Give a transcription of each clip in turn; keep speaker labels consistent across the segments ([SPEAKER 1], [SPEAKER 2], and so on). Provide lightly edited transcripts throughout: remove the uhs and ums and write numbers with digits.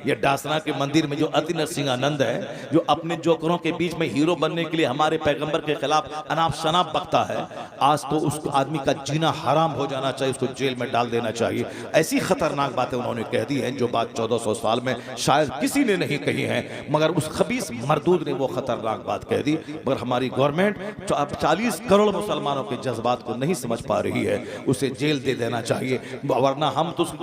[SPEAKER 1] ये डासना के मंदिर में जो अति नरसिंहानंद है, जो अपने जोकरों के बीच में हीरो बनने के लिए हमारे पैगंबर के खिलाफ अनाप शनाप बकता है, आज तो उस आदमी का जीना हराम हो जाना चाहिए, उसको जेल में डाल देना चाहिए। ऐसी खतरनाक बातें उन्होंने कह दी हैं जो बात 1400 साल में शायद किसी ने नहीं कही है, मगर उस खबीस मरदूद ने वो खतरनाक बात कह दी। मगर हमारी गवर्नमेंट 40 करोड़ मुसलमानों के जज्बात को नहीं समझ पा रही है, उसे जेल दे देना चाहिए, वरना हम तो उसकी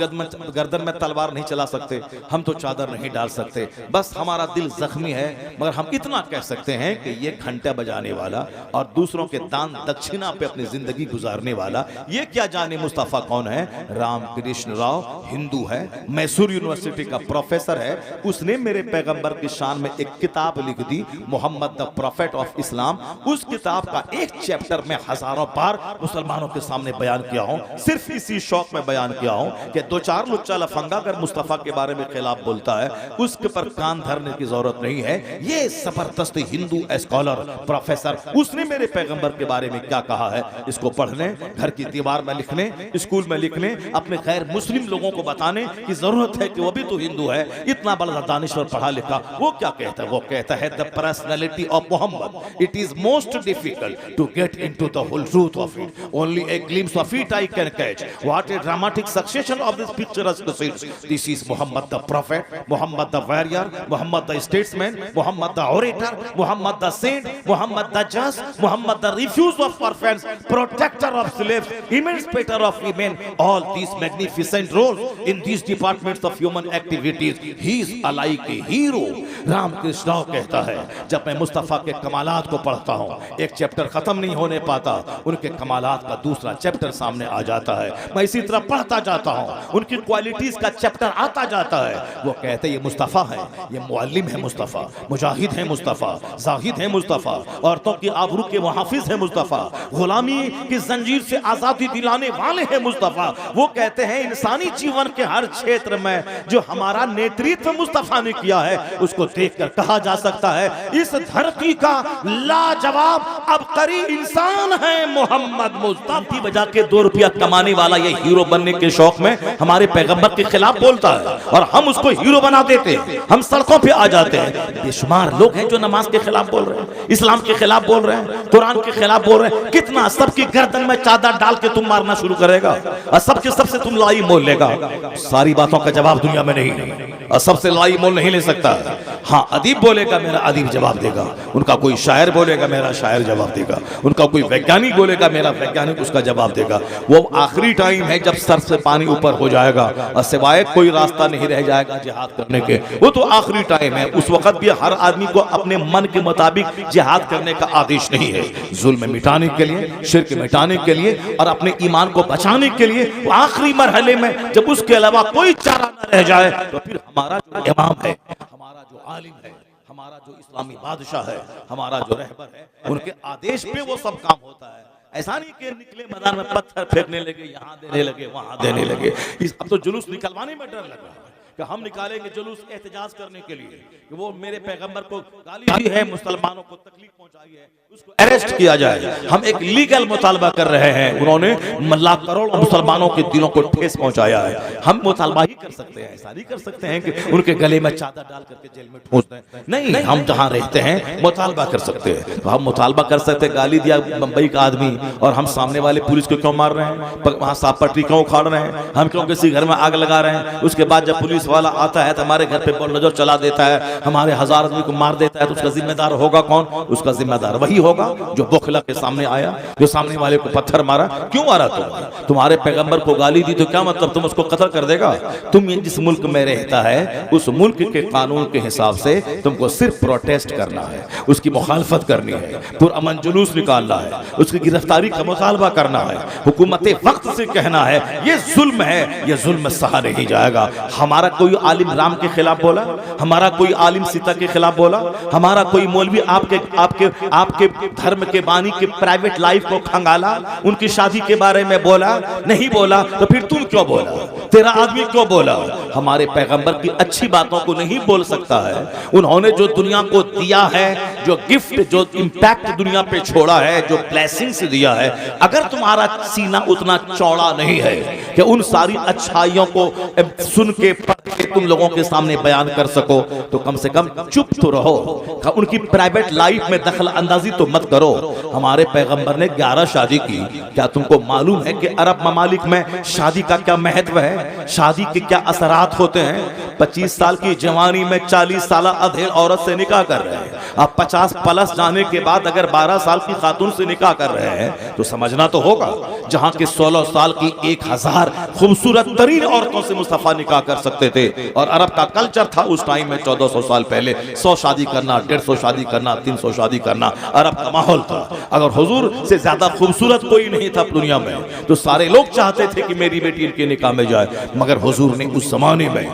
[SPEAKER 1] गर्दन में तलवार नहीं चला सकते, हम तो चादर नहीं डाल सकते। बस हमारा दिल जख्मी है, मगर हम इतना कह सकते हैं कि ये घंटा बजाने वाला और दूसरों के दान दक्षिणा पे अपनी जिंदगी गुजारने वाला, ये क्या जाने मुस्तफा कौन है? रामकृष्ण राव हिंदू है, मैसूर यूनिवर्सिटी का प्रोफेसर है। उसने मेरे पैगंबर की शान में एक किताब लिख दी, Mohammed the prophet of Islam. उस किताब का एक चैप्टर में हजारों बार मुसलमानों के सामने बयान किया हूं, सिर्फ इसी शौक में बयान किया हूं कि दो चार लुच्चा लफंगा अगर मुस्तफा के बारे में खिलाफ बोलता है, उसके पर कान धरने की जरूरत नहीं है। ये जबरदस्त हिंदू स्कॉलर प्रोफेसर, उसने मेरे पैगंबर के बारे में क्या कहा है, इसको पढ़ने, घर की दीवार में लिखने, स्कूल में लिखने, अपने गैर मुस्लिम लोगों को बताने की जरूरत है कि वो भी तो हिंदू है। इतना बड़ा दानिश्वर पढ़ा लिखा, वो क्या कहता है? वो कहता है the personality of Mohammed, it is most difficult to get into the whole truth of it, only a glimpse of it I can catch, what a dramatic succession of this picturesque scenes, this is Mohammed the prophet, Mohammed the warrior, Mohammed the statesman, Mohammed the orator, Mohammed the saint, Mohammed the जज, Mohammed the refuge of orphans, protector of slaves, emancipator of women, all these magnificent roles in these departments of human activities, he is alike a hero। Ramakrishna Rao कहता है, जब मैं मुस्तफा के कमालात को पढ़ता हूँ, एक चैप्टर खत्म नहीं होने पाता, उनके कमालात का दूसरा चैप्टर सामने आ जाता है। मैं इसी तरह पढ़ता जाता हूँ, उनकी क्वालिटीज का चैप्टर आता जाता है। वो कहते हैं ये मुस्तफा है, ये मुअल्लिम है मुस्तफा, मुजाहिद है मुस्तफा, जाहिद है मुस्तफा, औरतों की आबरू के मुहाफिज है मुस्तफा, गुलामी की जंजीर से आजादी दिलाने वाले हैं मुस्तफा। वो कहते हैं इंसानी जीवन के हर क्षेत्र में जो हमारा नेतृत्व मुस्तफा ने किया है, उसको देखकर कहा जा सकता है इस धरती का लाजवाब अबकरी इंसान है मोहम्मद मुस्तफा। बजा के 2 रुपया कमाने वाला ये हीरो बनने के शौक में हमारे पैगंबर के खिलाफ बोलता है और हम उसको हीरो बना देते हैं। हम सड़कों पे आ जाते हैं, बेशुमार लोग हैं जो नमाज के खिलाफ बोल रहे हैं, इस्लाम के खिलाफ बोल रहे हैं, कुरान के खिलाफ बोल रहे हैं। कितना सबकी गर्दन में चादर डाल के तुम मारना शुरू करेगा और सबके सबसे तुम लाई मोल लेगा। सारी बातों का जवाब दुनिया में नहीं और सबसे लाई मोल नहीं ले सकता। हाँ, अदीब बोलेगा मेरा अदीब जवाब देगा, उनका कोई शायर बोलेगा मेरा शायर जवाब देगा, उनका कोई वैज्ञानिक बोलेगा मेरा वैज्ञानिक उसका जवाब देगा। वो आखिरी टाइम है जब सर से पानी ऊपर हो जाएगा और सिवाय कोई रास्ता नहीं रह जाएगा जिहाद करने के, वो तो आखिरी टाइम है। उस वक्त भी हर आदमी को अपने मन के मुताबिक जिहाद करने का आदेश नहीं है। जुल्म मिटाने के लिए, शिर्क मिटाने के लिए और अपने ईमान को बचाने के लिए वो आखिरी मरहले में जब उसके अलावा कोई चारा न रह जाए, तो फिर हमारा जो इमाम है, हमारा जो आलिम है, हमारा जो इस्लामी बादशाह है, हमारा जो रहबर है, उनके आदेश पे वो सब काम होता है। ऐसा नहीं कि निकले मैदान में पत्थर फेंकने लगे, यहाँ देने लगे, वहां देने लगे। अब तो जुलूस निकलवाने में डर लग रहा है कि हम निकालेंगे जुलूस एहतजाज करने के लिए कि वो मेरे पैगंबर को गाली दी है, मुसलमानों को तकलीफ पहुंचाई है, उसको अरेस्ट किया जाए। हम एक लीगल मुतालबा कर रहे हैं, उन्होंने लाख करोड़ मुसलमानों के दिलों को ठेस पहुंचाया है। हम मुतालबा ही कर सकते हैं, ऐसा नहीं कर सकते हैं कि उनके गले में चादर डाल करके जेल में ठूंस दें। नहीं, हम जहां रहते हैं मुतालबा कर सकते हैं, तो हम मुतालबा कर सकते हैं। गाली दिया मुंबई का आदमी और हम सामने वाले पुलिस को क्यों मार रहे हैं, वहां साफ पटरी क्यों उखाड़ रहे हैं, हम क्यों किसी घर में आग लगा रहे हैं। उसके बाद जब पुलिस वाला आता है तो हमारे घर पे बुलडोजर चला देता है, हमारे 1000 आदमी को मार देता है, तो उसका जिम्मेदार होगा कौन? उसका जिम्मेदार वही होगा जो बोखला के सामने आया, जो सामने वाले को पत्थर मारा। क्यों मारा तुम्हारे पैगंबर को गाली दी तो क्या मतलब तुम उसको कत्ल कर देगा? तुम जिस मुल्क में रहता है उस मुल्क के कानून के हिसाब से तुमको सिर्फ प्रोटेस्ट करना है, उसकी मुखालफत करनी है, पुरअमन जुलूस निकालना है, उसकी गिरफ्तारी का मुतालबा करना है, हुकूमत वक्त से कहना है ये जुल्म है, ये जुल्म सहा नहीं जाएगा। हमारा कोई आलिम राम के खिलाफ बोला, हमारा कोई आलिम सीता के खिलाफ बोला, हमारा कोई मौलवी आपके आपके आपके धर्म के बानी के प्राइवेट लाइफ को खंगाला, उनकी शादी के बारे में बोला? नहीं बोला, तो फिर तुम क्यों बोला? तेरा आदमी क्यों बोला? हमारे पैगंबर की अच्छी बातों को नहीं बोल सकता है। उन्होंने जो दुनिया को दिया है, जो गिफ्ट, जो इंपैक्ट दुनिया पे छोड़ा है, जो ब्लेसिंग्स दिया है, अगर तुम्हारा सीना उतना चौड़ा नहीं है कि उन सारी अच्छाइयों को सुन के तुम लोगों के सामने बयान कर सको तो कम से कम चुप तो रहो, उनकी प्राइवेट लाइफ में दखल अंदाजी तो मत करो। हमारे पैगंबर ने 11 शादी की। क्या तुमको मालूम है कि अरब ममालिक में शादी का क्या महत्व है, शादी के क्या असरात होते हैं? 25 साल की जवानी में 40 साल अधेड़ औरत से निकाह कर रहे हैं। आप 50 प्लस जाने के बाद अगर 12 साल की खातून से निकाह कर रहे हैं तो समझना तो होगा। जहां के 16 साल की 1000 खूबसूरत तरीन औरतों से मुस्तफा निकाह कर सकते थे, और अरब का कल्चर था उस टाइम में 1400 साल पहले 100 शादी करना, 150 शादी करना, 300 शादी करना अरब का माहौल था। अगर हुजूर से ज्यादा खूबसूरत कोई नहीं था दुनिया में तो सारे लोग चाहते थे कि मेरी बेटी इनके निकाह में जाए, मगर हुजूर ने उस जमाने में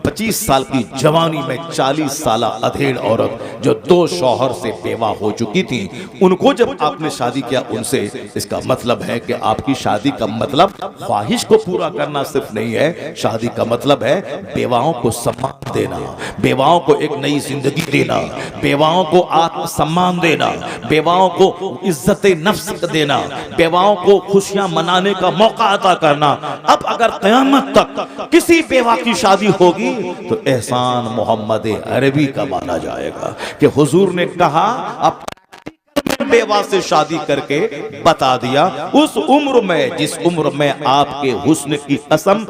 [SPEAKER 1] 25 साल की जवानी में 40 साल अधेड़ औरत जो 2 शौहर से बेवा हो चुकी थी, उनको जब आपने शादी किया उनसे, इसका मतलब है कि आपकी शादी का मतलब ख्वाहिश को पूरा करना सिर्फ नहीं है, शादी का मतलब है बेवाओं को सम्मान देना, बेवाओं को एक नई जिंदगी देना, बेवाओं को आत्मसम्मान देना, बेवाओं को इज्जत नफ्स देना, बेवाओं को खुशियां मनाने का मौका अता करना। अब अगर क़यामत तक किसी बेवा की शादी होगी तो एहसान मोहम्मद अरबी का माना जाएगा कि हुजूर ने कहा अब बेवा से शादी करके बता दिया, उस उम्र में जिस उम्र में आपके हुस्न की कसम,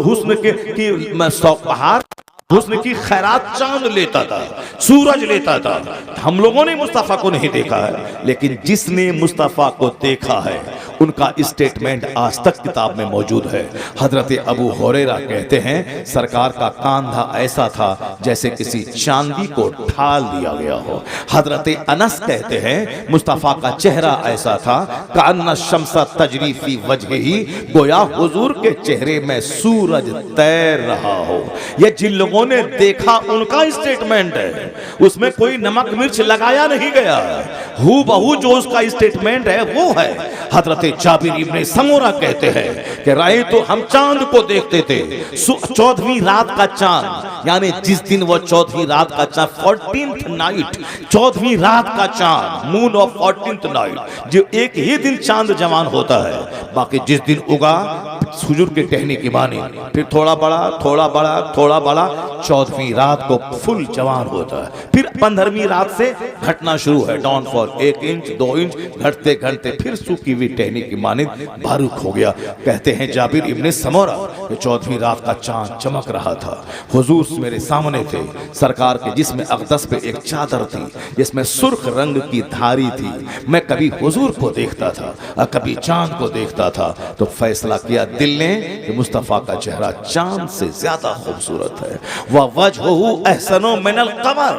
[SPEAKER 1] हुस्न की सौकबहार, हुस्न की खैरात चांद लेता था, सूरज लेता था। हम लोगों ने मुस्तफा को नहीं देखा है, लेकिन जिसने मुस्तफा को देखा है उनका स्टेटमेंट आज तक किताब में मौजूद है। हजरत अबू हुरैरा कहते हैं सरकार का कांधा ऐसा था जैसे किसी चांदी को ढाल दिया गया हो। हजरत अनस कहते हैं मुस्तफा का चेहरा ऐसा था कान्ना शम्सा तजरी फी वजहिही, गोया हुजूर के चेहरे में सूरज तैर रहा हो। यह जिन लोगों ने देखा उनका स्टेटमेंट है, उसमें कोई नमक मिर्च लगाया नहीं गया, हू बहू जो उसका स्टेटमेंट है वो है। हजरत जाबिर इब्ने समूरा कहते हैं कि राय तो हम चांद को देखते थे, 14वीं रात का चांद, यानी जिस दिन वो 14वीं रात का चांद, 14th नाइट, 14वीं रात का चांद, मून ऑफ 14th नाइट, जो एक ही दिन चांद जवान होता है। बाकी जिस दिन उगा हुजूर के कहने की मानी, फिर थोड़ा बड़ा थोड़ा बड़ा थोड़ा बड़ा, 14वीं रात को फुल जवान होता है। फिर 15वीं रात से घटना शुरू है, डाउनफॉल 1 इंच 2 इंच, घटते घटते फिर सूखी हुई टहनी की मानिंद बारूक हो गया। कहते हैं जाबिर इब्ने समूरा कि 14वीं रात का चांद चमक रहा था, हुजूर मेरे सामने थे, सरकार के जिस्म अक़दस पे एक चादर थी जिसमें सुर्ख रंग की धारी थी। मैं कभी हुजूर को देखता था और कभी चांद को देखता था, तो फैसला किया दिल ने कि मुस्तफा का चेहरा चांद से ज्यादा खूबसूरत है। वह वजहू अहसनो मिनल कमर,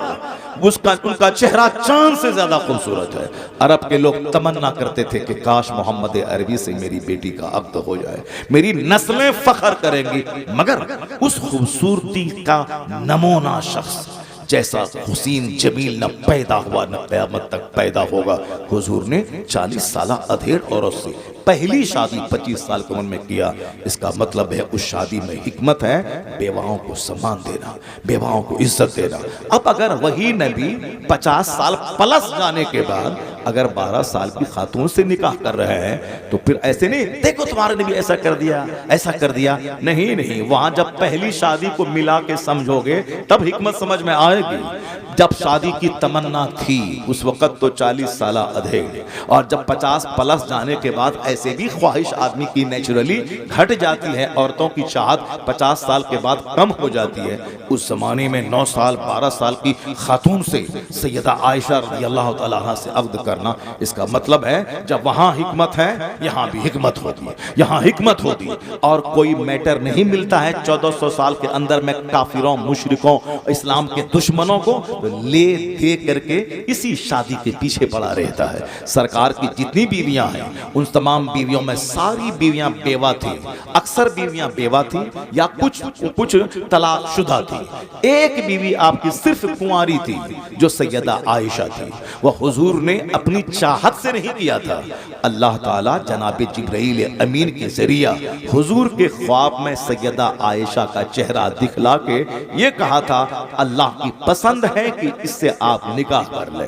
[SPEAKER 1] उनका चेहरा चांद से ज्यादा खूबसूरत है। अरब के लोग तमन्ना करते थे कि काश मोहम्मद अरबी से मेरी बेटी का अक़्द हो जाए, मेरी नस्लें फख्र करेंगी, मगर उस खूबसूरती का नमूना शख्स जैसा हुसैन जमील न पैदा हुआ न क़यामत तक पैदा होगा। हुजूर ने 40 साल अधेड़ औरत से पहली शादी 25 साल की उम्र में किया। इसका मतलब है उस शादी में हिकमत है बेवाओं को सम्मान देना, बेवाओं को इज्जत देना। अब अगर वही नबी 50 साल प्लस जाने के बाद अगर 12 साल की खातून से निकाह कर रहे हैं तो फिर ऐसे नहीं देखो तुम्हारे नबी ऐसा कर दिया ऐसा कर दिया, नहीं नहीं, वहां जब पहली शादी को मिला के समझोगे तब हिकमत समझ में आएगी। जब शादी की तमन्ना थी उस वक्त तो 40 साल अधेड़, और जब 50 प्लस जाने के बाद ऐसे भी ख्वाहिश आदमी की नेचुरली घट जाती है, औरतों की चाहत 50 साल के बाद कम हो जाती है। उस जमाने में 9 साल 12 साल की खातून से सैयदा आयशा रज़ियल्लाहु तआला अन्हा से अक़्द करना, इसका मतलब है जब वहां हिकमत है यहाँ भी हिकमत होती है, यहाँ हिकमत होती है। और कोई मैटर नहीं मिलता है 1400 साल के अंदर में काफिरों मुशरिकों इस्लाम के दुश्मनों को ले दे करके इसी शादी के पीछे पड़ा रहता है। सरकार की जितनी बीवियां हैं उन तमाम बीवियों में सारी बीवियां बेवा थी, अक्सर बीवियां बेवा थी या कुछ तलाकशुदा थी। एक बीवी आपकी सिर्फ कुंवारी थी जो सैयदा आयशा थी। वह हुजूर ने अपनी चाहत से नहीं किया था, अल्लाह ताला जनाब जिब्राइल अमीन के जरिया हुजूर के ख्वाब में सैयदा आयशा का चेहरा दिखला के ये कहा था अल्लाह की पसंद है कि इससे आप निकाह कर ले।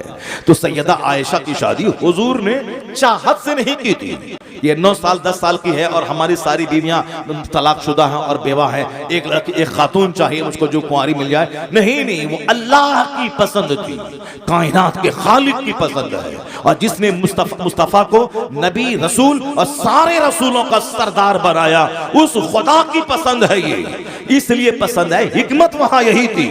[SPEAKER 1] तो सैयदा आयशा की शादी हुजूर ने चाहत से नहीं की थी, ये 9 साल 10 साल की है और हमारी सारी बीवियां तलाकशुदा हैं और बेवा हैं, एक लड़की एक खातून चाहिए मुझको जो कुंवारी मिल जाए। नहीं नहीं, वो अल्लाह की पसंद थी, कायनात के खालिक की पसंद है। और जिसने मुस्तफा को नबी रसूल और सारे रसूलों का सरदार बनाया, उस खुदा की पसंद है ये, इसलिए पसंद है। हिकमत वहां यही थी,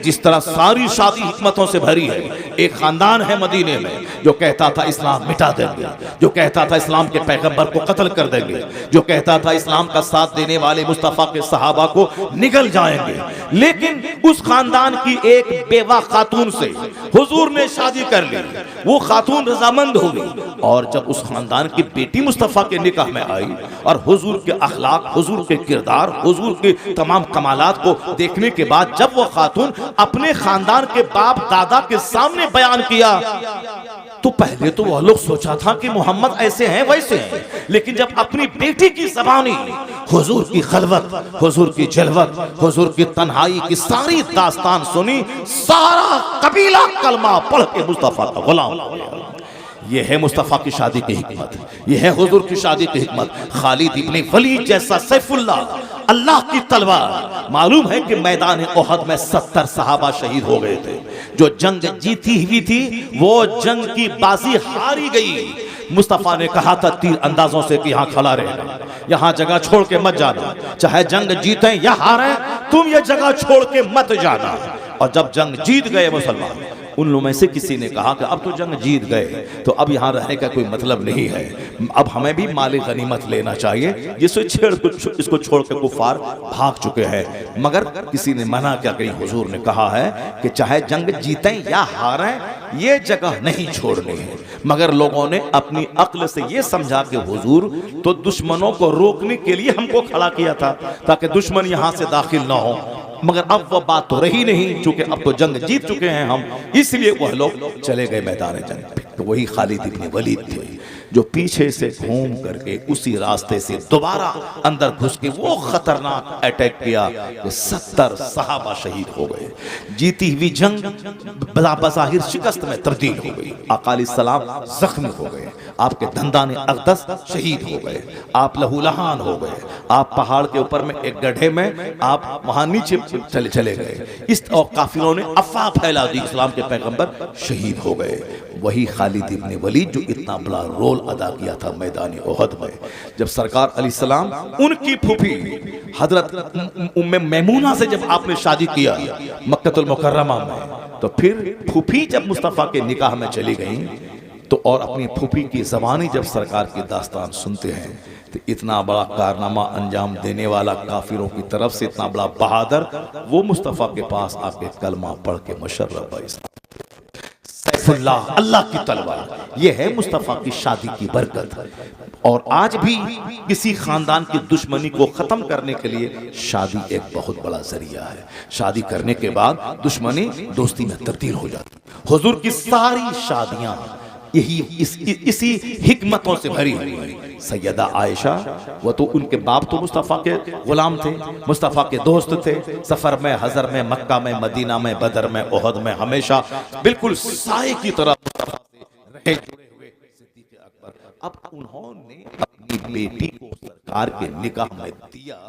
[SPEAKER 1] जिस तरह सारी शादी हिकमतों से भरी है। एक खानदान है मदीने में जो कहता था इस्लाम मिटा देंगे, जो कहता था इस्लाम के पैगंबर को कत्ल कर देंगे, जो कहता था इस्लाम का साथ देने वाले मुस्तफा के सहाबा को निगल जाएंगे। लेकिन उस खानदान की एक बेवा खातून से हुजूर ने शादी कर ली, वो खातून रजामंद हो गई। और जब उस खानदान की बेटी मुस्तफा के निकाह में आई और हुजूर के अखलाक, हुजूर के किरदार, हुजूर के तमाम कमालात को देखने के बाद जब वो खातून अपने खानदान के बाप दादा के सामने बयान किया, तो पहले तो वह लोग सोचा था कि मोहम्मद ऐसे हैं वैसे हैं, लेकिन जब अपनी बेटी की ज़बानी हुजूर की खलवत, हुजूर की जलवत, हुजूर की तन्हाई की सारी दास्तान सुनी, सारा कबीला कलमा पढ़ के मुस्तफा का गुलाम हो गया। ये है मुस्तफा की शादी की हिकमत, ये है हुजूर की शादी की हिकमत। खालिद इब्ने वलीद जैसा सैफुल्लाह, अल्लाह की तलवार। मालूम है कि मैदान ओहद में 70 सहाबा शहीद हो गए थे। जो जंग जीती हुई थी वो जंग की बाजी हारी गई। मुस्तफा ने कहा था तीर अंदाजों से कि यहाँ खड़ा रहना, यहाँ जगह छोड़ के मत जाना, चाहे जंग जीते या हारे, तुम ये जगह छोड़ के मत जाना। और जब जंग जीत गए मुसलमान, उन लोगों में से किसी ने कहा कि अब तो जंग जीत गए, तो अब यहाँ रहने का कोई मतलब नहीं है, अब हमें भी माल गनीमत लेना चाहिए, जिससे इसको छोड़ के कुफार भाग चुके हैं। मगर किसी ने मना किया, कहीं हुजूर ने कहा है कि चाहे जंग जीतें या हारें, ये जगह नहीं छोड़नी है। मगर लोगों ने अपनी अक्ल से ये समझा कि हुजूर तो दुश्मनों को रोकने के लिए हमको खड़ा किया था ताकि दुश्मन यहाँ से दाखिल ना हो, मगर अब वह बात तो रही नहीं, क्योंकि अब तो जंग जीत चुके हैं हम, इसलिए वह लोग चले गए मैदान जंग। तो वही खालिद इब्ने वलीद थे जो पीछे से घूम करके उसी रास्ते से दोबारा अंदर घुस के वो खतरनाक अटैक किया कि 70 सहाबा शहीद हो गए। जीती हुई जंग बज़ाहिर शिकस्त में तब्दील हो गई। आका अलैहिस्सलाम जख्मी हो गए, आपके दंदाने अक़दस शहीद हो गए, आप लहूलहान हो गए, आप पहाड़ के ऊपर में एक गड्ढे में आप वहां नीचे चले गए। इस और काफिरों ने अफवाह फैला दी, इस्लाम के पैगंबर शहीद हो गए। वही खालिद इब्ने वलीद जो इतना बड़ा रोल अदा किया था मैदान ओहद में, जब सरकार अलैहिस्सलाम उनकी फूफी हजरत उम्मे मैमूना से जब आपने शादी किया मक्कतुल मुकर्रमा में, तो फिर फूफी जब मुस्तफा के निकाह में चली गई, तो और अपनी फूफी की ज़बानी जब सरकार की दास्तान सुनते हैं, तो इतना बड़ा कारनामा अंजाम देने वाला काफिरों की तरफ से इतना बड़ा बहादुर, वो मुस्तफा के पास आके कलमा पढ़ के मुशर्रफ है। सैफुल्लाह, अल्लाह की तलवार, ये है मुस्तफा की शादी की बरकत। और आज भी किसी खानदान की दुश्मनी को खत्म करने के लिए शादी एक बहुत बड़ा जरिया है। शादी करने के बाद दुश्मनी दोस्ती में तब्दील हो जाती। हुजूर की सारी शादियां यही इसी हिकमतों से भरी हुई है। सैयदा आयशा, वो तो उनके बाप तो मुस्तफ़ा के गुलाम थे, मुस्तफ़ा के दोस्त थे। सफ़र में, हज़र में, मक्का में, मदीना में, बदर में, ओहद में हमेशा बिल्कुल साए की तरह मुस्तफ़ा से रहे जुड़े हुए सिद्दीक़ अकबर। अब उन्होंने अपनी बेटी को सरकार के निकाह में दिया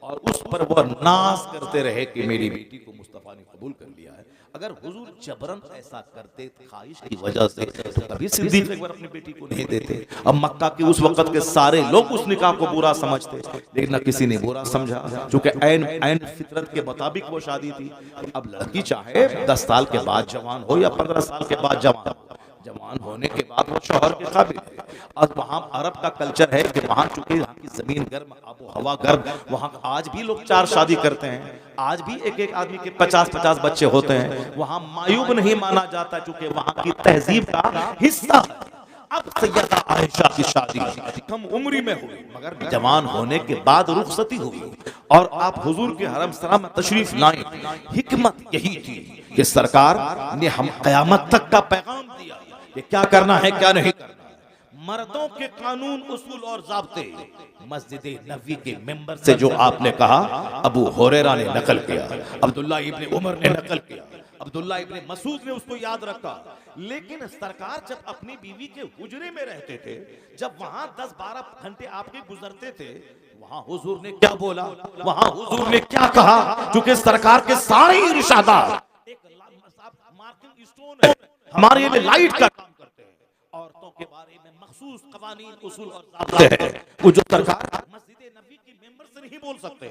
[SPEAKER 1] और उस पर वह नाज करते रहे कि मेरी बेटी को मुस्तफ़ा ने कबूल कर लिया है। अगर हुजूर जबरन ऐसा करते ख्वाहिश की वजह से, तो कभी सिद्दीक़ अकबर अपनी बेटी को नहीं देते। अब मक्का के उस वक्त के सारे लोग उस निकाह को बुरा समझते, लेकिन न किसी ने बुरा समझा, क्योंकि ऐन फितरत के मुताबिक वो शादी थी। अब लड़की चाहे 10 साल के बाद जवान हो या 15 साल के बाद जवान हो, जवान होने के बाद वो शौहर के काबिल है। और वहाँ अरब का कल्चर है कि वहाँ चूंकि यहाँ की जमीन गर्म, आबो हवा गर्म, वहाँ आज भी लोग 4 शादी करते हैं। आज भी एक आदमी के 50-50 बच्चे होते हैं। वहाँ मायूब नहीं माना जाता, चूंकि वहाँ की तहजीब का हिस्सा। अब सैयदा आयशा की शादी कम उम्री में हुई, मगर जवान होने के बाद रुखसती हुई और आप हुजूर के हरम सराम में तशरीफ लाए। हिकमत यही थी कि सरकार ने हम क़यामत तक का पैगाम दिया कि क्या करना है क्या नहीं करना। मर्दों के कानून, उसूल और ज़ाब्ते मस्जिद नबवी के मेंबर से जो आपने कहा, अबू हुरैरा ने नकल किया, अब्दुल्ला इब्ने उमर ने नकल किया, अब्दुल्ला इब्ने मसूद ने उसको याद रखा। लेकिन सरकार जब अपनी बीवी के हुजरे में रहते थे, जब वहां 10-12 घंटे आपके गुजरते थे, वहां हुजूर ने क्या बोला, वहां हुजूर ने क्या कहा? क्योंकि सरकार के सारे इरशादात एक मार्किंग स्टोन है, हमारे लिए लाइट का काम करते हैं। औरतों के बारे में मखसूस कवानीन, उसूल और ज़ाब्ते हैं, वो जो सरकार मस्जिद नबी की मेंबर से नहीं बोल सकते,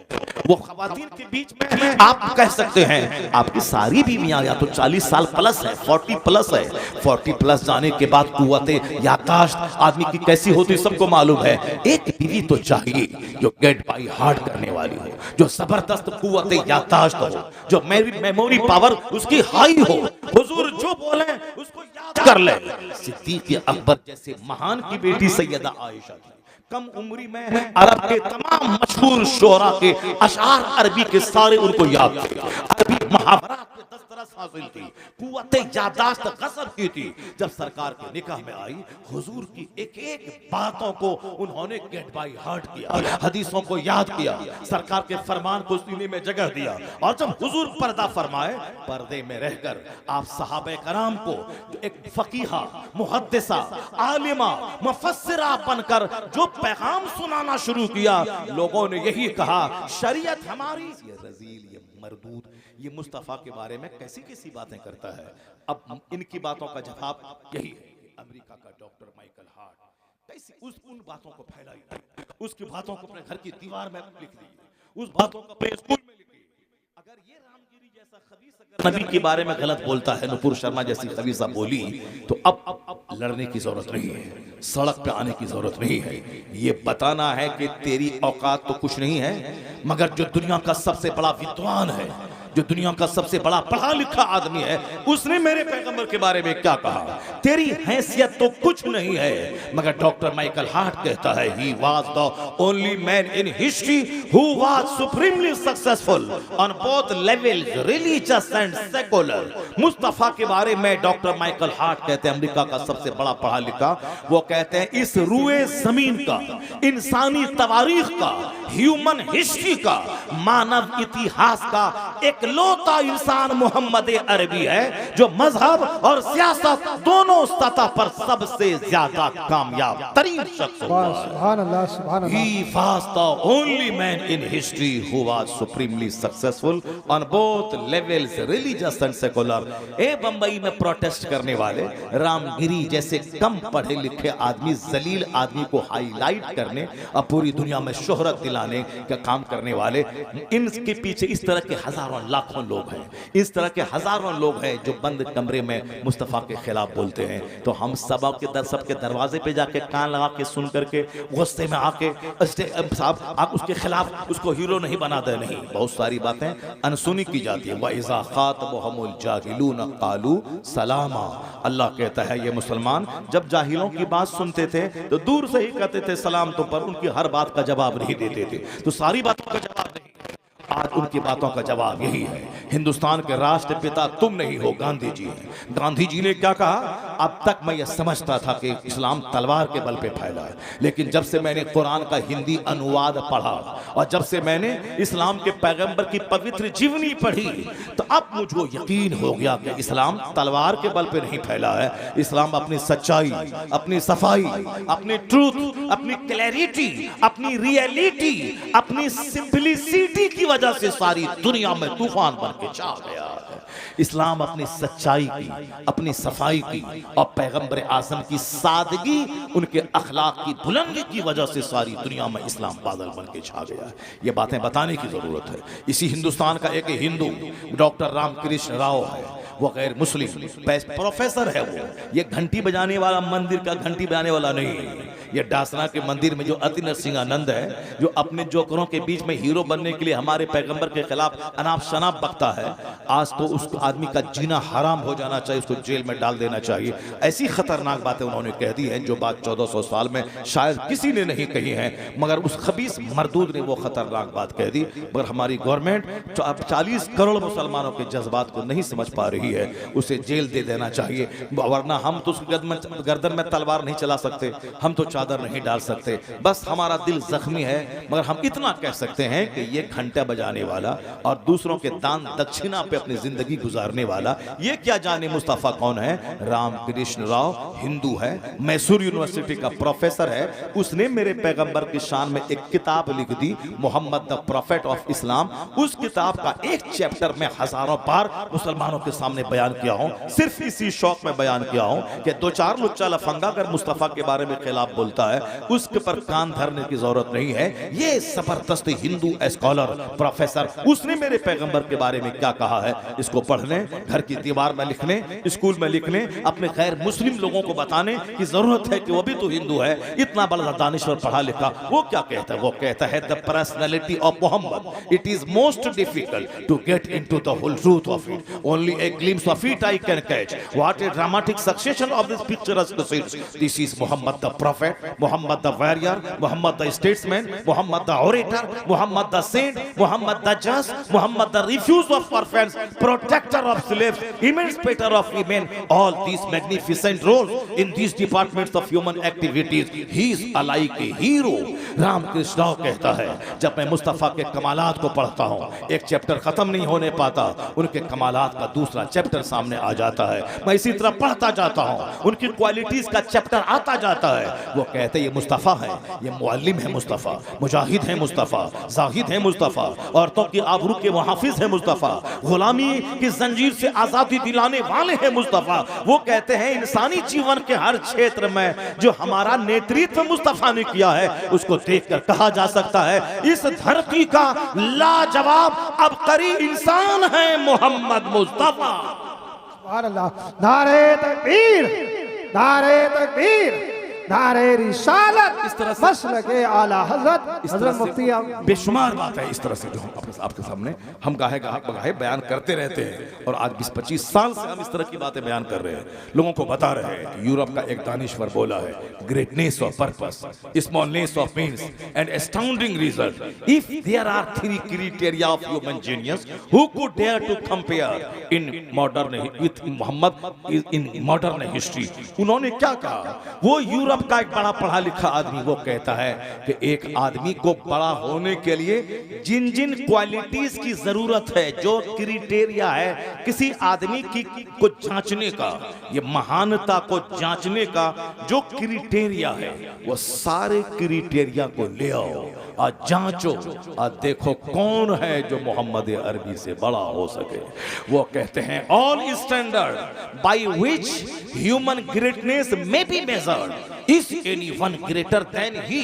[SPEAKER 1] वो खवातीन के बीच में आप कह सकते हैं। आपकी सारी बीवियां या तो 40 साल प्लस है, 40 प्लस है। 40 प्लस जाने के बाद कुव्वते याददाश्त आदमी की कैसी होती सबको मालूम है। एक बीवी तो चाहिए जो गेट बाय हार्ट करने वाली हो, जो जबरदस्त कुव्वते याददाश्त हो, जो मेमोरी पावर उसकी हाई हो, हुजूर जो बोले उसको याद कर ले। सिद्दीक अकबर जैसे महान की बेटी सैयदा आयशा थी, कम उम्री में अरब के तमाम मशहूर शोरा के अशार अरबी के सारे उनको याद थे, अरबी मुहावरात में दस्तरस हासिल थी, कुव्वते याददाश्त गज़ब की थी। जब सरकार के निकाह में आई, हुजूर की एक एक बातों को उन्होंने गेट बाय हार्ट किया, हदीसों को याद किया, सरकार के फरमान को सीने में जगह दिया। और जब हुजूर पर्दा फरमाए, पर्दे में रहकर आप सहाबे कराम को एक फकीहा, मुहद्दिसा, आलिमा, मुफस्सिरा बनकर जो पैगाम सुनाना शुरू किया, लोगों ने यही कहा, शरीयत हमारी, ये रजील, ये मरदूद, ये मुस्तफा के बारे में कैसी कैसी बातें करता है। अब इनकी बातों का जवाब यही है। अमेरिका का डॉक्टर माइकल हार्ट कैसी उन बातों को फैलाई, उसकी बातों को अपने घर की दीवार में लिख दी, उस बातों को अपने स्कूल में लिखी। अगर ये रामगिरी जैसा खबीस नबी के बारे में गलत बोलता है, नुपुर शर्मा जैसी खबीसा बोली, तो अब लड़ने की जरूरत नहीं है, सड़क पे आने की जरूरत नहीं है। ये बताना है कि तेरी औकात तो कुछ नहीं है, मगर जो दुनिया का सबसे बड़ा विद्वान है, जो दुनिया का सबसे बड़ा पढ़ा लिखा आदमी है, उसने मेरे पैगंबर के बारे में क्या कहा। तेरी हैसियत तो कुछ नहीं है, मगर डॉक्टर माइकल हार्ट कहता है, he was the only man in history who was supremely successful on both levels, religious and secular। Mustafa के बारे में डॉक्टर माइकल हार्ट कहते हैं, अमेरिका का सबसे बड़ा पढ़ा लिखा, वो कहते हैं इस रुए जमीन का, इंसानी तवारीख का, ह्यूमन हिस्ट्री का, मानव इतिहास का एकलौता इंसान मोहम्मद अरबी है, जो मजहब और सियासत दोनों सतह पर सबसे ज्यादा कामयाब तरीन शख्स हुआ। He was the only man in history who was supremely successful on both levels, religious and secular। Bombay में प्रोटेस्ट करने वाले रामगिरी जैसे कम पढ़े लिखे आदमी, जलील आदमी को हाईलाइट करने और पूरी दुनिया में शोहरत दिलाने का काम करने वाले, इनके पीछे इस तरह के हजारों लाखों लोग हैं, इस तरह के हजारों लोग हैं जो बंद कमरे में मुस्तफा के खिलाफ बोलते हैं। तो हम सबके दरवाजे पे जाके कान लगा के सुन करके गुस्से में आके साहब आप उसके खिलाफ उसको हीरो नहीं बना दे, नहीं, बहुत सारी बातें अनसुनी की जाती है। वइज़ा ख़ातबहुमुल जाहिलून क़ालू सलामा। अल्लाह कहता है ये मुसलमान जब जाहिलों की बात सुनते थे तो दूर से ही कहते थे सलाम, तो पर उनकी हर बात का जवाब नहीं देते थे। तो सारी बातों का जवाब नहीं, आज उनकी बातों का जवाब यही है। हिंदुस्तान के राष्ट्रपिता तुम नहीं हो, गांधी जी हैं। गांधी जी ने क्या कहा? अब तक मैं यह समझता था कि इस्लाम तलवार के बल पे फैला है, लेकिन जब से मैंने कुरान का हिंदी अनुवाद पढ़ा और जब से मैंने इस्लाम के पैगंबर की पवित्र जीवनी पढ़ी, तो अब मुझको यकीन हो गया कि इस्लाम तलवार के बल पे नहीं फैला है। इस्लाम अपनी सच्चाई, अपनी सफाई, अपनी ट्रूथ, अपनी क्लैरिटी, अपनी रियलिटी, अपनी सिंपलिसिटी की वजह से सारी दुनिया में तूफान बन के छा गया है। इस्लाम अपनी सच्चाई की, अपनी सफाई की और पैगंबर आज़म की सादगी, उनके अखलाक की बुलंदी की वजह से सारी दुनिया में इस्लाम बादल बन के छा गया है। ये बातें बताने की जरूरत है। इसी हिंदुस्तान का एक हिंदू डॉक्टर रामकृष्ण राव है, वो गैर मुस्लिम प्रोफेसर है। वो ये घंटी बजाने वाला, मंदिर का घंटी बजाने वाला नहीं है। ये डासना के मंदिर में जो अति नरसिंहानंद है, जो अपने जोकरों के बीच में हीरो बनने के लिए हमारे पैगंबर के खिलाफ अनाप शनाप बकता है, आज तो उस आदमी का जीना हराम हो जाना चाहिए, उसको जेल में डाल देना चाहिए। ऐसी खतरनाक बातें उन्होंने कह दी हैं जो बात 1400 साल में शायद किसी ने नहीं कही है, मगर उस खबीस मरदूद ने वो खतरनाक बात कह दी। मगर हमारी गवर्नमेंट 40 करोड़ मुसलमानों के जज्बात को नहीं समझ पा रही है, उसे जेल दे देना चाहिए, वरना हम तो उसकी गर्दन में तलवार नहीं चला सकते। हम तो चादर नहीं डाल सकते। बस हमारा दिल जख्मी है, मगर हम इतना कह सकते हैं कि ये घंटा बजाने वाला और दूसरों के दान दक्षिणा पे अपनी जिंदगी गुजारने वाला, ये क्या जाने मुस्तफ़ा कौन है? रामकृष्ण राव हिंदू है, मैसूर यूनिवर्सिटी का प्रोफेसर है। उसने मेरे पैगंबर की शान में एक किताब लिख दी, Mohammed the prophet of Islam. उस किताब का एक चैप्टर में हजारों बार मुसलमानों के सामने बयान किया हूं, सिर्फ इसी शौक में बयान किया हूं कि दो चार लुच्चा लफंगा अगर मुस्तफा के बारे में खिलाफ बोलता है, उसके पर कान धरने की जरूरत नहीं है। ये जबरदस्त हिंदू स्कॉलर प्रोफेसर, उसने मेरे पैगंबर के बारे में क्या कहा है, इसको पढ़ने, घर की दीवार में लिखने, स्कूल में लिखने, अपने गैर मुस्लिम लोगों को बताने की जरूरत है कि वो भी तो हिंदू है। इतना बड़ा दानिश्वर पढ़ा लिखा, वो क्या कहता है? वो कहता है the personality of Mohammed, it is most difficult to get into the whole truth of it, only a glimpse of it I can catch, what a dramatic succession of this picturesque scenes, this is Mohammed the prophet, Mohammed the warrior, Mohammed the statesman, Mohammed the orator, Mohammed the saint, Mohammed the just, Mohammed the refuge of orphans, protector of slaves, emancipator of women, all these magnificent roles in these departments of human activities, he is alike a hero। Ramakrishna Rao कहता है, जब मैं मुस्तफा के कमालात को पढ़ता हूँ, एक chapter खत्म नहीं होने पाता, उनके कमालात का दूसरा चैप्टर सामने आ जाता है। मैं इसी तरह पढ़ता जाता हूँ, उनकी क्वालिटीज का चैप्टर आता जाता है। वो कहते हैं ये मुस्तफा है, ये मुअल्लिम है मुस्तफा, मुजाहिद है मुस्तफा, जाहिद है मुस्तफा, औरतों की आबरू के मुहाफिज है मुस्तफा, गुलामी की जंजीर से आजादी दिलाने वाले हैं मुस्तफा। वो कहते हैं इंसानी जीवन के हर क्षेत्र में जो हमारा नेतृत्व मुस्तफा ने किया है, उसको देखकर कहा जा सकता है इस धरती का लाजवाब अबकरी इंसान है मोहम्मद मुस्तफा।
[SPEAKER 2] नारे तकबीर, नारे तकबीर, नारे रिसालत,
[SPEAKER 1] इस तरह से
[SPEAKER 2] बस लगे आला हजरत, हजरत मुफ्ती
[SPEAKER 1] बेशुमार बात है। इस तरह से जो हम आपके सामने हम गाहे बयान करते रहते हैं, और आज 20-25 साल से हम इस तरह की बातें बयान कर रहे हैं, लोगों को बता रहे हैं कि यूरोप का एक दानिश्वर बोला है, greatness of purpose, smallness of means and astounding result, if there are 3 criteria of human genius, who could dare to compare in modern with Muhammad in modern history. उन्होंने क्या कहा? वो यूरोप का एक बड़ा पढ़ा लिखा आदमी वो कहता है कि एक आदमी को बड़ा होने के लिए जिन जिन क्वालिटीज की जरूरत है, जो क्राइटेरिया है किसी आदमी की को जांचने का, ये महानता को जांचने का जो क्राइटेरिया है, वो सारे क्राइटेरिया को ले आओ और जांचो और देखो कौन है जो मोहम्मद अरबी से बड़ा हो सके। वो कहते हैं all standard by which human greatness may be measured is anyone greater than he।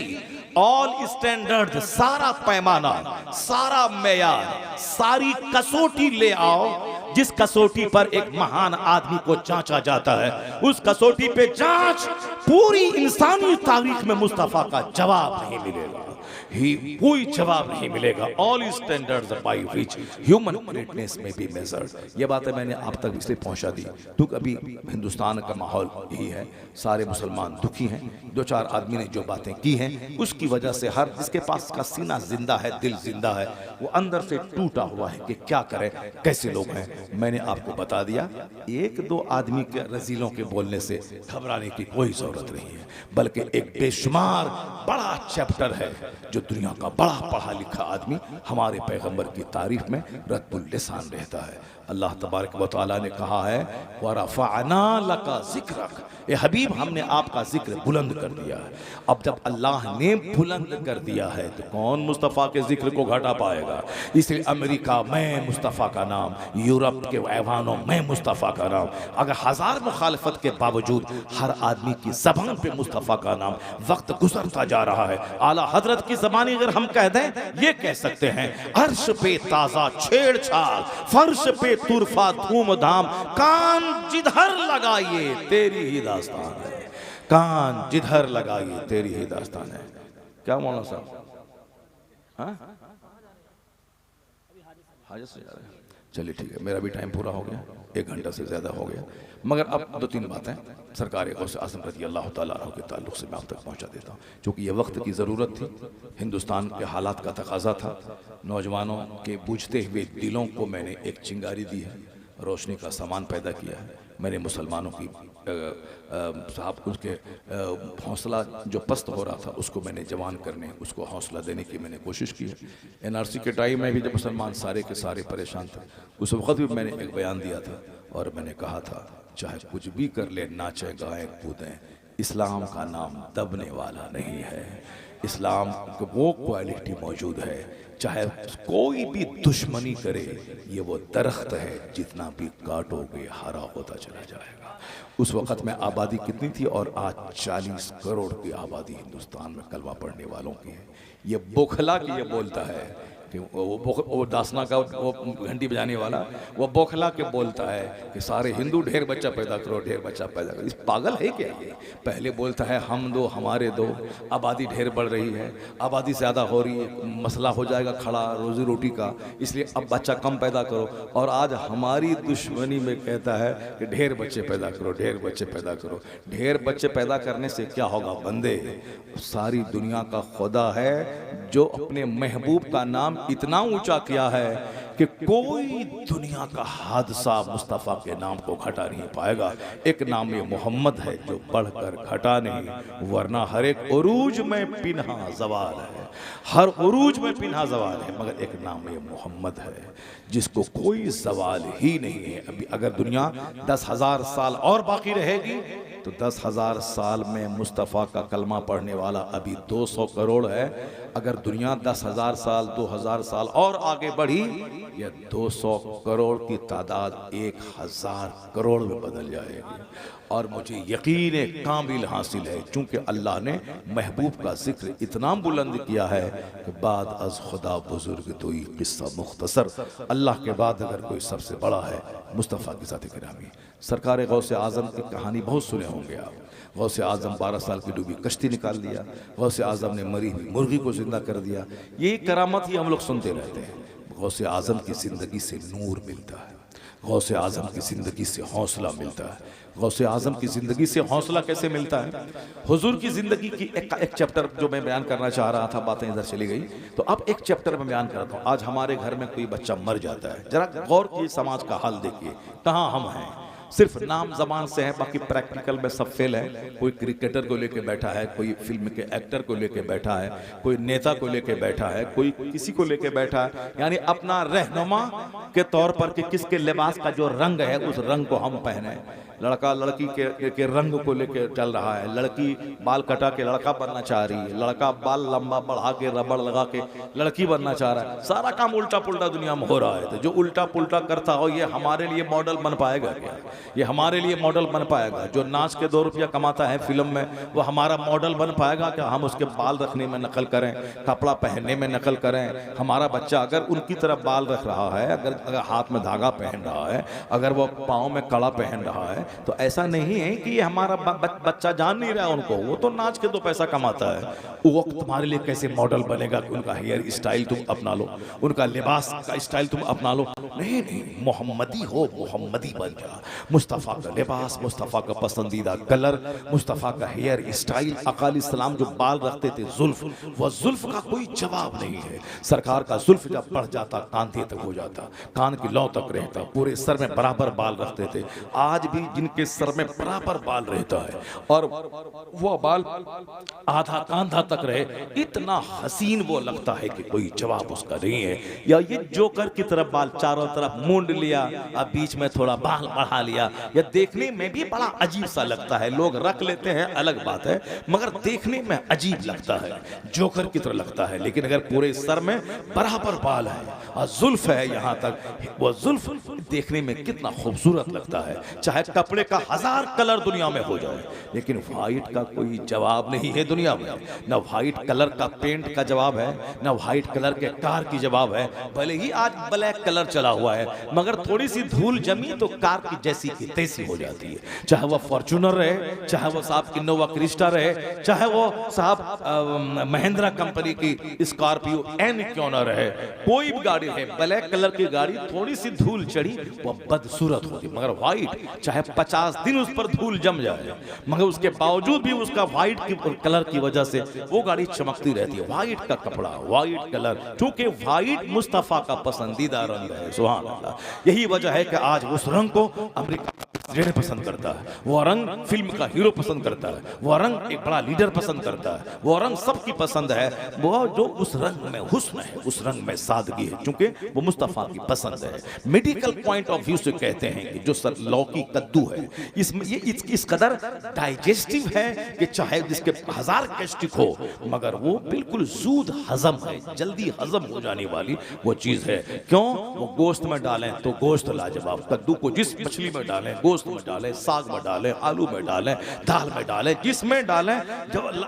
[SPEAKER 1] All standard, सारा पैमाना, सारा मेयार, सारी कसौटी ले आओ, जिस कसौटी पर एक महान आदमी को जांचा जाता है, उस कसौटी पे जांच, पूरी इंसानी तारीख में मुस्तफा का जवाब नहीं मिलेगा, कोई जवाब नहीं मिलेगा। All standards by which human greatness में बी मेजर्ड। ये बातें मैंने आप तक इसलिए पहुंचा दी क्योंकि अभी हिंदुस्तान का माहौल यही है, सारे मुसलमान दुखी हैं। दो चार आदमी ने जो बातें की हैं उसकी वजह से हर जिसके पास का सीना जिंदा है, दिल जिंदा है, वो अंदर से टूटा हुआ है कि क्या करें, कैसे लोग हैं। मैंने आपको बता दिया, एक दो आदमी के रजीलों के बोलने से घबराने की कोई जरूरत नहीं है, बल्कि एक बेशुमार बड़ा चैप्टर है जो दुनिया का बड़ा पढ़ा लिखा आदमी हमारे पैगंबर की तारीफ में रद्दुल लिसान रहता है। अल्लाह तबारक व तआला ने कहा है वरफ़अना लका ज़िक्रक, ए हबीब हमने आपका जिक्र बुलंद कर दिया है। अब जब अल्लाह ने बुलंद कर दिया है तो कौन मुस्तफ़ा के जिक्र को घटा पाएगा। इसलिए अमेरिका में मुस्तफ़ा का नाम, यूरोप के ऐवानों में मुस्तफ़ा का नाम, अगर हजार मुखालफत के बावजूद हर आदमी की ज़बान पे मुस्तफ़ा का नाम, वक्त गुजरता जा रहा है। आला हजरत की ज़बानी अगर हम कह दें, ये कह सकते हैं अर्श पे ताज़ा छेड़छाड़, फर्श पे तुरफा धूमधाम, कान जिधर लगाइए तेरी ही दास्तान है, कान जिधर लगाइए तेरी ही दास्तान है। क्या मौलाना साहब, हाँ हाजत से जा रहे हैं? चलिए ठीक है, मेरा भी टाइम पूरा हो गया, 1 घंटा से ज़्यादा हो गया, मगर अब 2-3 बातें सरकार गौस आज़म रज़ी अल्लाह तआला अन्हु के ताल्लुक़ से मैं आप तक पहुँचा देता हूँ, क्योंकि ये वक्त की ज़रूरत थी, हिंदुस्तान के हालात का तकाजा था। नौजवानों के बूझते हुए दिलों को मैंने एक चिंगारी दी है, रोशनी का सामान पैदा किया है। मैंने मुसलमानों की साहब उसके हौसला जो पस्त हो रहा था उसको मैंने जवान करने, उसको हौसला देने की मैंने कोशिश की है। NRC के टाइम में भी जब मुसलमान सारे के सारे परेशान थे, उस वक्त भी मैंने एक बयान दिया था और मैंने कहा था चाहे कुछ भी कर ले, नाचे गाएं कूदें, इस्लाम का नाम दबने वाला नहीं है। इस्लाम की वो क्वालिटी मौजूद है, चाहे कोई भी दुश्मनी करे, ये वो दरख्त है जितना भी काटोगे हरा होता चला जाएगा। उस वक़्त में आबादी कितनी थी और आज 40 करोड़ की आबादी हिंदुस्तान में कलमा पढ़ने वालों की है। ये बोखला की ये बोलता है कि वो दासना का वो घंटी बजाने वाला वो बोखला के बोलता है कि सारे हिंदू ढेर बच्चा पैदा करो, ढेर बच्चा पैदा करो। इस पागल है क्या ये? पहले बोलता है हम दो हमारे दो, आबादी ढेर बढ़ रही है, आबादी ज़्यादा हो रही है, मसला हो जाएगा खड़ा रोजी रोटी का, इसलिए अब बच्चा कम पैदा करो। और आज हमारी दुश्मनी में कहता है कि ढेर बच्चे पैदा करो, ढेर बच्चे पैदा करो। ढेर बच्चे पैदा करने से क्या होगा बंदे? सारी दुनिया का खुदा है जो अपने महबूब का नाम इतना ऊंचा किया है कि कोई दुनिया का हादसा मुस्तफ़ा के नाम को घटा नहीं पाएगा। एक नाम ये मोहम्मद है जो बढ़कर घटा नहीं, वरना हर एक उरूज में पिन्हा ज़वाल है, हर उरूज में पिन्हा ज़वाल है, मगर एक नाम ये मोहम्मद है जिसको कोई ज़वाल ही नहीं है। अभी अगर दुनिया 10,000 साल और बाकी रहेगी तो 10,000 साल में मुस्तफ़ा का कलमा पढ़ने वाला अभी 200 करोड़ है। अगर दुनिया 10,000 साल 2,000 साल और आगे बढ़ी, यह 200 करोड़ की तादाद 1,000 करोड़ में बदल जाएगी। और मुझे यकीन कामिल हासिल है, चूँकि अल्लाह ने महबूब का जिक्र इतना बुलंद किया है कि बाद अज खुदा बुजुर्ग तो ये किस्सा मुख्तसर, अल्लाह के बाद अगर कोई सबसे बड़ा है मुस्तफ़ा की ज़ात गिरामी। सरकार गौसे आज़म की कहानी बहुत सुने होंगे आप। गौसे आज़म 12 साल की डूबी कश्ती निकाल दिया, गौसे आज़म ने मरी हुई मुर्गी को जिंदा कर दिया। यही करामत ही हम लोग सुनते रहते हैं। गौसे आज़म की ज़िंदगी से नूर मिलता है, गौसे आज़म की ज़िंदगी से हौसला मिलता है। गौसे आज़म की ज़िंदगी से हौसला कैसे मिलता है? हुजूर की ज़िंदगी की एक चैप्टर जो मैं बयान करना चाह रहा था, बातें इधर चली गई, तो अब एक चैप्टर में बयान करता हूँ। आज हमारे घर में कोई बच्चा मर जाता है, जरा गौर कीजिए, समाज का हाल देखिए, कहाँ हम हैं। सिर्फ नाम जबान से है, बाकी प्रैक्टिकल में सब फेल है। कोई क्रिकेटर को लेके बैठा है, कोई फिल्म के एक्टर को लेके बैठा है, कोई नेता को लेके बैठा है, कोई किसी को लेके बैठा है, यानी अपना रहनुमा के तौर पर कि किसके लिबास का जो रंग है उस रंग को हम पहने। लड़का लड़की के रंग को लेके चल रहा है, लड़की बाल कटा के लड़का बनना चाह रही है, लड़का बाल लंबा बढ़ा के रबड़ लगा के लड़की बनना चाह रहा है। सारा काम उल्टा पुल्टा दुनिया में हो रहा है। तो जो उल्टा पुल्टा करता हो ये हमारे लिए मॉडल बन पाएगा क्या? ये हमारे लिए मॉडल बन पाएगा? जो नाच के 2 रुपया कमाता है फिल्म में, वो हमारा मॉडल बन पाएगा क्या? हम उसके बाल रखने में नकल करें, कपड़ा पहनने में नकल करें। हमारा बच्चा अगर उनकी तरह बाल रख रहा है, अगर हाथ में धागा पहन रहा है, अगर वो पाँव में कड़ा पहन रहा है, तो ऐसा नहीं है कि ये हमारा बच्चा जान नहीं रहा उनको, वो तो नाच के 2 पैसा कमाता है। वो तुम्हारे लिए कैसे मॉडल बनेगा कि उनका हेयर स्टाइल तुम अपना लो, उनका लिबास का स्टाइल तुम अपना लो? नहीं नहीं, मोहम्मदी हो, मोहम्मदी बन जा। मुस्तफ़ा का लिबास, मुस्तफ़ा का पसंदीदा कलर, मुस्तफ़ा का हेयर स्टाइल। अकाल इस्लाम जो बाल रखते थे जुल्फ, वह जुल्फ का कोई जवाब नहीं है। सरकार का जुल्फ जब बढ़ जाता कांधे तक हो जाता, कान की लौ तक रहता, पूरे सर में बराबर बाल रखते थे। आज भी जिनके सर में बराबर बाल रहता है और वो बाल आधा कांधा तक रहे, इतना हसीन वो लगता है कि कोई जवाब उसका नहीं है। या ये जोकर की तरफ बाल चारों तरफ मूंड लिया, अब बीच में थोड़ा बाल बढ़ा लिया, या देखने में भी बड़ा अजीब सा लगता है। लोग रख लेते हैं अलग बात है, मगर देखने में अजीब लगता है, जोकर की तरह लगता है। लेकिन अगर पूरे सर में बराबर बाल है और जुल्फ है यहाँ तक, वो जुल्फ देखने में कितना खूबसूरत लगता है। चाहे कपड़े का 1000 कलर दुनिया में हो जाए, लेकिन व्हाइट का कोई जवाब नहीं है दुनिया में। न व्हाइट कलर का पेंट का जवाब है, न व्हाइट कलर के कार की जवाब है। भले ही आज ब्लैक कलर चला हुआ है, मगर थोड़ी सी धूल जमी तो कार की जैसी जैसी की तैसी हो जाती है, चाहे वो फॉर्च्यूनर रहे, चाहे वो साहब इनोवा क्रिस्टा रहे, चाहे वो साहब महिंद्रा कंपनी की स्कॉर्पियो एन क्यों ना रहे, कोई भी गाड़ी है, ब्लैक कलर की गाड़ी थोड़ी सी धूल चढ़ी वो बदसूरत होती, मगर व्हाइट चाहे 50 दिन उस पर धूल जम जाए मगर उसके बावजूद भी उसका व्हाइट की कलर की वजह से वो गाड़ी चमकती रहती है। व्हाइट का कपड़ा, व्हाइट कलर, क्योंकि व्हाइट मुस्तफा का पसंदीदा रंग है। सुभान अल्लाह। यही वजह है कि आज उस रंग को अमेरिका प्रेसिडेंट पसंद करता है, वो रंग फिल्म का हीरो पसंद करता है, वो रंग एक बड़ा लीडर पसंद करता है, वो रंग सबकी पसंद है, वो जो उस रंग में हुस्न है, उस रंग में सादगी है, क्योंकि वो मुस्तफा की पसंद है। मेडिकल पॉइंट ऑफ व्यू से कहते हैं कि जो सर लौकी कद्दू है, इसमें ये इस कदर डाइजेस्टिव है कि चाहे जिसके 1000 गैस्ट्रिक हो मगर वो बिल्कुल सूद हजम है, जल्दी हजम हो जाने वाली वो चीज है। क्यों? वो गोश्त में डालें तो गोश्त लाजवाब, कद्दू को जिस मछली में डालें, गोश्त में डालें, साग में डालें, आलू में डालें, दाल में डालें, जिसमें डालें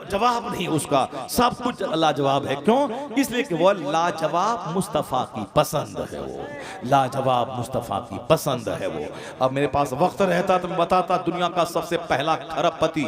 [SPEAKER 1] जवाब नहीं उसका, सब कुछ लाजवाब है। क्यों? इसलिए कि वो लाजवाब मुस्तफा की पसंद है, वो लाजवाब मुस्तफा की पसंद है वो। अब मेरे पास वक्त रहता तो मैं बताता दुनिया का सबसे पहला खरबपति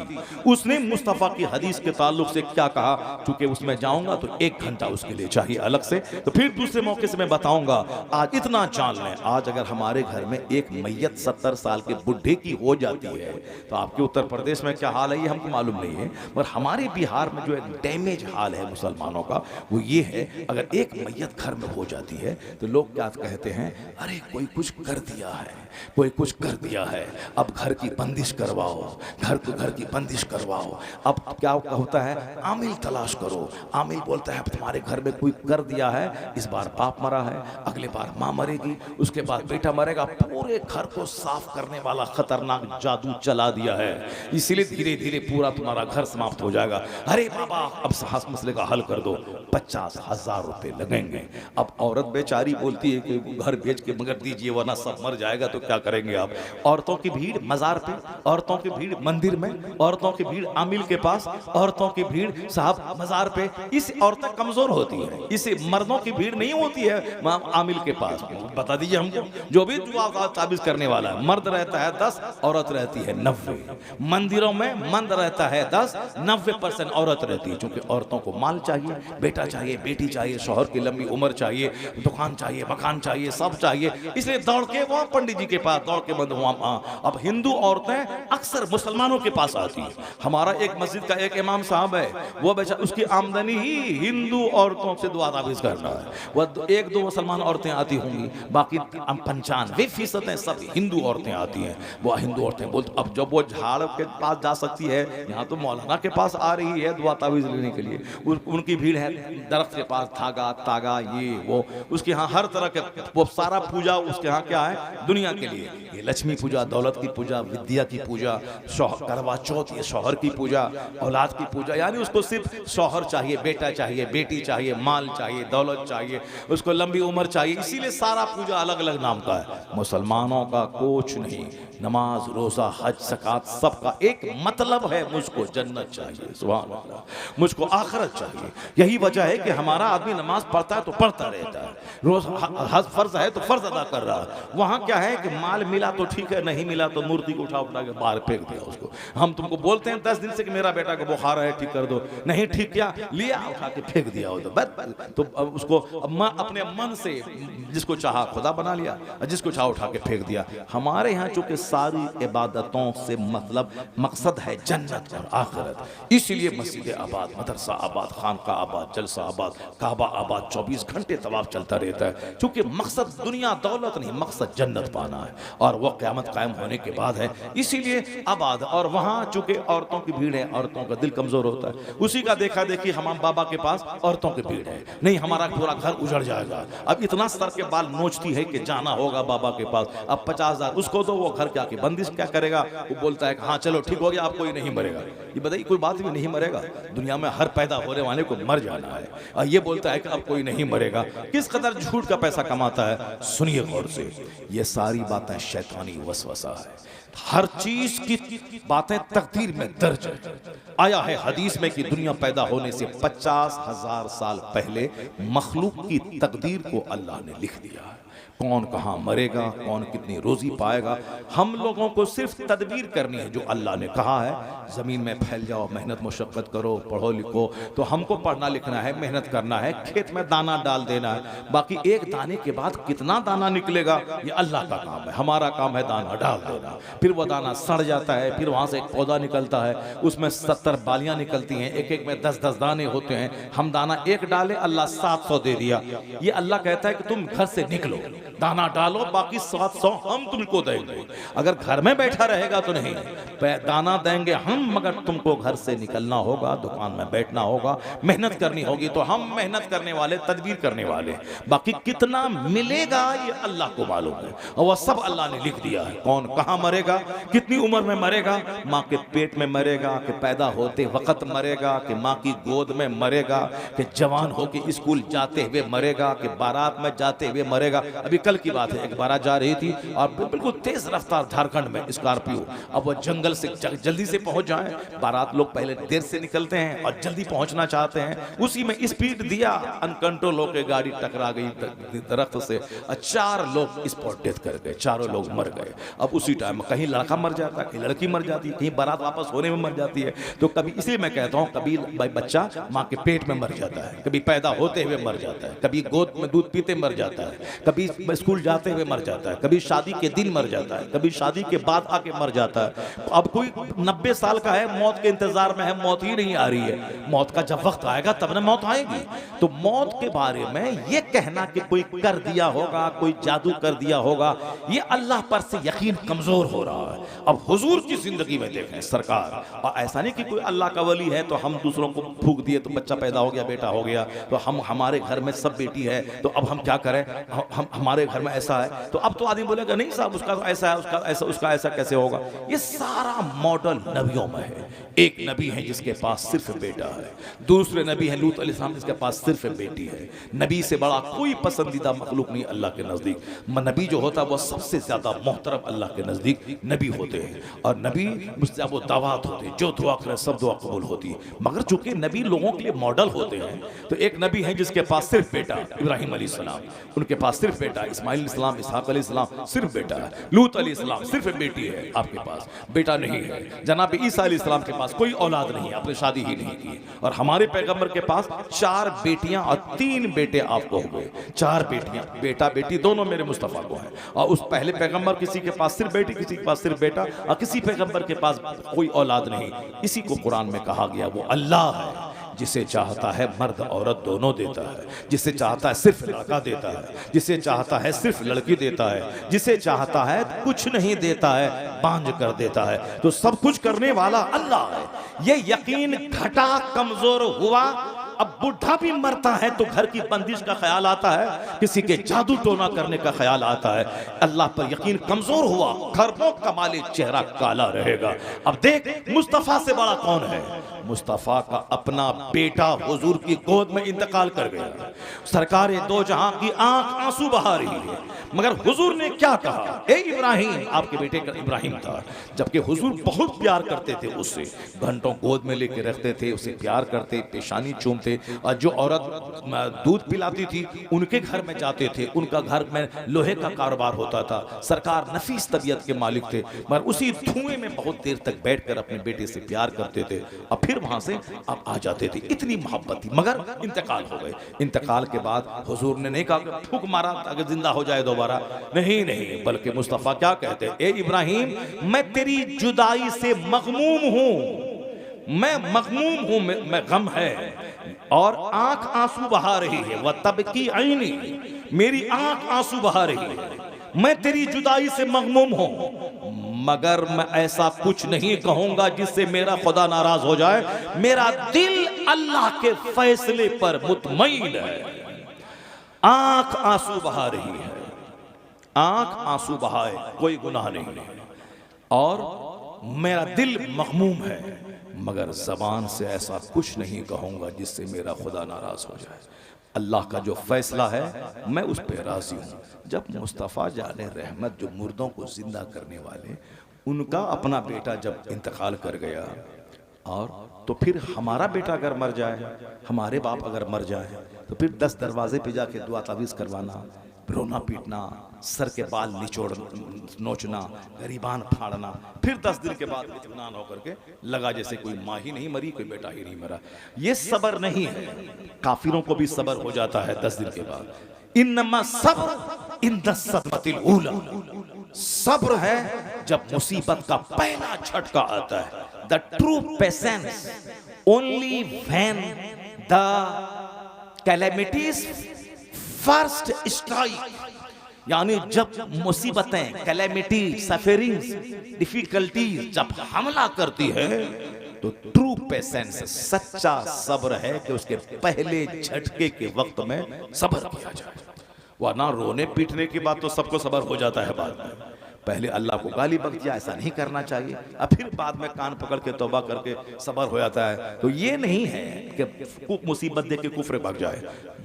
[SPEAKER 1] उसने मुस्तफा की हदीस के ताल्लुक से क्या कहा, क्योंकि उसमें जाऊंगा तो 1 घंटा उसके लिए चाहिए अलग से, तो फिर दूसरे मौके से मैं बताऊंगा। आज इतना जान लें, आज अगर हमारे घर में एक मैयत 70 साल के बुढ़े की हो जाती है तो आपके उत्तर प्रदेश में क्या हाल है ये हमको मालूम नहीं है, पर हमारे बिहार में जो एक डैमेज हाल है मुसलमानों का वो ये है, अगर एक मैयत घर में हो जाती है तो लोग क्या कहते हैं, अरे कोई कुछ कर दिया है, कोई कुछ कर दिया है, अब घर की बंदिश करवाओ, घर की बंदिश करवाओ। अब क्या होता है, आमिल तलाश करो। आमिल बोलता है तुम्हारे घर में कोई कर दिया है, इस बार बाप मरा है, अगले बार माँ मरेगी, उसके बाद बेटा मरेगा, पूरे घर को साफ करने वाला खतरनाक जादू चला दिया है, इसीलिए धीरे धीरे पूरा तुम्हारा घर समाप्त हो जाएगा। अरे बाबा अब साहस मसले का हल कर दो, 50,000 रुपए लगेंगे। अब औरत बेचारी बोलती है कि घर बेच के मगर दीजिए वरना सब मर जाएगा, तो क्या करेंगे आप? औरतों की भीड़ मजार पे, औरतों की भीड़ मंदिर में, औरतों की भीड़ आमिल के पास, औरतों की भीड़ साहब मजार पे। इस औरतें कमजोर होती है, इसे मर्दों की भीड़ नहीं होती है आमिल के पास। बता दीजिए हमको, जो भी दुआ ताबीज करने वाला है, मर्द रहता है 10, औरत रहती है 90। मंदिरों में मर्द रहता है 10, 90% औरत रहती है, क्योंकि औरतों को माल चाहिए, बेटा चाहिए, बेटी चाहिए, शौहर की लंबी उम्र चाहिए, दुकान चाहिए, मकान चाहिए, सब चाहिए, इसलिए दौड़ के वो पंडित जी के पास, दौड़ के बंद हुआ। अब हिंदू औरतें अक्सर मुसलमानों के पास आती है। हमारा एक मस्जिद का एक इमाम साहब है, वो बेचारा उसकी आमदनी ही हिंदू औरतों से दुआ ताबीज करना है। वह 1-2 मुसलमान औरतें आती होंगी, बाकी 95% सब हिंदू औरतें आती हैं। वो हिंदू औरतें बोलते, अब जब वो झाड़ के पास जा सकती है, यहाँ तो मौलाना के पास आ रही है दुआ ताबीज लेने के लिए, उनकी भीड़ है दरख्त के पास, धागा तागा ये वो, उसके यहाँ हर तरह के वो सारा पूजा उसके यहाँ क्या है, दुनिया के लिए। ये लक्ष्मी पूजा, दौलत की पूजा, विद्या की पूजा, करवा चौथ, ये शौहर की पूजा, औलाद की पूजा, यानी उसको सिर्फ शौहर चाहिए, बेटा चाहिए, बेटी चाहिए, माल चाहिए, दौलत चाहिए, उसको लंबी उम्र चाहिए, इसीलिए सारा पूजा अलग अलग नाम का है। मुसलमानों का कुछ नहीं, नमाज रोजा हज ज़कात सबका एक मतलब है, मुझको जन्नत चाहिए, सुभान अल्लाह, मुझको आखिरत चाहिए। यही वजह है कि हमारा आदमी नमाज पढ़ता है तो पढ़ता रहता है, रोज हज फर्ज है तो फर्ज अदा कर रहा है। वहाँ क्या है कि माल मिला तो ठीक है, नहीं मिला तो मूर्ति को उठा के बाहर फेंक दिया उसको। हम तुमको बोलते हैं 10 दिन से कि मेरा बेटा को बुखार है, ठीक कर दो, नहीं ठीक किया, लिया उठा के फेंक दिया हो, तो उसको अपने मन से जिसको चाहा खुदा बना लिया, जिसको चाहा उठा के फेंक दिया। हमारे यहाँ चूंकि सारी इबादतों से मतलब मकसद है जन्नत और आखिरत, इसलिए मस्जिद आबाद, मदरसा आबाद, खानका आबाद, जलसा आबाद, काबा आबाद, 24 घंटे तवाफ चलता रहता है, क्योंकि मकसद दुनिया दौलत नहीं, मकसद जन्नत पाना है, और वह क़यामत कायम होने के बाद है, इसीलिए आबाद। और वहाँ चूंकि औरतों की भीड़ है, औरतों का दिल कमजोर होता है, उसी का देखा देखी हमाम बाबा के पास औरतों की भीड़ है, नहीं हमारा पूरा घर उजड़ जाएगा। अब इतना सर के बाल नोचती है कि जाना होगा बाबा के पास, अब 50,000 उसको तो वो घर क्या की बंदिश क्या करेगा, वो बोलता है कि हाँ चलो ठीक हो गया, आप कोई नहीं मरेगा। ये बताइए कोई बात भी नहीं मरेगा, दुनिया में हर पैदा होने वाले को मर जाना है, और ये बोलता है कि अब कोई नहीं मरेगा। किस कदर झूठ का पैसा कमाता है, सुनिए गौर से, ये सारी बातें शैतानी वसवसा है। हर चीज की बातें तकदीर में दर्ज है। आया है हदीस में कि दुनिया पैदा होने से 50,000 साल पहले मखलूक की तकदीर को अल्लाह ने लिख दिया है। कौन कहाँ मरेगा, कौन कितनी रोजी पाएगा। हम लोगों को सिर्फ तदबीर करनी है। जो अल्लाह ने कहा है ज़मीन में फैल जाओ, मेहनत मुशक्क़त करो, पढ़ो लिखो, तो हमको पढ़ना लिखना है, मेहनत करना है, खेत में दाना डाल देना है। बाकी एक दाने के बाद कितना दाना निकलेगा ये अल्लाह का काम है। हमारा काम है दाना डाल देना। फिर वो दाना सड़ जाता है, फिर वहाँ से एक पौधा निकलता है, उसमें 70 बालियाँ निकलती हैं, एक एक में 10-10 दाने होते हैं। हम दाना एक डाले, अल्लाह 700 दे दिया। ये अल्लाह कहता है कि तुम घर से निकलो, दाना डालो, बाकी 700 हम तुमको देंगे। अगर घर में बैठा रहेगा तो नहीं, दाना देंगे हम, मगर तुमको घर से निकलना होगा, दुकान में बैठना होगा, मेहनत करनी होगी। तो हम मेहनत करने वाले, तदबीर करने वाले, बाकी कितना मिलेगा ये अल्लाह को मालूम है। और वह सब अल्लाह ने लिख दिया है। कौन कहाँ मरेगा, कितनी उम्र में मरेगा, माँ के पेट में मरेगा कि पैदा होते वक्त मरेगा, कि माँ की गोद में मरेगा, कि जवान होके स्कूल जाते हुए मरेगा, कि बारात में जाते हुए मरेगा। अभी कल की बात है, एक बारात जा रही थी और बिल्कुल तेज रफ्तार झारखंड में स्कॉर्पियो, अब वो जंगल से जल्दी से पहुंच जाए। बारात लोग पहले देर से निकलते हैं और जल्दी पहुंचना चाहते हैं, उसी में स्पीड दिया, अनकंट्रोल होकर गाड़ी टकरा गई दरख्त से और 4 लोग स्पॉट डेथ कर गए, चारों लोग मर गए। अब उसी टाइम कहीं लड़का मर जाता है, कहीं लड़की मर जाती है, कहीं बारात वापस होने में मर जाती है। तो कभी इसलिए मैं कहता हूँ, कभी बच्चा माँ के पेट में मर जाता है, कभी पैदा होते हुए मर जाता है, कभी गोद में दूध पीते मर जाता है, कभी स्कूल जाते हुए मर जाता है, कभी शादी के दिन मर जाता है, कभी शादी के बाद आके मर जाता है। अब कोई 90 साल का है, मौत के इंतजार में है, मौत ही नहीं आ रही है। मौत का जब वक्त आएगा तब ना मौत आएगी। तो मौत के बारे में ये कहना कि कोई कर दिया होगा, कोई जादू कर दिया होगा, ये अल्लाह पर से यकीन कमजोर हो रहा है। अब हुजूर की जिंदगी में देखें सरकार, और ऐसा नहीं कि कोई अल्लाह का वली है तो हम दूसरों को फूंक दिए तो बच्चा पैदा हो गया, बेटा हो गया, तो हम हमारे घर में सब बेटी है तो अब हम क्या करें, हम हमारे घर में ऐसा है तो अब तो आदमी बोलेगा नहीं साहब उसका तो ऐसा है, उसका ऐसा कैसे होगा। ये सारा मॉडल नबियों में है। एक नबी है जिसके पास सिर्फ बेटा है, दूसरे नबी है लूत अलैहिस्सलाम जिसके पास सिर्फ बेटी है। नबी से बड़ा कोई पसंदीदा मखलूक नहीं अल्लाह के नजदीक। नबी जो होता है वो सबसे ज्यादा मोहतरम अल्लाह के नजदीक नबी होते हैं। और नबी मुझसे वो दावत होते हैं, जो दुआ करे सब दुआ कबूल होती है। मगर चूंकि नबी लोगों के लिए मॉडल होते हैं, तो एक नबी है जिसके पास सिर्फ बेटा इब्राहिम अलैहिस्सलाम, उनके पास सिर्फ बेटा इस्माइल अलैहिस्सलाम, इसहाक अलैहिस्सलाम सिर्फ बेटा है, लूत अलैहिस्सलाम सिर्फ बेटी है, आपके पास बेटा नहीं है। जनाब ईसा अलैहिस्सलाम के पास कोई औलाद नहीं है, आपने शादी ही नहीं की। और हमारे पैगंबर के पास 4 बेटियां और 3 बेटे आपको हो गए। 4 बेटियां, बेटा बेटी दोनों मेरे मुस्तफ़ा को है। और उस पहले पैगंबर किसी के पास सिर्फ बेटी, किसी के पास सिर्फ बेटा, और किसी पैगंबर के पास कोई औलाद नहीं। इसी को कुरान में कहा गया वो अल्लाह है जिसे चाहता है मर्द औरत दोनों देता है, जिसे चाहता है सिर्फ लड़का देता है, जिसे चाहता है सिर्फ लड़की देता है, जिसे चाहता है कुछ नहीं देता है, बांझ कर देता है। तो सब कुछ करने वाला अल्लाह है। ये यकीन घटा, कमजोर हुआ। अब बुढ़ा भी मरता है तो घर की बंदिश का ख्याल आता है, किसी के जादू टोना करने का ख्याल आता है। अल्लाह पर यकीन कमजोर हुआ, खरबों कमाले चेहरा काला रहेगा। अब देख मुस्तफा से बड़ा कौन है। मुस्तफा का अपना बेटा हुजूर की गोद में इंतकाल कर गया। सरकार दो जहां की आंख आंसू बहा रही है, मगर हुजूर ने क्या कहा, ए इब्राहिम, आपके बेटे का इब्राहिम था, जबकि हुजूर बहुत प्यार करते थे उससे, घंटों गोद में लेके रखते थे, उसे प्यार करते, पेशानी चूमते। और जो औरत दूध पिलाती थी उनके घर में जाते थे, उनका घर में लोहे का कारोबार होता था। सरकार नफीस तबीयत के मालिक थे, मगर उसी धुएं में बहुत देर तक बैठकर अपने बेटे से प्यार करते थे और फिर वहां से अब आ जाते थे। इतनी मोहब्बत थी। मगर इंतकाल हो गए। इंतकाल के बाद हुजूर ने नहीं कहा फूंक मारा ताकि जिंदा हो जाए दोबारा, नहीं नहीं, बल्कि मुस्तफा क्या कहते, ए इब्राहिम, मैं तेरी जुदाई से मगमूम हूं, मैं मगमूम हूं, मैं गम है और आंख आंसू बहा रही है। वह तब की आईनी, मेरी आंख आंसू बहा रही है, मैं तेरी जुदाई से मगमूम हूं, मगर मैं ऐसा कुछ नहीं कहूंगा जिससे मेरा खुदा नाराज हो जाए। मेरा दिल अल्लाह के फैसले पर मुतमईन है। आंख आंसू बहा रही है, आंख आंसू बहाए, कोई गुनाह नहीं है, और मेरा दिल मगमूम है, मगर जबान से ऐसा कुछ नहीं कहूंगा जिससे मेरा खुदा नाराज हो जाए। अल्लाह का जो फैसला है मैं उस पर राजी हूँ। जब मुस्तफ़ा जाने रहमत, जो मुर्दों को जिंदा करने वाले, उनका अपना बेटा जब इंतकाल कर गया, और तो फिर हमारा बेटा अगर मर जाए, हमारे बाप अगर मर जाए, तो फिर 10 दरवाजे पे जाके दुआ तावीज़ करवाना, रोना पीटना, सर के बाल निचोड़ नोचना, गरीबान फाड़ना, फिर 10 दिन के बाद इत्मीनान होकर के लगा जैसे कोई माँ ही नहीं मरी, कोई बेटा ही नहीं मरा। ये सबर नहीं है। काफिरों को भी सबर हो जाता है 10 दिन के बाद। इन्नमा सब्र इंद सदमतिल ऊला, सब्र है जब मुसीबत का पहला झटका आता है। The true patience only when the calamities first strike, यानी जब मुसीबतें, कैलेमिटी, सफरिंग्स, डिफिकल्टीज जब हमला करती है तो ट्रू पेशेंस, सच्चा सब्र है कि उसके पहले झटके के वक्त में सब्र किया जाए। वरना रोने पीटने की बात तो सबको सब्र हो जाता है बाद में। पहले अल्लाह को गाली बक दिया, ऐसा नहीं करना चाहिए, और फिर बाद में कान पकड़ के तौबा करके सब्र हो जाता है। तो ये नहीं है कि मुसीबत देख के कुफ्र भाग जाए।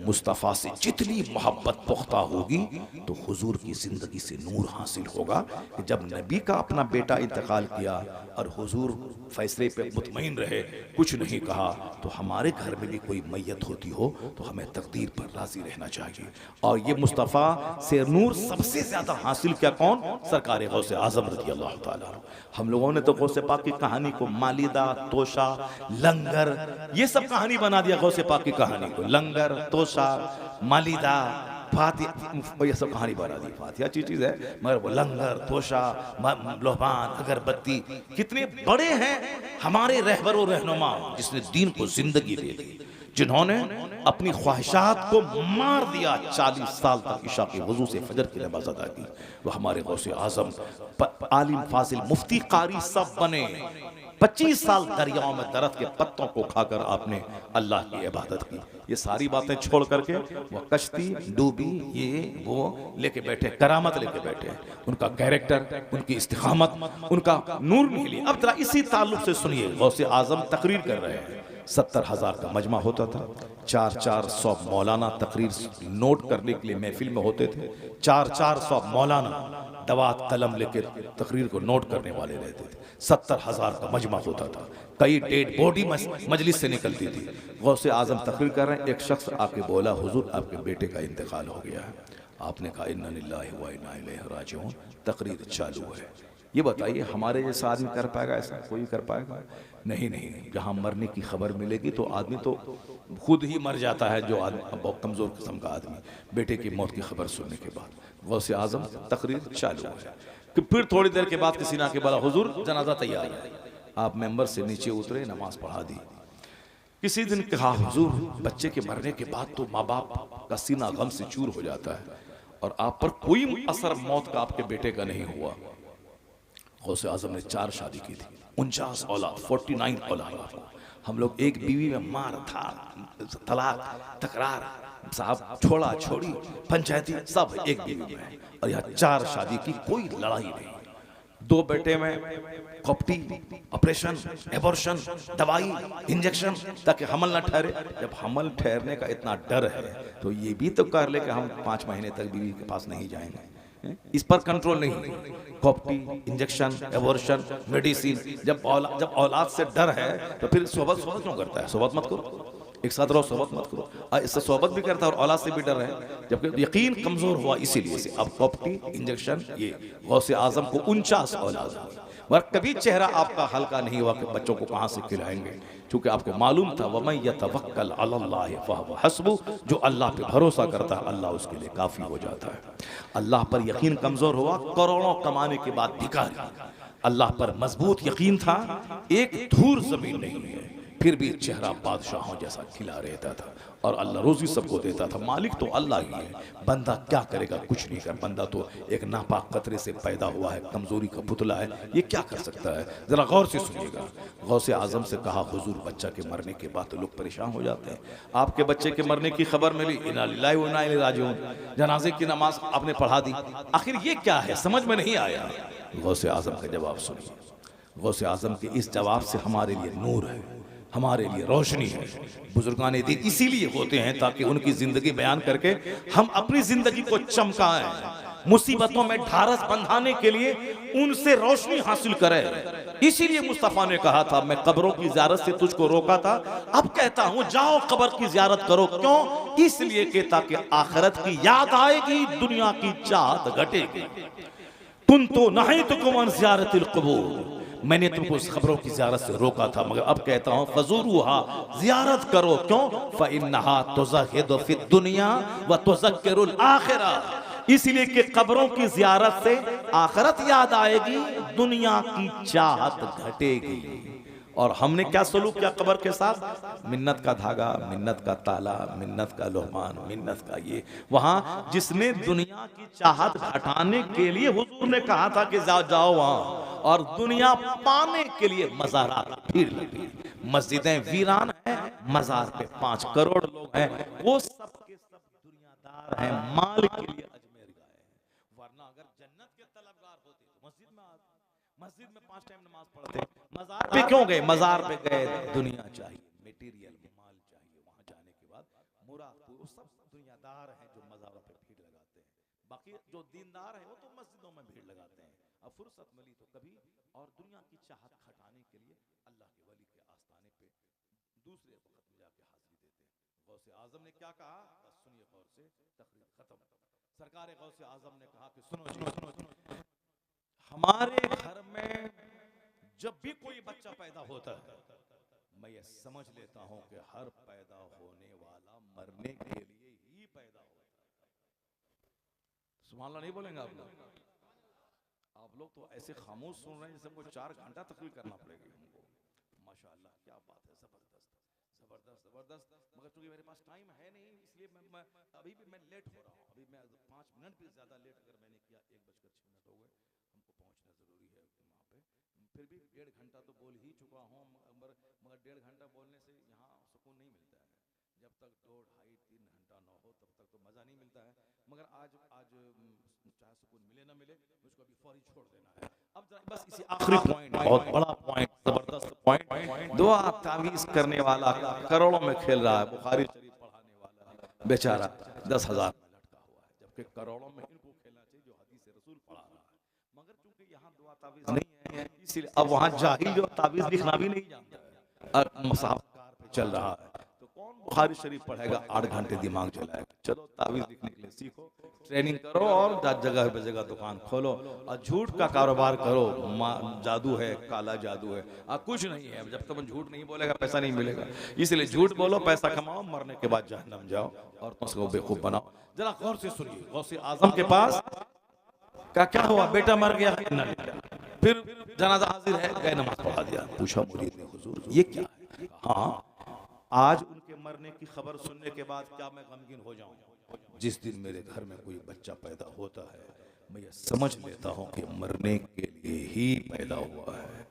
[SPEAKER 1] मुस्तफ़ा से जितनी मोहब्बत पुख्ता होगी तो हुजूर की जिंदगी से नूर हासिल होगा। कि जब नबी का अपना बेटा इंतकाल किया और हुजूर फैसले पे मुतमईन रहे, कुछ नहीं कहा, तो हमारे घर में भी कोई मैयत होती हो तो हमें तकदीर पर राजी रहना चाहिए। और ये मुस्तफ़ा से नूर सबसे ज्यादा हासिल किया कौन? सरकार गौसे आजम रज़ी अल्लाह ताला। हम लोगों ने तो गौसे पाक की कहानी को मालिदा, तोशा, लंगर, ये सब कहानी बना दिया। गौसे पाक की कहानी को लंगर, तोशा, मालिदा, फातिहा, ये सब कहानी बना दी। फातिहा चीज है, मगर वो लंगर, तोशा, लोबान, अगरबत्ती कितने बड़े हैं हमारे रहबर और रहनुमा, जिसने दीन को जिंदगी दे दी, जिन्होंने अपनी ख्वाहिशात को मार दिया। 40 साल तक इशा के वजू से फजर की नमाज अदा की। वो हमारे गौसे आजम, आलिम, फाजिल, मुफ्ती, कारी सब बने। 25 साल दरियाओं में दरख्त के पत्तों को खाकर आपने अल्लाह की इबादत की। ये सारी बातें छोड़ करके वो कश्ती डूबी, ये वो लेके बैठे, करामत लेके बैठे। उनका कैरेक्टर, उनकी इस्तिकामत, उनका नूर नहीं लिया। अब जरा इसी ताल्लुक से सुनिए, गौसे आजम तकरीर कर रहे हैं। 70,000 का मजमा होता था। 400 मौलाना तकरीर नोट करने के लिए महफिल में होते थे। 400 मौलाना दवात कलम लेके तकरीर को नोट करने वाले रहते थे। 70,000 का मजमा होता था। कई डेड बॉडी मजलिस से निकलती थी। गौसे आजम तकरीर कर रहे हैं, एक शख्स आके बोला, हुजूर आपके बेटे का इंतकाल हो गया है। आपने कहा इन्ना लिल्लाहि व इन्ना इलैहि राजिऊन। तकरीर चालू है। ये बताइए हमारे जैसा आदमी कर पाएगा? ऐसा कोई कर पाएगा? नहीं नहीं। जहाँ मरने की खबर मिलेगी तो आदमी तो खुद ही मर जाता है। जो आदमी बहुत कमजोर किस्म का आदमी, बेटे की मौत की खबर सुनने के बाद गौसे आजम तकरीर चालू है। कि फिर थोड़ी देर के बाद किसी ने आके बोला, हुजूर जनाजा तैयार है। आप मेंबर से नीचे उतरे, नमाज पढ़ा दी। किसी दिन कहा, हुजूर बच्चे के मरने के बाद तो माँ बाप का सीना गम से चूर हो जाता है और आप पर कोई असर मौत का आपके बेटे का नहीं हुआ। गौसे आजम ने 4 शादी की थी, 49 औलाद, 49 औलाद। हम लोग एक बीवी में मार धार, तलाक, तकरार, साहब छोड़ा छोड़ी, पंचायती सब एक बीवी में। और यहाँ 4 शादी की, कोई लड़ाई नहीं। 2 बेटे में कॉप्टी, ऑपरेशन, एबॉर्शन, दवाई, इंजेक्शन, ताकि हमल न ठहरे। जब हमल ठहरने का इतना डर है तो ये भी तो कर ले कि हम 5 महीने तक बीवी के पास नहीं जाएंगे। इस पर कंट्रोल नहीं। कॉप्टी, इंजेक्शन, एबॉर्शन, मेडिसिन। जब औलाद से डर है तो फिर सोबत क्यों करता है? सोबत मत करो, एक साथ रहो, सोबत मत करो। इससे सोबत भी करता है और औलाद से भी डर है, जबकि यकीन कमजोर हुआ इसीलिए से। अब कॉप्टी, इंजेक्शन, ये गौसे आजम को 49 औलाद हुई। मगर कभी चेहरा आपका हल्का नहीं हुआ कि बच्चों को कहां से खिलाएंगे, क्योंकि आपको मालूम था वमन यतवक्कल अलल्लाह फहुव हस्बुह, जो अल्लाह पे भरोसा करता है अल्लाह उसके लिए काफी हो जाता है। अल्लाह पर यकीन कमजोर हुआ, करोड़ों कमाने के बाद भिखारी। अल्लाह पर मजबूत यकीन था, एक धूर जमीन नहीं है, फिर भी चेहरा बादशाहों जैसा खिला रहता था। और अल्लाह रोजी सबको देता था। मालिक तो अल्लाह ही है, बंदा क्या करेगा? कुछ नहीं कर। बंदा तो एक नापाक कतरे से पैदा हुआ है, कमजोरी का पुतला है, ये क्या कर सकता है? जरा गौर से सुनिएगा। गौसे आजम से कहा, हुजूर बच्चा के मरने के बाद तो लोग परेशान हो जाते हैं। आपके बच्चे के मरने की खबर मिली, इन्ना लिल्लाहि व इन्ना इलैहि राजिऊन। जनाजे की नमाज आपने पढ़ा दी। आखिर ये क्या है? समझ में नहीं आया। गौसे आजम का जवाब सुनिए। गौसे आजम के इस जवाब से हमारे लिए नूर है, हमारे लिए रोशनी है। बुजुर्गान दीन इसीलिए होते हैं ताकि उनकी जिंदगी बयान करके हम अपनी जिंदगी को चमकाएं। मुसीबतों में ढारस बंधाने के लिए उनसे रोशनी हासिल करे। इसीलिए मुस्तफा ने कहा था, मैं कब्रों की ज़ियारत से तुझको रोका था, अब कहता हूं जाओ कब्र की ज़ियारत करो। क्यों? इसलिए कि ताकि आखिरत की याद आएगी, दुनिया की चाहत घटेगी। तुम तो नहीं तो कुमन ज़ियारतिल क़ुबूर, मैंने तुमको उस खबरों की ज़ियारत से रोका था, मगर अब कहता हूं फज़ूरूहा, ज़ियारत करो। क्यों? फ़इन्नहा तुज़हिदु फ़िद दुनिया व तुज़क्किरुल आखिरा, इसलिए कि कब्रों की ज़ियारत से आखिरत याद आएगी, दुनिया की चाहत घटेगी। और हमने क्या सलूक किया कब्र के साथ? मिन्नत का धागा, मिन्नत का ताला, मिन्नत का लोहमान, मिन्नत का ये। वहां जिसने दुनिया की चाहत घटाने के लिए हुजूर ने कहा था कि जाओ वहां, और दुनिया पाने के लिए मज़ारात भीड़ लगी। मस्जिदें वीरान हैं, मज़ार पे 5 करोड़ लोग हैं, वो सब के सब दुनियादार हैं, माल के लिए अजमेर गए हैं। वरना अगर जन्नत के तलबगार होते तो मस्जिद में आते, मस्जिद में 5 टाइम नमाज पढ़ते। मज़ार पे क्यों गए? मज़ार पे गए दुनिया चाहिए, मटेरियल माल चाहिए। वहां जाने के बाद मुराद वो सब दुनियादार हैं जो मज़ारों पे भीड़ लगाते हैं। बाकी जो दीनदार है वो तो मस्जिदों में भीड़ लगाते हैं। अब फुर्सत मिली तो कभी, और दुनिया की चाहत खटाने के लिए अल्लाह के वली के आस्थाने पे दूसरे वक्त में जाके हाजिरी देते हैं। गौसे आजम ने क्या कहा? बस सुनिए गौर से, तकरीर खत्म। सरकार गौसे आजम ने कहा कि सुनो, हमारे घर में जब भी कोई बच्चा पैदा होता है, मैं ये समझ लेता हूं कि हर पैदा होने वाला मरने के लिए ही पैदा होता है। सुभान अल्लाह नहीं बोलेंगे आप लोग? आप लोग तो ऐसे खामोश सुन रहे हैं जैसे हमको 4 घंटा तकरीर करना पड़ेगी हमको। माशाअल्लाह, क्या बात है, जबरदस्त जबरदस्त जबरदस्त। मगर चूंकि मेरे पास टाइम है नहीं, इसलिए मैं अभी भी मैं लेट हो रहा हूँ। अभी मैं 5 मिनट भी ज्यादा लेट अगर मैंने किया, 1:06 हो गए, हमको पहुंचना जरूरी है वहाँ पे। फिर भी 1.5 घंटा तो बोल ही चुका हूँ, मगर 1.5 घंटा बोलने से यहाँ सुकून नहीं मिलता है। जब तक 2, 2.5, 3 घंटा ना हो तब तक तो मज़ा नहीं मिलता है। मगर आज चाहे सुकून मिले ना मिले, मुझको अभी फौरी छोड़ देना है। अब बस इसी आखिरी पॉइंट, बहुत बड़ा पॉइंट, जबरदस्त पॉइंट। दुआ तावीज़ करने वाला करोड़ों में खेल रहा है, बुखारी शरीफ पढ़ाने वाला बेचारा 10,000 में लटका हुआ है, जबकि करोड़ों में इनको खेलना चाहिए जो हदीस रसूल पढ़ा रहा है। मगर चूंकि यहाँ दुआ तावीज़ नहीं है, इसलिए अब वहाँ जाहिल जो तावीज़ लिखना भी नहीं जानता है, और मुसाफिर पे चल रहा है, तो कौन बुखारी शरीफ पढ़ेगा? 8 घंटे दिमाग चलाएगा। चलो तावीज़ लिखने के लिए सीखो, ट्रेनिंग करो, और जगह पे जगह दुकान खोलो, और झूठ का कारोबार करो। जादू है, काला जादू है, कुछ नहीं है। जब तक झूठ नहीं बोलेगा पैसा नहीं मिलेगा, इसलिए झूठ बोलो, पैसा कमाओ, मरने के बाद जहन्नम जाओ और तुमको बेवकूफ बनाओ। जरा गौर से सुनिए, गौसे आजम के पास क्या हुआ? बेटा मर गया, फिर जनाजा हाजिर है, गए नमाज पढ़ा दिया। पूछा मुरीद ने, हुजूर ये क्या है? हाँ, आज उनके मरने की खबर सुनने के बाद क्या मैं गमगीन हो जाऊं? जिस दिन मेरे घर में कोई बच्चा पैदा होता है, मैं ये समझ लेता हूं कि मरने के लिए ही पैदा हुआ है,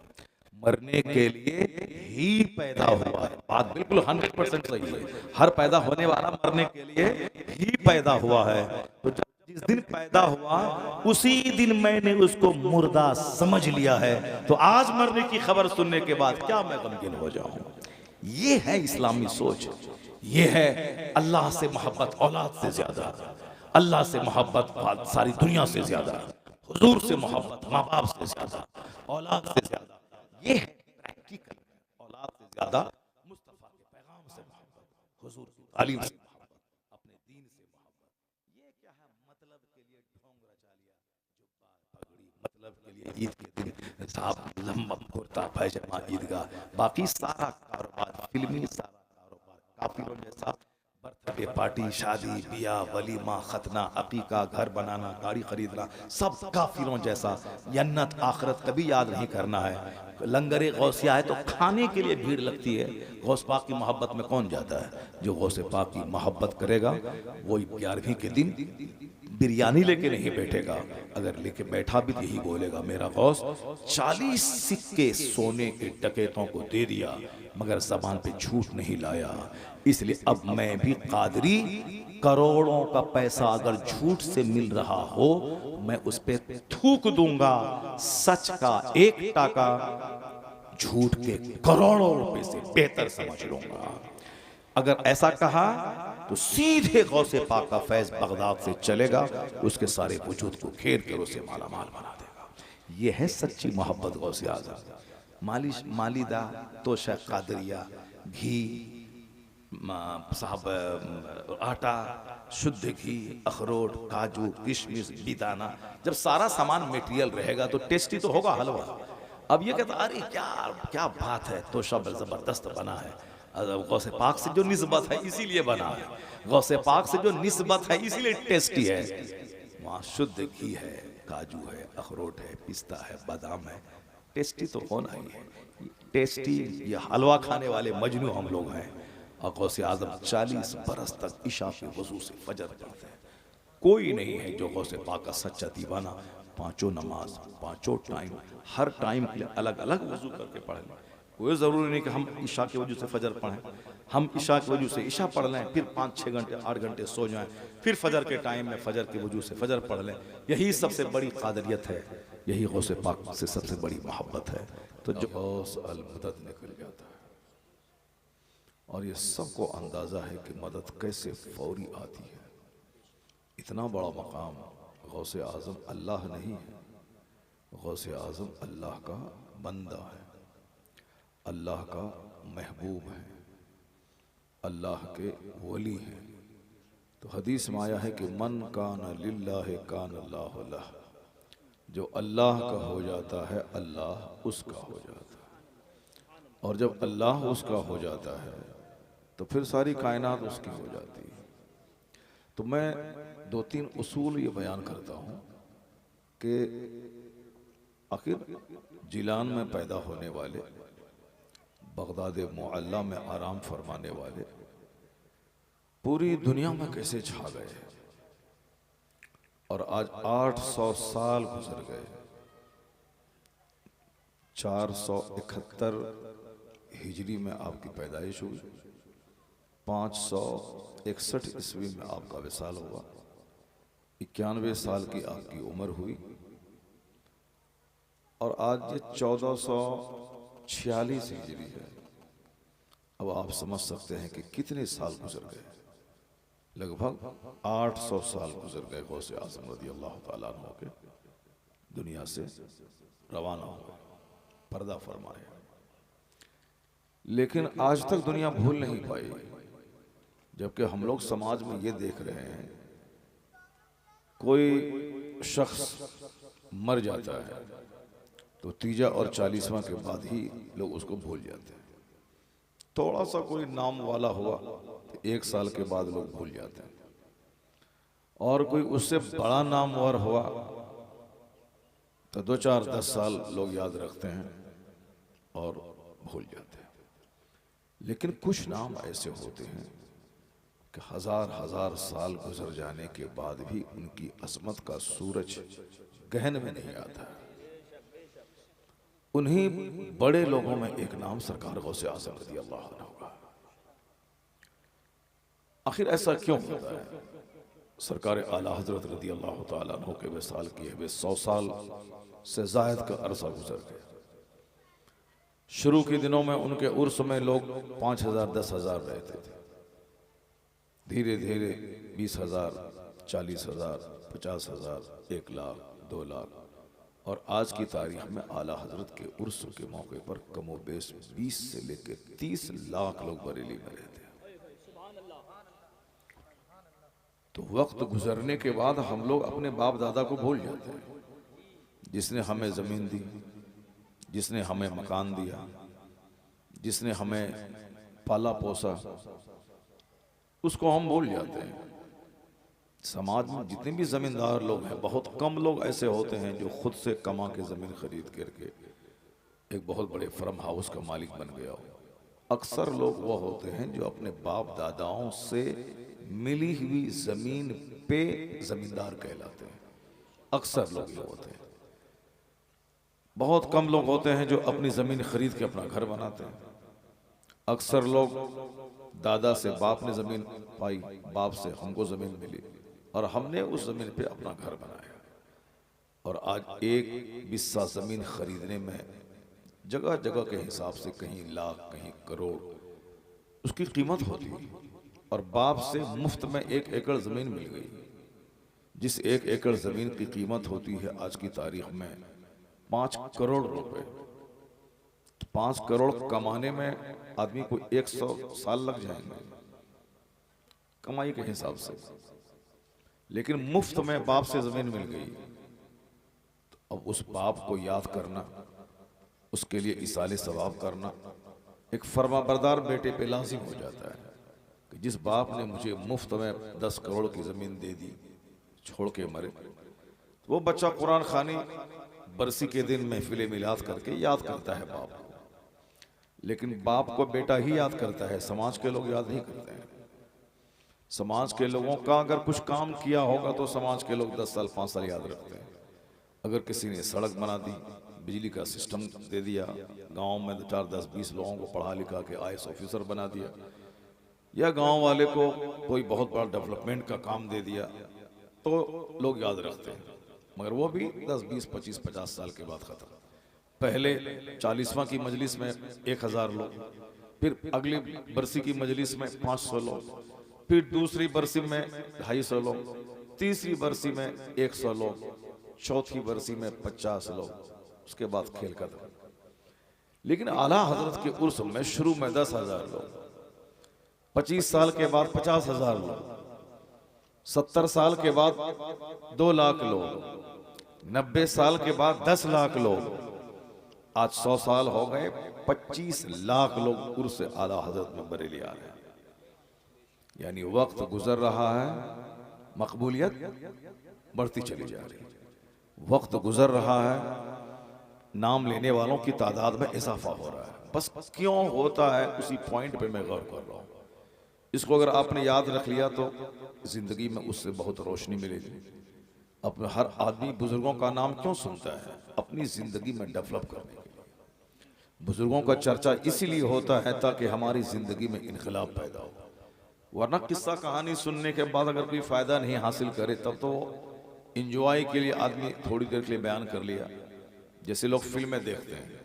[SPEAKER 1] मरने के लिए ही पैदा हुआ है। बात बिल्कुल 100% सही है। हर पैदा होने वाला मरने के लिए ही पैदा हुआ है। तो जिस दिन पैदा हुआ उसी दिन मैंने उसको मुर्दा समझ लिया है, तो आज मरने की खबर सुनने के बाद क्या मैं गमगीन हो जाऊं? ये है इस्लामी सोच, ये है अल्लाह से मोहब्बत औलाद से ज्यादा, अल्लाह से मोहब्बत सारी दुनिया से ज्यादा, हुजूर से मोहब्बत माँ बाप से ज्यादा, औलाद से ज्यादा। ये है प्रैक्टिकल, औलाद से ज्यादा मुस्तफा के पैगाम से मोहब्बत, हुजूर की तालीम से मोहब्बत, अपने दीन से मोहब्बत। ये क्या है? मतलब के लिए ढोंग रचा लिया, जुब्बा पगड़ी, मतलब के लिए ईद के दिन साहब लंबा कुर्ता पैजामा ईदगाह, बाकी सारा कारोबार फिल्मी, सारा कारोबार काफिरों जैसा, बर्थडे पार्टी, शादी बियाह, वलीमा, खतना, अकीका, घर बनाना, गाड़ी खरीदना, सब काफिरों जैसा। जन्नत आखिरत कभी याद नहीं करना है। लंगरे गौसिया है तो खाने के लिए भीड़ लगती है। गौस पाक की मोहब्बत में कौन जाता है? जो गौस पाक की मोहब्बत करेगा वो 11वीं के दिन बिरयानी लेके नहीं बैठेगा, अगर लेके बैठा भी यही बोलेगा, मेरा गौस 40 सिक्के सोने के डकैतों को दे दिया मगर ज़बान पे झूठ नहीं लाया। इसलिए अब मैं भी कादरी, करोड़ों का पैसा अगर झूठ से मिल रहा हो मैं उस पे थूक दूंगा, सच का 1 टाका झूठ के करोड़ों रुपए से बेहतर समझ लूंगा। अगर ऐसा कहा तो सीधे गौसे पाक का फैज बगदाद से चलेगा, उसके सारे वजूद को घेर कर उसे माला माल बना देगा। यह है सच्ची मोहब्बत गौसे आज़म। मालिश मालिदा तो शेख कादरिया, घी साहब आटा, शुद्ध घी, अखरोट, काजू, किशमिश, बिदाना, जब सारा सामान मटेरियल रहेगा तो टेस्टी तो होगा हलवा। अब ये कहता अरे क्या क्या बात है, तो शब जबरदस्त बना है, गौसे पाक से जो निस्बत है इसीलिए बना है, गौसे पाक से जो निस्बत है इसीलिए टेस्टी है। वहाँ शुद्ध घी है, काजू है, अखरोट है, पिस्ता है, बादाम है, टेस्टी तो होना ही है। टेस्टी ये हलवा खाने वाले मजनू हम लोग हैं। और गौसे आज़म 40 बरस तक इशा के वजू से फजर पढ़ते हैं। कोई नहीं है जो गौसे पाक का सच्चा दीवाना पांचों नमाज, पांचों टाइम, हर टाइम के लिए अलग अलग वजू करके पढ़ लें। कोई ज़रूरी नहीं कि हम इशा के वजू से फजर पढ़ें, हम इशा के वजू से इशा पढ़ लें, फिर 5-6 घंटे 8 घंटे सो जाएं, फिर फजर के टाइम में फजर के वजू से फजर पढ़ लें। यही सबसे बड़ी कादरियत है, यही गौसे पाक से सबसे बड़ी मोहब्बत है। तो जो गौस अल मदद निकल जाता है और ये सबको अंदाज़ा है कि मदद कैसे फौरी आती है। इतना बड़ा मकाम गौसे आज़म अल्लाह नहीं है, गौसे आज़म अल्लाह का बंदा है, अल्लाह का महबूब है, अल्लाह के वली हैं। तो हदीस में आया है कि मन कान लिल्लाह कान अल्लाहु लह, जो अल्लाह का हो जाता है अल्लाह उसका हो जाता है, और जब अल्लाह उसका हो जाता है तो फिर सारी कायनात उसकी हो जाती है। तो मैं 2-3 उसूल ये बयान करता हूँ कि आखिर जिलान में पैदा होने वाले, बगदाद मुअल्ला में आराम फरमाने वाले पूरी दुनिया में कैसे छा गए, और आज 800 साल गुजर गए। 471 हिजरी में आपकी पैदाइश हुई, 561 ईस्वी में आपका विसाल हुआ, 91 साल की आपकी उम्र हुई, और आज ये 1446 हिजरी है। अब आप समझ सकते हैं कि कितने साल गुजर गए, लगभग 800 साल गुजर गए गौसे आज़म रज़ी अल्लाह ताला अन्हु के दुनिया से रवाना हुए, पर्दा फरमाए। लेकिन आज तक दुनिया भूल नहीं पाई, जबकि हम लोग समाज में ये देख रहे हैं कोई शख्स मर जाता है तो तीजा और 40वां के बाद ही लोग उसको भूल जाते हैं। थोड़ा सा कोई नाम वाला हुआ तो 1 साल के बाद लोग भूल जाते हैं, और कोई उससे बड़ा नामवर हुआ तो 2-4-10 साल लोग याद रखते हैं और भूल जाते हैं। लेकिन कुछ नाम ऐसे होते हैं कि हजार साल गुजर जाने के बाद भी उनकी अजमत का सूरज गहन में नहीं आता। उन्हीं बड़े लोगों में एक नाम सरकार गौसे आज़म रज़ी अल्लाह अन्हु का। आखिर ऐसा क्यों होता है? सरकार आला हजरत रज़ी अल्लाह ताला अन्हु के विसाल किए हुए 100 साल से ज़ायद का अरसा गुजर गया। शुरू के दिनों में उनके उर्स में लोग 5,000 10,000 रहते थे, धीरे धीरे 20,000 40,000 50,000 1 लाख 2 लाख, और आज की तारीख में आला हजरत के उर्स के मौके पर कमो बेश 20 से लेकर 30 लाख लोग बरेली में रहते हैं। तो वक्त गुजरने के बाद हम लोग अपने बाप दादा को भूल जाते हैं, जिसने हमें ज़मीन दी, जिसने हमें मकान दिया, जिसने हमें पाला पोसा, उसको हम भूल जाते हैं। समाज में जितने भी ज़मींदार लोग हैं, बहुत कम लोग ऐसे होते हैं जो खुद से कमा के ज़मीन खरीद करके एक बहुत बड़े फार्म हाउस का मालिक बन गया हो। अक्सर लोग वो होते हैं जो अपने बाप दादाओं से मिली हुई ज़मीन पे ज़मींदार कहलाते हैं। अक्सर लोग ये होते हैं। बहुत कम लोग होते हैं जो अपनी ज़मीन खरीद के अपना घर बनाते हैं। अक्सर लोग दादा से बाप ने ज़मीन पाई, बाप से हमको ज़मीन मिली और हमने उस ज़मीन पे अपना घर बनाया। और आज एक बिस्सा ज़मीन खरीदने में जगह जगह के हिसाब से कहीं लाख कहीं करोड़ उसकी कीमत होती है। और बाप से मुफ्त में 1 एकड़ जमीन मिल गई। जिस 1 एकड़ जमीन की कीमत होती है आज की तारीख में 5 करोड़ रुपए। 5 करोड़ कमाने में आदमी को 100 साल लग जाएंगे कमाई के हिसाब से, लेकिन मुफ्त में बाप से जमीन मिल गई। तो अब उस बाप को याद करना, उसके लिए इसाले सवाब करना एक फर्माबरदार बेटे पे लाजिम हो जाता है कि जिस बाप ने मुझे मुफ्त में 10 करोड़ की जमीन दे दी, छोड़ के मरे, तो वो बच्चा कुरान खानी बरसी के दिन महफिल मिलाद करके याद करता है बाप को। लेकिन बाप को बेटा ही याद करता है, समाज के लोग याद नहीं करते हैं। समाज के लोगों का अगर कुछ काम किया होगा तो समाज के लोग 10 साल 5 साल याद रखते हैं। अगर किसी ने सड़क बना दी, बिजली का सिस्टम दे दिया, गांव में 4, 10, 20 लोगों को पढ़ा लिखा के IAS ऑफिसर बना दिया, या गांव वाले को कोई बहुत बड़ा डेवलपमेंट का काम दे दिया, तो लोग याद रखते हैं। मगर वो भी 10, 20, 25, 50 साल के बाद खत्म। पहले 40वां की मजलिस में 1000 लोग, फिर अगली बरसी की मजलिस में 500 लोग, फिर दूसरी बरसी में 250 लोग, तीसरी बरसी में 100 लोग, चौथी बरसी में 50 लोग, उसके बाद खेल खत्म। लेकिन आला हजरत के उर्स में शुरू में 10,000 लोग, 25 साल के बाद 50,000 लोग, 70 साल के बाद 2 लाख लोग, 90 साल के बाद 10 लाख लोग, आज 100 साल हो गए, 25 लाख लोग उर्स आला हजरत में बरेली आ रहे हैं। यानी वक्त गुजर रहा है, मकबूलियत बढ़ती चली जा रही है। वक्त गुजर रहा है, नाम लेने वालों की तादाद में इजाफा हो रहा है। बस क्यों होता है उसी पॉइंट पे मैं गौर कर रहा हूँ। इसको अगर आपने याद रख लिया तो जिंदगी में उससे बहुत रोशनी मिलेगी। अपने हर आदमी बुजुर्गों का नाम क्यों सुनता है? अपनी जिंदगी में डेवलप करने के लिए। बुजुर्गों का चर्चा इसीलिए होता है ताकि हमारी जिंदगी में इनकलाब पैदा हो। वरना किस्सा कहानी सुनने के बाद अगर कोई फायदा नहीं हासिल करे तब तो इंजॉय के लिए आदमी थोड़ी देर के लिए बयान कर लिया। जैसे लोग फिल्में देखते हैं,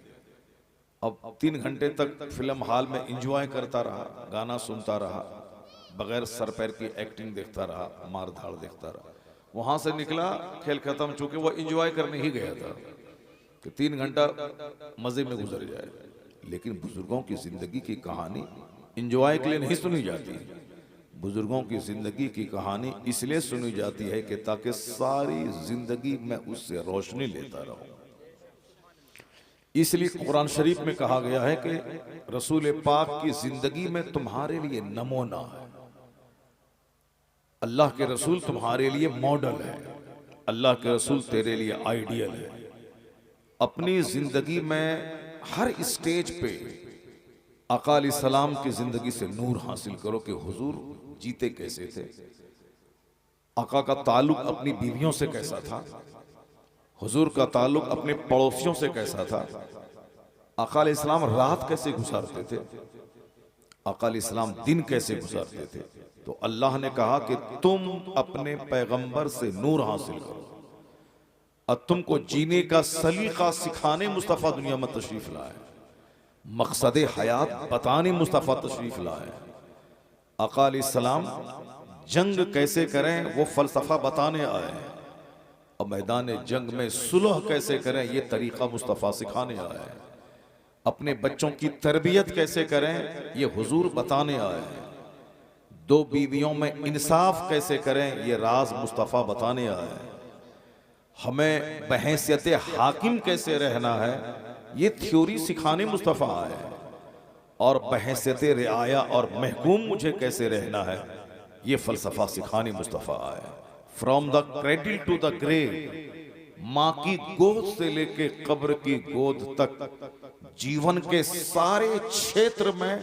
[SPEAKER 1] अब 3 घंटे तक फिल्म हॉल में इंजॉय करता रहा, गाना सुनता रहा, बगैर सर पैर की एक्टिंग देखता रहा, मार धाड़ देखता रहा, वहां से निकला, खेल खत्म, चूंकि वो इंजॉय करने ही गया था कि 3 घंटा मजे में गुजर जाए। लेकिन बुजुर्गों की जिंदगी की कहानी इंजॉय के लिए नहीं सुनी जाती। बुजुर्गों की जिंदगी की कहानी इसलिए सुनी जाती है कि ताकि सारी जिंदगी में उससे रोशनी लेता रहूं। इसलिए कुरान शरीफ में कहा गया है कि रसूल पाक की जिंदगी में तुम्हारे लिए नमूना है। अल्लाह के रसूल तुम्हारे लिए मॉडल है, अल्लाह के रसूल तेरे लिए आइडियल है। अपनी जिंदगी में हर स्टेज पे आका अलैहिस्सलाम की जिंदगी से नूर हासिल करो कि हुजूर जीते कैसे थे, आका का ताल्लुक अपनी बीवियों से कैसा था, हुजूर का ताल्लुक अपने पड़ोसियों से कैसा था, आका अलैहिस्सलाम रात कैसे गुजारते थे, आका अलैहिस्सलाम दिन कैसे गुजारते थे। तो अल्लाह ने कहा कि तुम अपने पैगंबर से नूर हासिल करो और तुमको जीने का सलीका सिखाने मुस्तफ़ा दुनिया में तशरीफ लाए, मकसद हयात बताने मुस्तफ़ा तशरीफ लाए। आका अलैहिस्सलाम जंग कैसे करें वो फलसफा बताने आए हैं, और मैदान जंग में सुलह कैसे करें ये तरीका मुस्तफ़ा सिखाने आए हैं। अपने बच्चों की तरबियत कैसे करें ये हुजूर बताने आए हैं। 2 बीवियों में इंसाफ कैसे करें ये राज मुस्तफ़ा बताने आए हैं। हमें बहैसियत हाकिम कैसे रहना है ये थ्योरी सिखाने मुस्तफ़ा आए हैं। और बहैसियत रिआया और महकूम मुझे कैसे रहना है ये फलसफा सिखाने मुस्तफ़ा आए हैं। From the cradle to the grave, माँ की गोद से लेके कब्र की गोद तक जीवन के सारे क्षेत्र में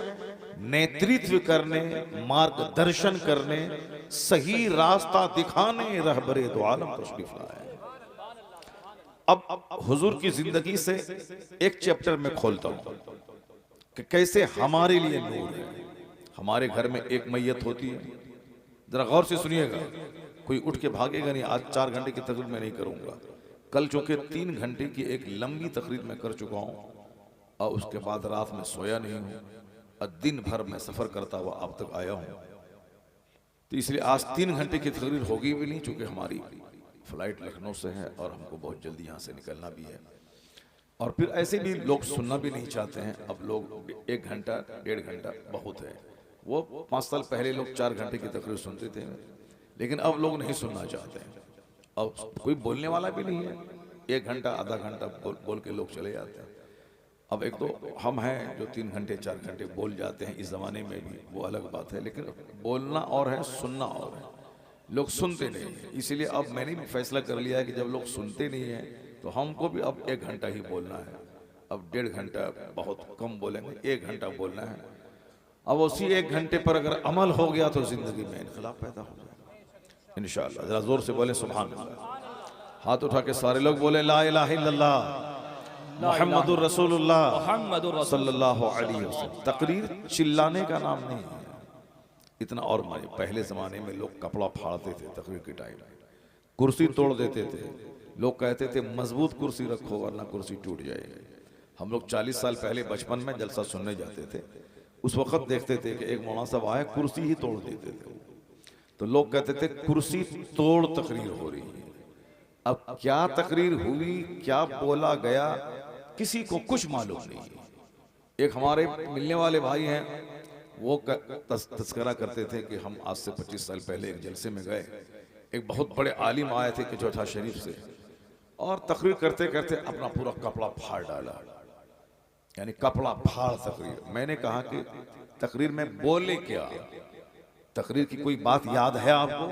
[SPEAKER 1] नेतृत्व करने, मार्गदर्शन करने, सही रास्ता दिखाने रहबरे दो आलम तशरीफ लाए। अब हुजूर की जिंदगी से एक चैप्टर में खोलता हूं कि कैसे हमारे लिए नूर है। हमारे घर में एक मैयत होती है, जरा गौर से सुनिएगा, कोई उठ के भागेगा नहीं। आज 4 घंटे की तकरीर मैं नहीं करूंगा, कल चूंकि 3 घंटे की एक लंबी तकरीर मैं कर चुका हूं और उसके बाद रात में सोया नहीं हूं। और दिन भर मैं सफ़र करता हुआ अब तक आया हूँ, तो इसलिए आज 3 घंटे की तकरीर होगी भी नहीं, चूँकि हमारी फ़्लाइट लखनऊ से है और हमको बहुत जल्दी यहाँ से निकलना भी है। और फिर ऐसे भी लोग सुनना भी नहीं चाहते हैं। अब लोग 1 घंटा 1.5 घंटा बहुत है। वो 5 साल पहले लोग 4 घंटे की तकरीर सुनते थे, लेकिन अब लोग नहीं सुनना चाहते हैं। अब कोई बोलने वाला भी नहीं है, 1 घंटा आधा घंटा बोल के लोग चले जाते हैं। अब एक तो हम हैं जो 3 घंटे 4 घंटे बोल जाते हैं, इस ज़माने में भी वो अलग बात है, लेकिन बोलना और है, सुनना और है। लोग सुनते नहीं हैं, इसीलिए अब मैंने भी फैसला कर लिया है कि जब लोग सुनते नहीं हैं तो हमको भी अब 1 घंटा ही बोलना है। अब 1.5 घंटा बहुत कम बोलेंगे, 1 घंटा बोलना है। अब उसी 1 घंटे पर अगर अमल हो गया तो ज़िंदगी में इनकलाब पैदा हो गया इंशाअल्लाह। ज़रा ज़ोर से बोले सुभान अल्लाह। हाथ उठा के सारे लोग बोले ला इलाहा इल्लल्लाह मुहम्मदुर रसूलुल्लाह सल्लल्लाहु अलैहि वसल्लम। तकरीर चिल्लाने का नाम नहीं है इतना। और पहले ज़माने में लोग कपड़ा फाड़ते थे तकरीर के टाइम, कुर्सी तोड़ देते थे। लोग कहते थे मजबूत कुर्सी रखो वरना कुर्सी टूट जाएगी। हम लोग 40 साल पहले बचपन में जलसा सुनने जाते थे, उस वक्त देखते थे कि एक मौलाना साहब आए कुर्सी ही तोड़ देते थे। तो लोग कहते थे कुर्सी तोड़ तकरीर हो रही है। अब क्या तकरीर हुई, क्या बोला गया, किसी को कुछ मालूम नहीं है। एक हमारे मिलने वाले भाई हैं, वो तस्करा करते थे कि हम आज से 25 साल पहले एक जलसे में गए, एक बहुत बड़े आलिम आए थे कि चौथा शरीफ से, और तकरीर करते करते अपना पूरा कपड़ा फाड़ डाला, यानी कपड़ा फाड़ तकरीर। मैंने कहा कि तकरीर में बोले क्या, तकरीर की कोई बात याद है आपको?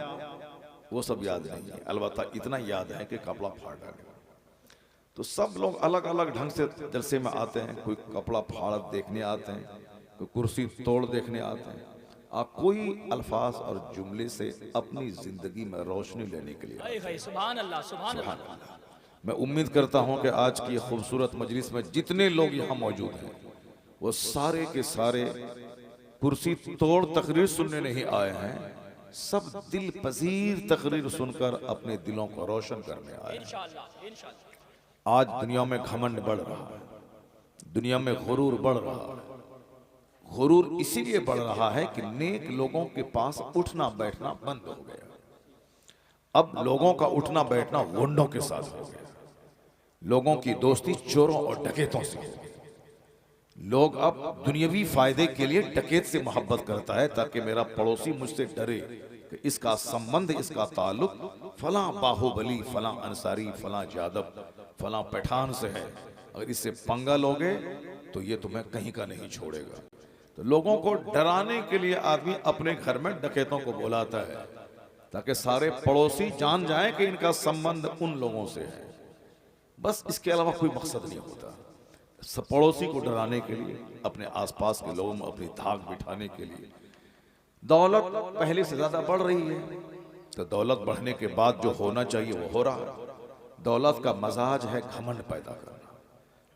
[SPEAKER 1] वो सब याद नहीं है, अलबत्ता इतना याद है कि कपड़ा फाड़ डाले। तो सब लोग अलग अलग ढंग से जलसे में आते हैं, कोई कपड़ा फाड़ देखने आते हैं, कोई कुर्सी तोड़ देखने आते हैं, कोई अल्फाज और जुमले से अपनी जिंदगी में रोशनी लेने के लिए।
[SPEAKER 3] सुभान अल्लाह, सुभान अल्लाह।
[SPEAKER 1] मैं उम्मीद करता हूं कि आज की खूबसूरत मजलिस में जितने लोग यहाँ मौजूद हैं वो सारे के सारे कुर्सी तोड़ तकरीर सुनने नहीं आए हैं, सब दिल पजीर तकरीर सुनकर अपने दिलों को रोशन करने आए हैं।
[SPEAKER 3] इंशाअल्लाह, इंशाअल्लाह।
[SPEAKER 1] आज दुनिया में घमंड बढ़ रहा है, दुनिया में गुरूर बढ़ रहा है। गुरूर इसीलिए बढ़ रहा है कि नेक लोगों के पास उठना बैठना बंद हो गया। अब लोगों का उठना बैठना गुंडों के साथ हो गया, लोगों की दोस्ती चोरों और डकैतों से हो गई। लोग अब दुनियावी फायदे के लिए डकैत से मोहब्बत करता है ताकि मेरा पड़ोसी मुझसे डरे कि इसका संबंध, इसका ताल्लुक फलां बाहुबली, फलां अंसारी, फलां यादव, फलां पठान से है। अगर इससे पंगा लोगे तो ये तुम्हें कहीं का नहीं छोड़ेगा। तो लोगों को डराने के लिए आदमी अपने घर में डकैतों को बुलाता है ताकि सारे पड़ोसी जान जाएं कि इनका संबंध उन लोगों से है। बस इसके अलावा कोई मकसद नहीं होता। सब पड़ोसी को डराने के लिए, अपने आसपास के लोगों में अपनी धाक बिठाने के लिए। दौलत पहले से ज्यादा बढ़ रही है, तो दौलत बढ़ने के बाद जो होना चाहिए वो हो रहा है। दौलत का मजाज है घमंड पैदा करना,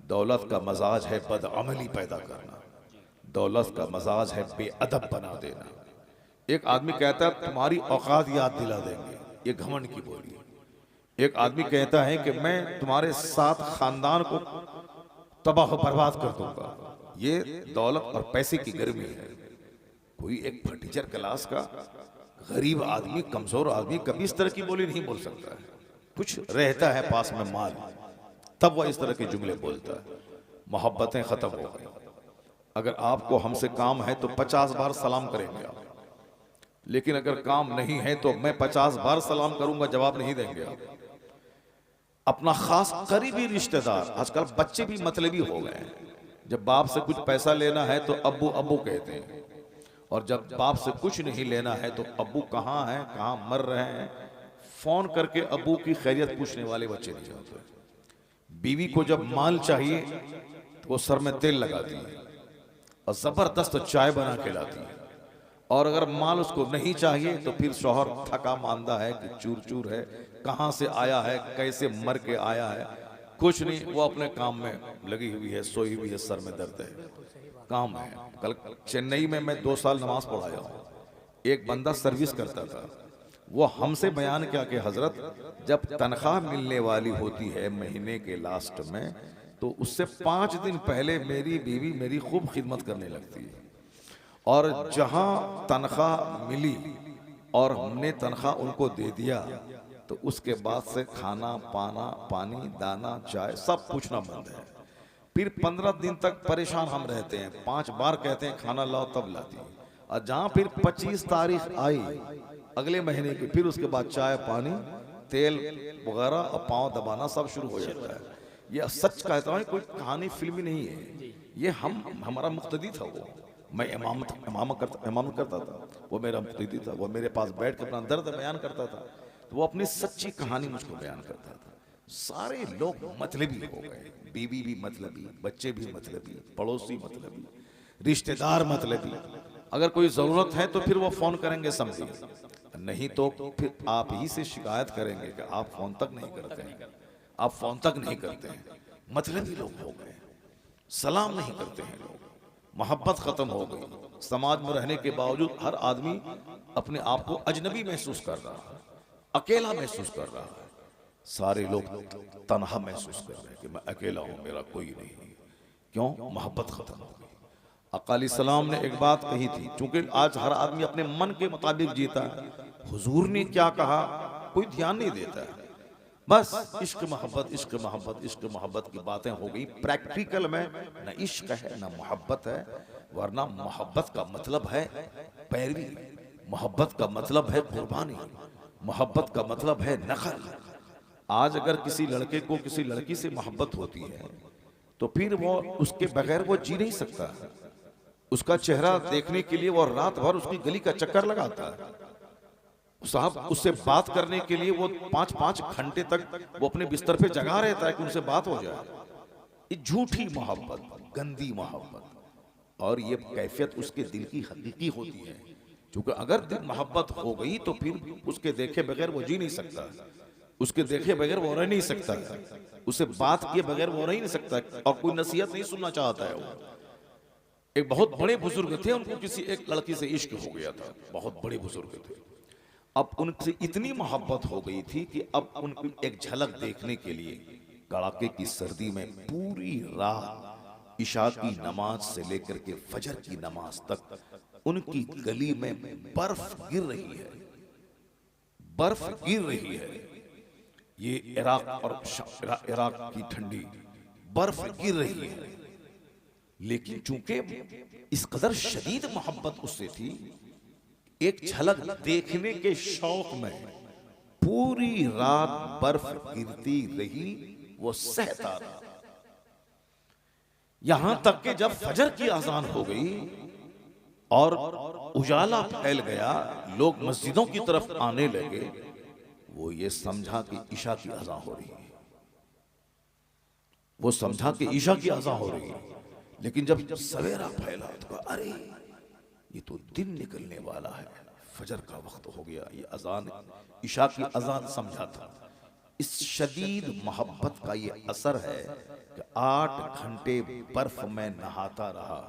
[SPEAKER 1] दौलत का मजाज है बदअमली पैदा करना, दौलत का मजाज है बेअदब बना देना। एक आदमी कहता है तुम्हारी औकात याद दिला देंगे, ये घमंड की बोली है। एक आदमी कहता है कि मैं तुम्हारे साथ खानदान को तबाह बर्बाद कर दूंगा, ये दौलत और पैसे की गर्मी है। कोई एक फटीचर क्लास का गरीब आदमी, कमजोर आदमी कभी इस तरह की बोली नहीं बोल सकता है। कुछ रहता है पास में माल, तब वह इस तरह के जुमले बोलता है। मोहब्बतें खत्म हो गई। अगर आपको हमसे काम है तो 50 बार सलाम करेंगे आप, लेकिन अगर काम नहीं है तो मैं 50 बार सलाम करूंगा, जवाब नहीं देंगे आप। अपना खास करीबी रिश्तेदार, आजकल बच्चे भी मतलबी हो गए हैं। जब बाप से कुछ पैसा लेना है तो अब्बू अब्बू कहते हैं, और जब बाप से कुछ नहीं लेना है तो अब्बू कहाँ हैं, कहाँ मर रहे हैं, फोन करके अब्बू की खैरियत पूछने वाले बच्चे नहीं होते। बीवी को जब माल चाहिए तो वो सर में तेल लगाती है और जबरदस्त चाय बना के लाती है, और अगर माल उसको नहीं चाहिए तो फिर शौहर थका मांदा है कि चूर चूर है, कहाँ से आया है, कैसे मर के आया है, कुछ नहीं, वो अपने काम में लगी हुई है, सोई हुई है, सर में दर्द है, काम है। कल चेन्नई में मैं 2 साल नमाज पढ़ाया हूँ। एक बंदा सर्विस करता था, वो हमसे बयान किया कि हजरत जब तनख्वाह मिलने वाली होती है महीने के लास्ट में, तो उससे 5 दिन पहले मेरी बीवी मेरी खूब खिदमत करने लगती है। और जहां तनख्वाह मिली और हमने तनख्वाह उनको दे दिया तो उसके बाद से खाना पाना पानी दाना चाय सब पूछना बंद है। फिर 15 दिन तक परेशान हम रहते हैं, 5 बार कहते हैं खाना लाओ तब लाती है। और जहां फिर 25 तारीख आई अगले महीने की, फिर उसके बाद चाय पानी तेल वगैरह और पाँव दबाना सब शुरू हो जाता है। ये सच कहता हूँ, कोई कहानी फिल्मी नहीं है, ये हमारा मुक्तदी था। वो मैं इमामत करता था, वो मेरा मुक्तदी था। वो मेरे पास बैठ कर अपना दर्द बयान करता था, तो वो अपनी सच्ची कहानी मुझको बयान करता था। सारे लोग मतलबी हो गए, बीवी भी मतलबी, बच्चे भी मतलबी, पड़ोसी मतलबी, रिश्तेदार मतलबी। अगर कोई जरूरत है तो फिर वो फोन करेंगे समझिए, नहीं तो फिर आप ही से शिकायत करेंगे कि आप फोन तक नहीं करते हैं, आप फोन तक नहीं करते हैं। मतलबी लोग हो गए, सलाम नहीं करते हैं लोग, मोहब्बत खत्म हो गई। समाज में रहने के बावजूद हर आदमी अपने आप को अजनबी महसूस कर रहा है, अकेला महसूस कर रहा है। सारे लोग तन्हा महसूस कर रहे हैं कि मैं अकेला हूं, मेरा कोई नहीं। क्यों? मोहब्बत खत्म हो गई। अकाली सलाम ने एक बात कही थी, क्योंकि आज हर आदमी अपने मन के मुताबिक जीता है। हुजूर ने क्या कहा कोई ध्यान नहीं देता है, बस इश्क मोहब्बत इश्क मोहब्बत इश्क मोहब्बत की बातें हो गई। प्रैक्टिकल में न इश्क है न मोहब्बत है, वरना मोहब्बत का मतलब है पैरवी, मोहब्बत का मतलब है कुर्बानी, मोहब्बत का मतलब है नखल। आज अगर किसी लड़के को किसी लड़की से मोहब्बत होती है तो फिर वो उसके बगैर वो जी नहीं सकता। उसका चेहरा देखने के लिए वो रात भर उसकी गली का चक्कर लगाता है। साहब उससे बात करने के लिए वो 5-5 घंटे तक वो अपने बिस्तर पे जगा रहता है कि उनसे बात हो जाए। ये झूठी मोहब्बत, गंदी मोहब्बत, और ये कैफियत उसके दिल की हकीकी होती है। क्योंकि अगर दिल मोहब्बत हो गई तो फिर उसके देखे बगैर वो जी नहीं सकता, उसके देखे बगैर वो रह नहीं सकता, उसे बात किए बगैर वो रह नहीं सकता, और कोई नसीहत नहीं सुनना चाहता है वो। एक बहुत बड़े बुजुर्ग थे, उनको किसी एक लड़की से इश्क हो गया था, बहुत बड़े बुजुर्ग थे। अब उनसे इतनी मोहब्बत हो गई थी कि अब उनकी एक झलक देखने के लिए कड़ाके की सर्दी में पूरी रात इशा की नमाज से लेकर के फजर की नमाज तक उनकी गली में बर्फ गिर रही है, बर्फ गिर रही है। ये इराक और इराक की ठंडी बर्फ गिर रही है, लेकिन चूंकि इस कदर शदीद मोहब्बत उससे थी, एक झलक देखने के शौक में पूरी रात बर्फ गिरती रही, वो सहता रहा। यहां तक कि जब फजर की अजान हो गई और उजाला फैल गया, लोग मस्जिदों की तरफ आने लगे, वो ये समझा कि ईशा की अज़ान हो रही है, वो समझा कि ईशा की अज़ान हो रही है। लेकिन जब सवेरा फैला तो कहा अरे ये तो दिन निकलने वाला है, फजर का वक्त हो गया। ये अजान ईशा की अजान समझा था। इस शदीद मोहब्बत का ये असर है कि 8 घंटे बर्फ में नहाता रहा,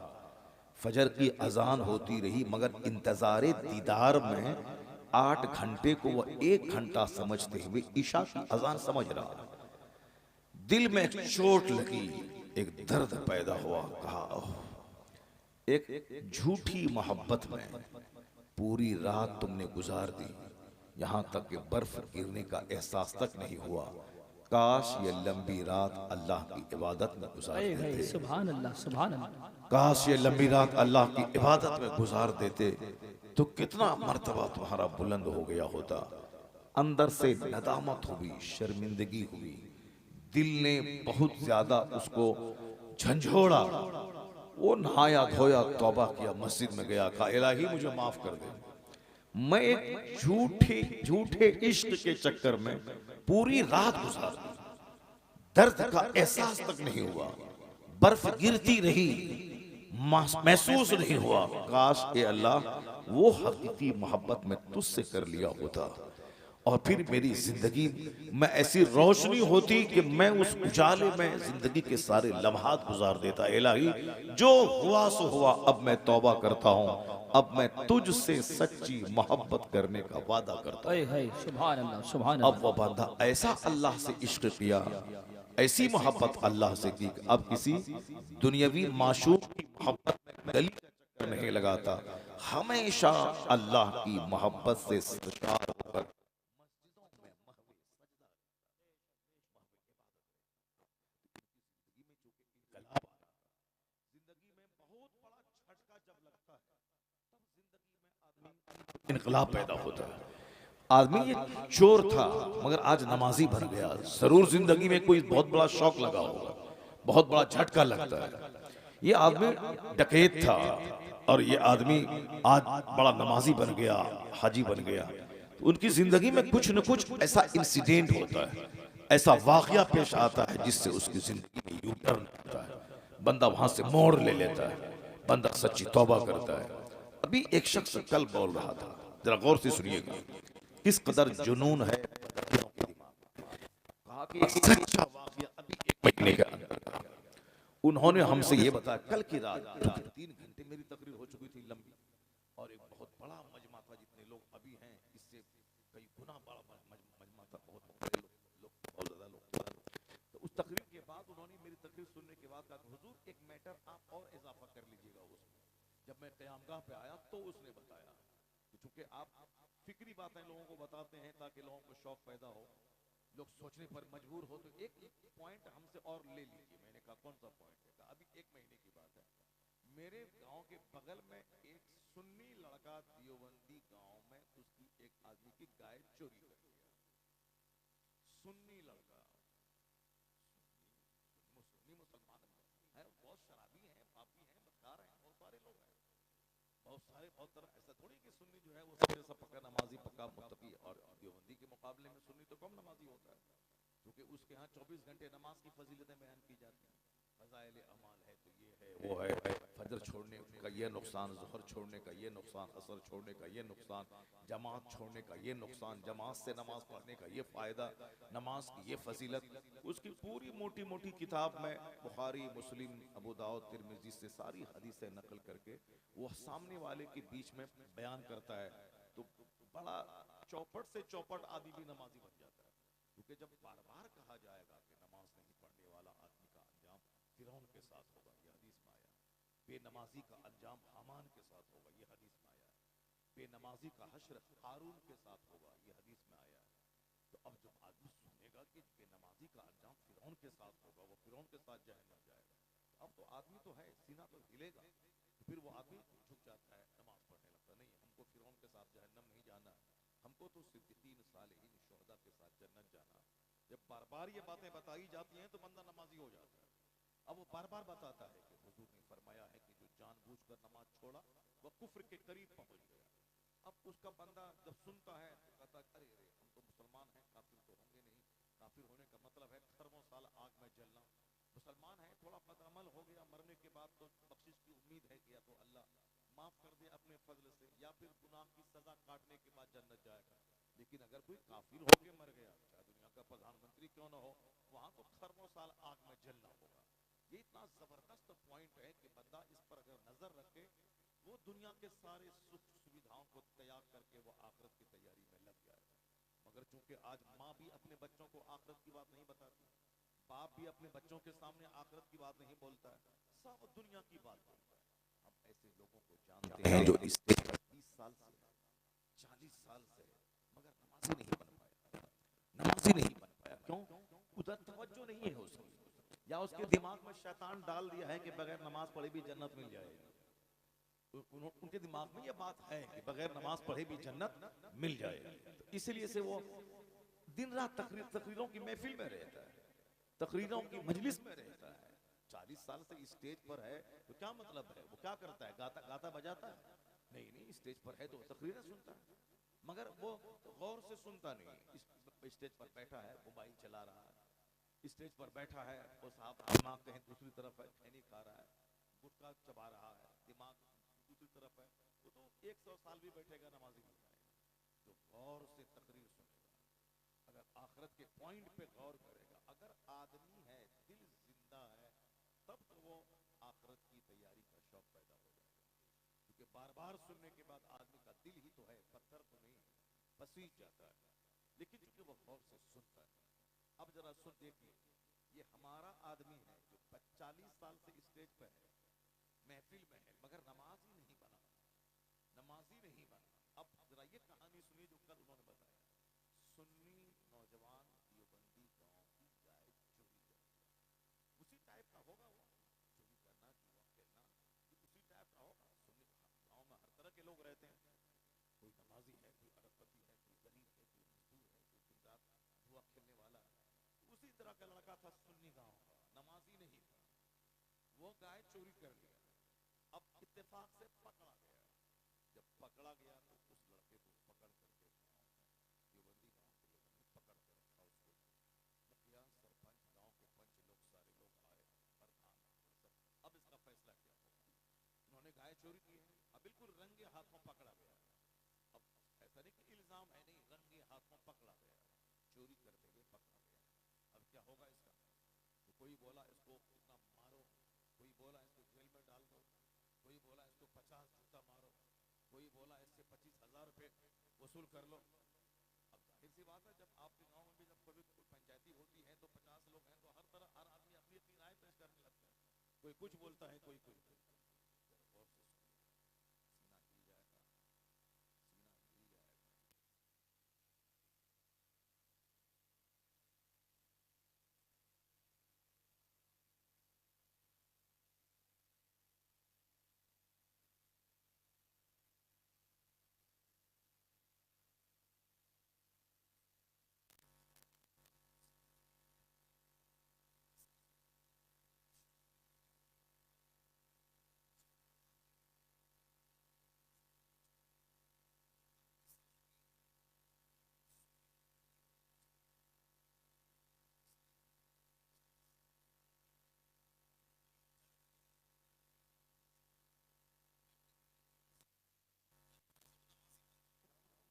[SPEAKER 1] फजर की अजान होती रही, मगर इंतजारे दीदार में 8 घंटे को वो 1 घंटा समझते हुए ईशा की अजान समझ रहा। दिल में एक चोट लगी, एक दर्द पैदा हुआ। कहा ओह, एक झूठी मोहब्बत में पूरी रात तुमने गुजार दी, यहां तक कि बर्फ गिरने का एहसास तक नहीं हुआ। काश ये लंबी रात अल्लाह की इबादत में गुजार देते,
[SPEAKER 3] सुभान अल्लाह, सुभान अल्लाह।
[SPEAKER 1] काश ये लंबी रात अल्लाह की इबादत में गुजार देते तो कितना मर्तबा तुम्हारा बुलंद हो गया होता। अंदर से नदामत हुई, शर्मिंदगी हुई, दिल ने बहुत ज्यादा उसको झंझोड़ा। वो नहाया धोया, तौबा किया, मस्जिद में गया, कहा इलाही मुझे माफ कर दे, मैं एक झूठे इश्क के चक्कर में पूरी रात गुजार दी, दर्द का एहसास तक नहीं हुआ, बर्फ गिरती रही, महसूस नहीं हुआ। काश ए अल्लाह वो हकीकी मोहब्बत में तुझसे कर लिया होता, और फिर मेरी जिंदगी में ऐसी रोशनी होती कि मैं उस उजाले में जिंदगी के सारे लम्हात गुजार देता। इलाही जो हुआ सो हुआ, अब मैं तौबा करता हूँ, अब मैं तुझसे सच्ची मोहब्बत करने का वादा करता हूँ।
[SPEAKER 3] सुभान अल्लाह, सुभान
[SPEAKER 1] अब वो बंदा ऐसा अल्लाह से इश्क किया, ऐसी मोहब्बत अल्लाह से की, अब किसी दुनियावी माशूक की मोहब्बत में गली नहीं लगाता, हमेशा अल्लाह की मोहब्बत से सरशार होकर इनकलाब पैदा होता है। आदमी ये चोर था मगर आज नमाजी बन गया। जरूर जिंदगी में कोई बहुत बड़ा शौक लगा होगा, बहुत बड़ा झटका लगता है। ये आदमी डकैत था और ये आदमी आज बड़ा नमाजी बन गया, हाजी बन गया। तो उनकी जिंदगी में कुछ न कुछ ऐसा इंसिडेंट होता है, ऐसा वाकया पेश आता है जिससे उसकी जिंदगी में यू टर्न होता है। बंदा वहां से मोड़ ले लेता है, बंदा सच्ची तौबा करता है। अभी एक शख्स कल बोल रहा था, जरा गौर से सुनिएगा, किस कदर जुनून है कहा कि एक सच्चा वाकया अभी 1 महीने के अंदर था। उन्होंने हमसे ये बताया, कल की रात 3 घंटे मेरी तकरीर हो चुकी थी लंबी, और एक बहुत बड़ा मजमा था, जितने लोग अभी हैं इससे कई गुना बड़ा मजमा था, बहुत ज्यादा लोग। तो उस तकरीर के बाद उन्होंने मेरी तकरीर सुनने के बाद कहा, हुजूर एक मैटर आप और इजाफा कर लीजिएगा उसमें। जब मैं क़यामगाह पे आया तो उसने बताया, क्योंकि आप फिक्री बातें लोगों को बताते हैं ताकि लोगों को शौक पैदा हो, लोग सोचने पर मजबूर हो, तो एक पॉइंट हमसे और ले लीजिए। मैंने कहा कौन सा पॉइंट है? कहा अभी 1 महीने की बात है, मेरे गांव के बगल में एक सुन्नी लड़का दियोबंदी गांव में उसकी एक आदमी की गाय चोरी कर लिया। सुन्नी लड़का, सुन्नी मुसलमान है, बहुत शराबी है, पापी है, बदकार है, बहुत सारे लोग हैं, बहुत तरह। ऐसा थोड़ी कि सुन्नी जो है वो सबसे सब पक्का नमाजी, पक्का मुत्तकी, और दियोबंदी के मुकाबले में सुन्नी तो कम नमाजी होता है, क्योंकि उसके यहाँ 24 घंटे नमाज की फजीलतें बयान की जाती हैं। फज़ाइल अमाल है तो ये है वो है, फजर छोड़ने का ये नुकसान, ज़ोहर छोड़ने का ये नुकसान, असर छोड़ने का ये नुकसान, जमात छोड़ने का ये नुकसान, जमात से नमाज पढ़ने का ये फ़ायदा, नमाज की ये फजीलत। उसकी पूरी मोटी मोटी किताब में बुखारी, मुस्लिम, अबू दाऊद, तिरमिज़ी से सारी हदीसें नकल करके वो सामने वाले के बीच में बयान करता है। तो बड़ा चौपट से चौपट आदमी भी नमाजी बन जाता है, क्योंकि जब बार बार कहा जाएगा कि नमाज नहीं पढ़ने वाला आदमी का अंजाम फिरौन के साथ होगा, यह हदीस में आया। बेनमाजी का अंजाम हामान के साथ होगा, यह हदीस में आया। बेनमाजी का हश्र हारून के साथ होगा, यह हदीस में आया। तो अब जब आदमी सुनेगा कि बेनमाजी का अंजाम फिरौन के साथ होगा, वो फिरौन के साथ जहन्नम जाएगा, अब तो आदमी तो है, सीना तो हिलेगा। तो फिर वो आदमी झुक जाता है, नमाज पढ़ने लगता, नहीं हमको फिरौन के साथ जहन्नम नहीं जाना, हमको तो सिद्दीकीन, सालिहीन, शुहदा के साथ जन्नत जाना। जब बार बार ये बातें बताई जाती हैं तो बंदा नमाजी हो जाता है। अब वो बार बार बताता है कि हुजूर ने फरमाया है कि जो जानबूझकर नमाज छोड़ा वह कुफ्र के करीब पहुंच गया। अब उसका बंदा जब सुनता है तो कहता है, अरे अरे हम तो मुसलमान हैं, काफिर तो होंगे नहीं। काफिर होने का मतलब है खरबों साल आग में जलना। मुसलमान है, थोड़ा बदअमल हो गया, मरने के बाद तो बख्शिश की उम्मीद है कि या तो अल्लाह माफ कर दे अपने फजल से, या फिर गुनाह की सजा काटने के बाद जन्नत जाएगा। लेकिन अगर कोई काफिर होके मर गया, चाहे दुनिया का प्रधानमंत्री क्यों ना हो, वहां तो खरबों साल आग में जलना होगा। ये इतना जबरदस्त पॉइंट है कि बंदा इस पर अगर नजर रखे, वो दुनिया के सारे सुख सुविधाओं को त्याग करके वो आखिरत की तैयारी में लग जाएगा। मगर चूंकि आज माँ भी अपने बच्चों को आखिरत की बात नहीं बताती, बाप भी अपने बच्चों के सामने आखिरत की बात नहीं बोलता है, सब दुनिया की बात बोलता है। हम ऐसे लोगों को जानते हैं जो इस 30 साल से 40 साल से मगर नमाजी नहीं बन पाया, नमाजी नहीं बन पाया। क्यों? उधर तवज्जो नहीं है उसकी, या उसके दिमाग में शैतान डाल दिया है कि बगैर नमाज पढ़े भी जन्नत मिल जाएगी। उनके दिमाग में ये बात है कि बगैर नमाज पढ़े भी जन्नत मिल जाएगी। तो इसलिए से वो दिन रात तकरीरों की महफिल में रहता है, तकरीरों की मजलिस में रहता है। 40 साल से स्टेज पर है तो क्या मतलब है, वो क्या करता है, गाता गाता बजाता है? नहीं नहीं, स्टेज पर है तो तकरीरें सुनता है, मगर वो गौर से सुनता नहीं। स्टेज पर बैठा है, मोबाइल चला रहा है, स्टेज पर बैठा है, वो साहब दिमाग कहीं दूसरी तरफ है, खैनी खा रहा है, गुटखा चबा रहा है, दिमाग दूसरी तरफ है, वो तो 100 साल भी बैठेगा नमाजी नहीं आएगा। जो गौर से तकरीर सुनेगा, अगर आखिरत के पॉइंट पे गौर करेगा, अगर आदमी है, दिल जिंदा है, तब तो वो आखिरत की तैयारी का शौक पैदा हो जाएगा। क्योंकि बार बार सुनने के बाद आदमी का दिल ही तो है, पत्थर तो नहीं है, पसीज जाता है। लेकिन चूंकि वो गौर से सुनता है, अब जरा सुन देखिए, ये हमारा आदमी है जो 40 साल से स्टेज पे है, महफिल में है, मगर नमाज ही नहीं नमाजी नहीं बना। अब जरा ये कहानी सुनिए जो कल उन्होंने बताया। सुन्नी नौजवान देवबंदी गांव की गाय चोरी कर लिया। उसी टाइप का होगा वो, चोरी करना जुआ खेलना उसी टाइप का होगा। सुन्नी गांव में हर तरह के लोग रहते हैं, कोई नमाजी है, कोई अरबपति है, कोई गरीब है, कोई मजदूर है, कोई दिन रात जुआ खेलने वाला है। उसी तरह का लड़का था सुन्नी गांव का, नमाजी नहीं था। वो गाय चोरी कर लिया। अब इत्तेफाक से पकड़ा गया। जब पकड़ा गया तो उस लड़के को पकड़ करके देवबंदी गांव के लोगों ने पकड़ के रखा उसको। मुखिया सरपंच गांव के पंच लोग सारे लोग आए, प्रधान सब। अब इसका फैसला क्या होगा। उन्होंने गाय चोरी की है, अब बिल्कुल रंगे हाथों पकड़ा गया। अब ऐसा नहीं कि इल्जाम है, नहीं, रंगे हाथों पकड़ा गया, चोरी करते हुए पकड़ा गया। अब क्या होगा इसका। तो कोई बोला इसको इतना मारो, कोई बोला इसको जेल में डाल दो, कोई बोला इसको 50 जूता मारो, कोई बोला इससे 25,000 रुपये वसूल कर लो। अब जाहिर सी बात है, जब आपके गांव में भी जब कभी कोई पंचायती होती है तो 50 लोग हैं तो हर तरह हर आदमी अपनी अपनी राय पेश करने लगता है। कोई कुछ बोलता है, कोई कोई गौर से सुनिए, सीना हिल जाएगा, सीना हिल जाएगा।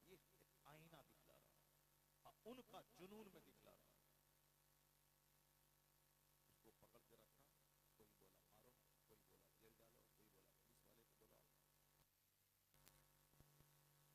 [SPEAKER 1] ये एक आईना दिखला रहा, उनका जुनून में दिखला रहा। उसको पकड़ के रखा, कोई बोला मारो, कोई बोला जेल डालो, कोई बोला पुलिस वाले को बुलाओ।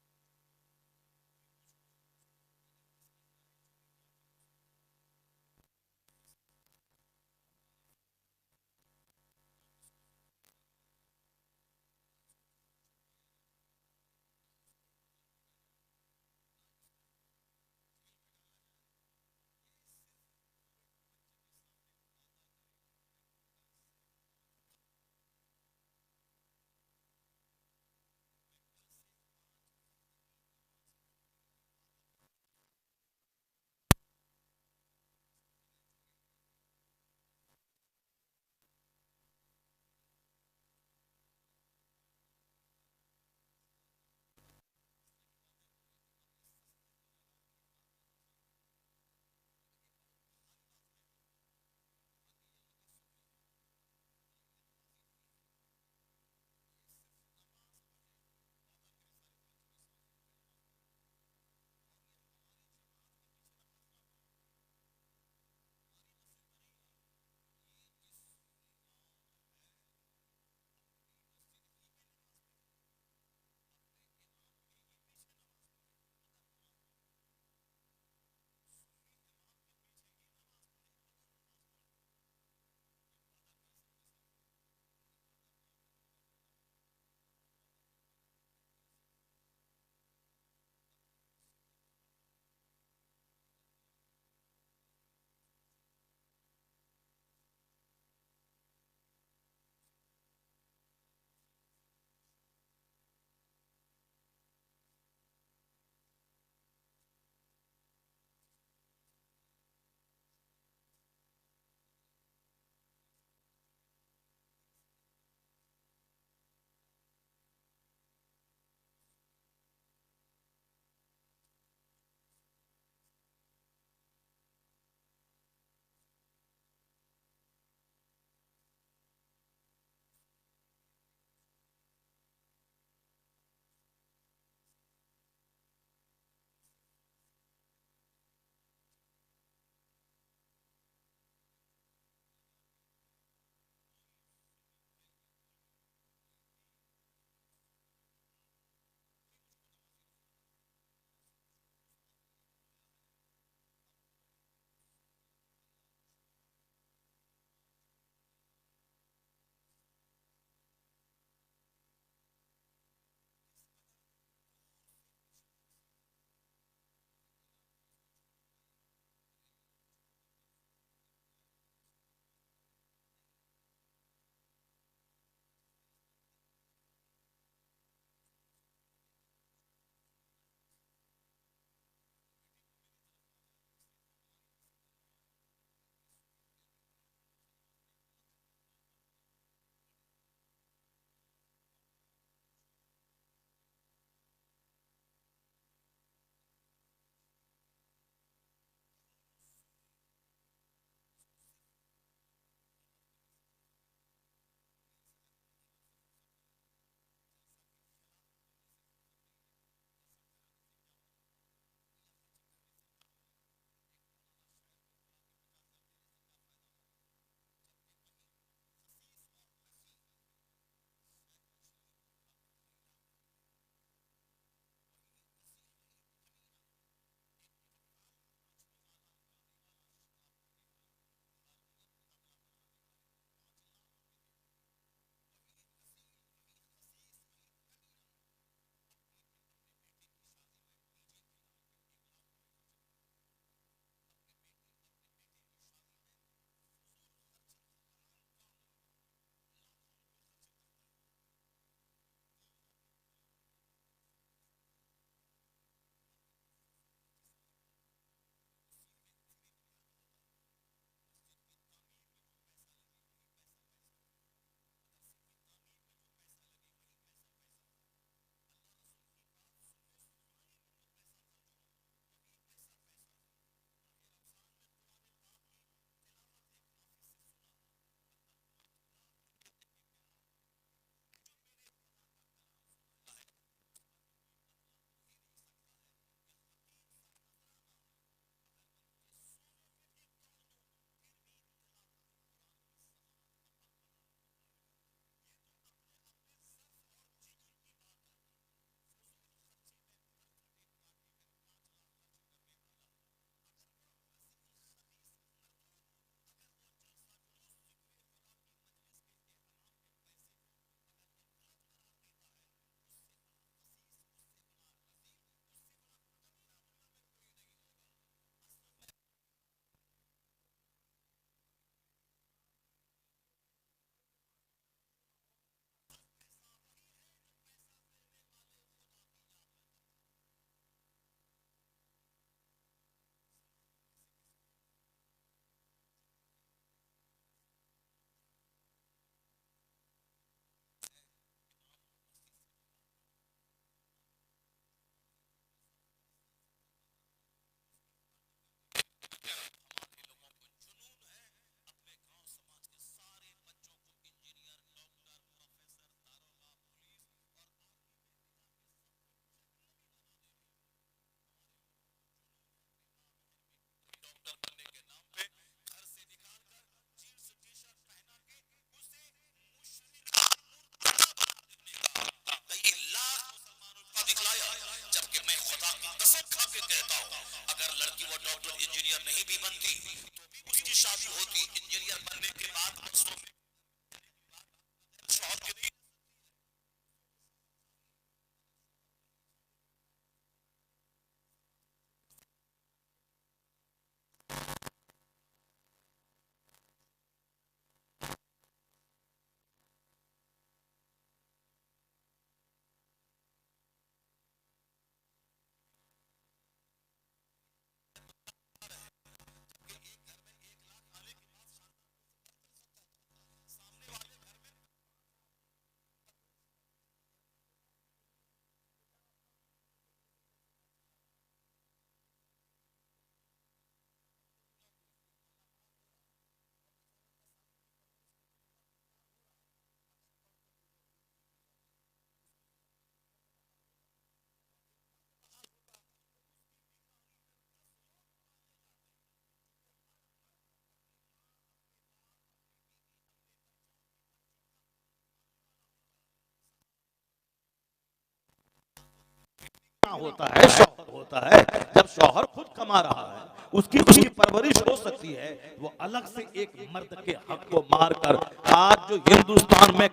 [SPEAKER 1] होता है, शौहर होता है। जब शौहर खुद कमा रहा है, उसकी परवरिश हो सकती है, वो अलग से एक मर्द के हक को मारकर, आज जो हिंदुस्तान में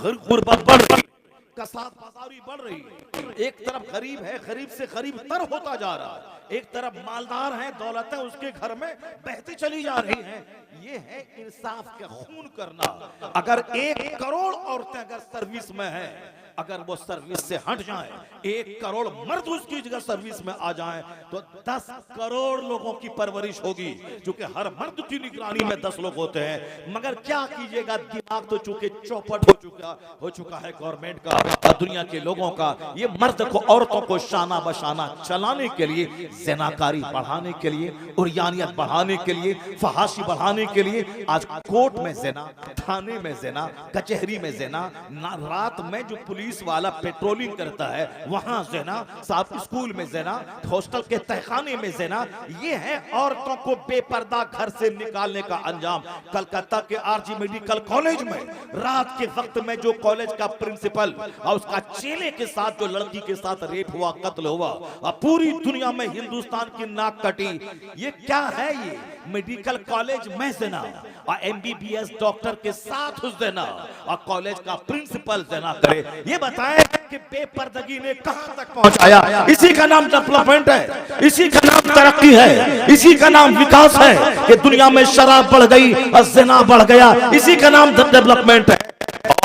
[SPEAKER 1] गुर्बत बढ़ रही, कसाद बाजारी बढ़ रही है, एक तरफ गरीब है, गरीब से गरीब तर होता जा रहा है, एक तरफ मालदार है, दौलत है, उसके घर में बहती चली जा रही है। ये है इंसाफ का खून करना। अगर 1 करोड़ औरतें अगर सर्विस में है, अगर वो सर्विस से हट जाए, 1 करोड़ मर्द उसकी जगह सर्विस में आ जाए, तो 10 करोड़ लोगों की परवरिश होगी, क्योंकि हर मर्द की निगरानी में 10 लोग होते हैं। मगर क्या कीजिएगा, दिमाग तो चूंकि चौपट हो चुका है गवर्नमेंट का और दुनिया के लोगों का। ये मर्द को, औरतों को शाना बशाना चलाने के लिए, ज़िनाकारी बढ़ाने के लिए, उर्यानियत बढ़ाने के लिए, फहाशी बढ़ाने के लिए, आज कोर्ट में ज़िना, थाने में ज़िना, कचहरी में ज़िना, रात में जो पुलिस वाला पेट्रोलिंग करता है वहां ज़िना, साहब स्कूल में ज़िना, हॉस्टल के तहखाने में ज़िना। ये है औरतों को बेपर्दा घर से निकालने का अंजाम। कलकत्ता के आरजी मेडिकल कॉलेज में रात के वक्त में जो कॉलेज का प्रिंसिपल और उसका चेले के साथ जो लड़की के साथ रेप हुआ, कत्ल हुआ, और पूरी दुनिया में हिंदुस्तान की नाक कटी। ये क्या है? ये मेडिकल कॉलेज में ज़िना और MBBS डॉक्टर के साथ ज़िना और कॉलेज का प्रिंसिपल ज़िना करे। ये बताएं कि बेपर्दगी ने कहां तक पहुंचाया। इसी का नाम डेवलपमेंट है, इसी का नाम तरक्की है, इसी का नाम विकास है कि दुनिया में शराब बढ़ गई और ज़िना बढ़ गया। इसी का नाम डेवलपमेंट है।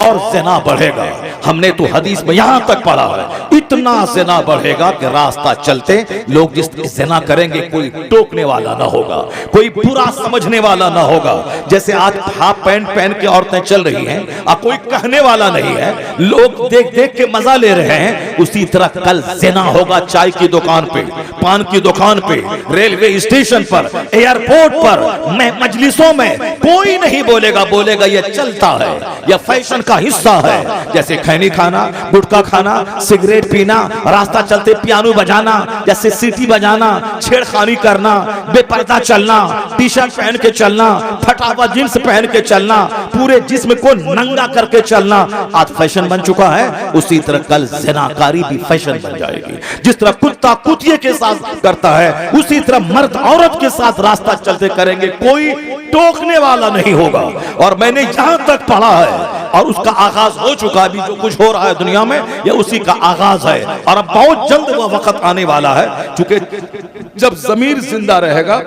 [SPEAKER 1] और ज़िना बढ़ेगा, हमने तो हदीस में यहां तक पढ़ा है, इतना ज़िना बढ़ेगा कि रास्ता चलते लोग जिस ज़िना करेंगे कोई टोकने वाला ना होगा, कोई बुरा समझने वाला ना होगा। जैसे आज हाफ पैंट पहन के औरतें चल रही हैं और कोई कहने वाला नहीं है, लोग देख देख के मजा ले रहे हैं, उसी तरह कल ज़िना होगा चाय की दुकान पे, पान की दुकान पे, रेलवे स्टेशन पर, एयरपोर्ट पर, मजलिसों में। कोई नहीं बोलेगा ये चलता है, यह फैशन का हिस्सा है। जैसे खैनी खाना, गुटखा खाना, सिगरेट पीना, रास्ता चलते पियानो बजाना, जैसे सीटी बजाना, छेड़खानी करना, बेपर्दा चलना, टी शर्ट पहन के चलना, फटा हुआ जींस पहन के चलना, पूरे जिस्म को नंगा करके चलना, आज फैशन बन चुका है। उसी तरह कल ज़िनाकारी भी फैशन बन जाएगी। जिस तरह कुत्ता कुतिये के साथ करता है, उसी तरह मर्द औरत के साथ रास्ता चलते करेंगे, कोई टोकने वाला नहीं होगा। और मैंने यहां तक पढ़ा है और उसका आगाज हो चुका है। अभी जो कुछ हो रहा है दुनिया में, यह उसी का आगाज है और अब बहुत जल्द वह वक्त आने वाला है, क्योंकि जब ज़मीर जिंदा रहेगा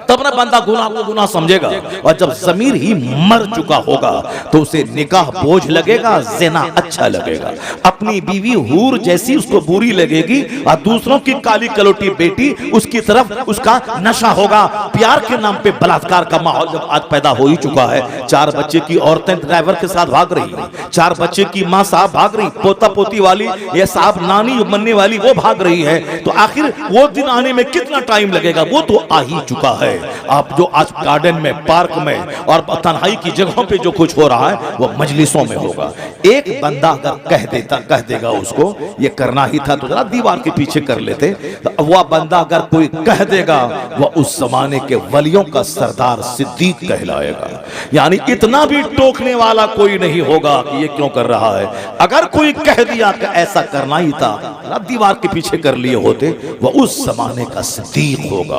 [SPEAKER 1] तब ना बंदा गुनाह को गुनाह समझेगा, और जब ज़मीर ही मर चुका होगा तो उसे निकाह बोझ लगेगा, ज़िना अच्छा लगेगा। अपनी बीवी हूर जैसी उसको बुरी लगेगी और दूसरों की काली कलोटी बेटी उसकी तरफ उसका नशा होगा। प्यार के नाम पे बलात्कार का माहौल जब आज पैदा हो ही चुका है। 4 बच्चे की औरतें ड्राइवर के साथ भाग रही है, 4 बच्चे की माँ साहब भाग रही, पोता पोती वाली ये साहब नानी बनने वाली वो भाग रही है। तो आखिर वो दिन आने में कितना टाइम लगेगा? वो तो आ ही चुका है। आप जो आज गार्डन में, पार्क में और तन्हाई की जगहों पे जो कुछ हो रहा है वो मजलिसों में होगा। एक बंदा अगर कह देगा उसको ये करना ही था तो जरा दीवार के पीछे कर लेते, तो वह बंदा अगर कोई कह देगा वह उस जमाने के वलियों का सरदार सिद्दीक कहलाएगा। यानी इतना भी टोकने वाला कोई नहीं होगा कि ये क्यों कर रहा है। अगर कोई कह दिया कि ऐसा करना ही था, दीवार के पीछे कर लिए होते, वह उस जमाने का सिद्दीक होगा,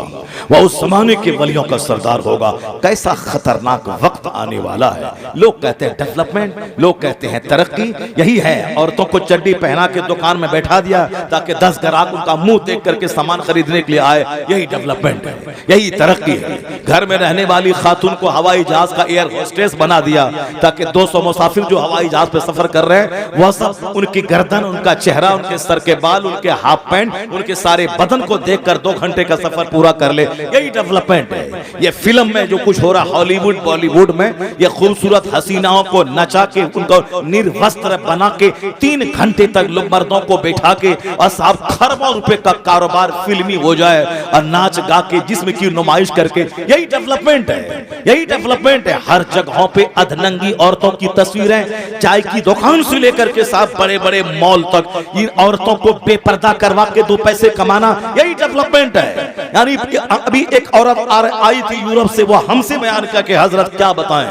[SPEAKER 1] वह उस जमाने के वलियों का सरदार होगा। कैसा खतरनाक वक्त आने वाला है। लोग कहते हैं डेवलपमेंट, लोग कहते हैं तरक्की, यही है। औरतों को चड्डी पहना के दुकान में बैठा दिया ताकि 10 ग्राहक उनका मुंह देख करके सामान खरीदने के लिए आए, यही डेवलपमेंट है, यही तरक्की है। घर में रहने वाली खातून को हवाई जहाज का एयर होस्टेस बना दिया ताकि 200 मुसाफिर जो हवाई जहाज पे सफर कर रहे हैं वह सब उनकी गर्दन, उनका चेहरा, उनके सर के बाल, उनके हाफ पैंट, उनके सारे बदन को देखकर 2 घंटे का सफर पूरा कर ले, यही डेवलपमेंट है। ये फिल्म में जो कुछ हो रहा हॉलीवुड बॉलीवुड में, ये खूबसूरत हसीनाओं को नचा के उनको निर्वस्त्र बना के 3 घंटे तक लोग मर्दों को बैठा के और साहब खरबों रुपए का कारोबार फिल्मी हो जाए और नाच गा के जिस्म की नुमाइश करके, यही डेवलपमेंट है, यही डेवलपमेंट है। हर जगहों पे अधनंगी औरतों की तस्वीर तस्वीरें, चाय की दुकान से लेकर के साहब बड़े बड़े मॉल तक इन औरतों को बेपर्दा करवा के 2 पैसे कमाना, यही डेवलपमेंट है। यानी अभी एक औरत आई थी यूरोप से, वो हमसे बयान किया कि हजरत क्या बताएं,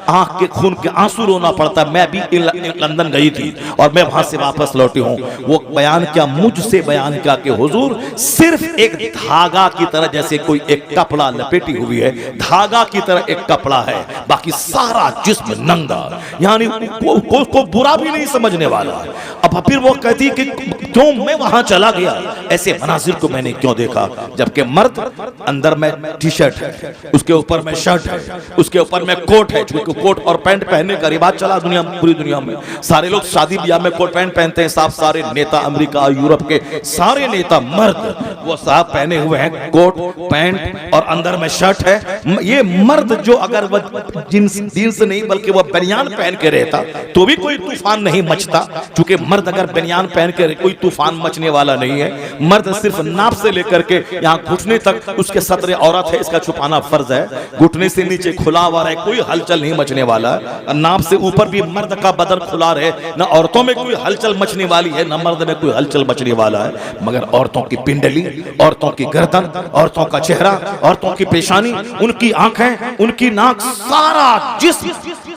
[SPEAKER 1] आंख के खून के आंसू रोना पड़ता। मैं भी लंदन गई थी और मैं वहां से वापस लौटी हूं। वो बयान किया, मुझसे बयान किया कि हुजूर सिर्फ एक धागा की तरह, जैसे कोई एक कपड़ा लपेटी हुई है, धागा की तरह एक कपड़ा है, बाकी सारा जिस्म नंगा। यानी को बुरा भी नहीं समझने वाला। अब फिर वो कहती कि क्यों मैं वहां चला गया, ऐसे मनाजिर को मैंने क्यों देखा, जबकि मर्द अंदर में टी शर्ट है, उसके ऊपर में शर्ट है, उसके ऊपर में कोट है, क्योंकि कोट और पैंट पहनने का रिवाज चला दुनिया, पूरी दुनिया में। सारे लोग शादी ब्याह में कोट पैंट पहनते हैं साहब, सारे नेता अमेरिका यूरोप के सारे नेता मर्द वो साहब पहने हुए हैं कोट पैंट और अंदर में शर्ट है। ये मर्द जो अगर वह जींस नहीं बल्कि वह बनियान पहन के रहता तो भी कोई तूफान नहीं मचता, क्योंकि मर्द अगर बनियान पहन के कोई तूफान मचने वाला नहीं है। मर्द सिर्फ नाप से लेकर के यहाँ घुटने तक उसके सतरे औरत है, इसका छुपाना फर्ज है। घुटने से नीचे खुला हुआ रहे, कोई हलचल नहीं मचने वाला है। नाप से ऊपर भी मर्द का बदन खुला रहे, न औरतों में कोई हलचल मचने वाली है, न मर्द में कोई हलचल मचने वाला है। मगर औरतों की पिंडली, औरतों की गर्दन, औरतों का चेहरा, औरतों की पेशानी, उनकी आंखें, उनकी नाक, सारा जिस्म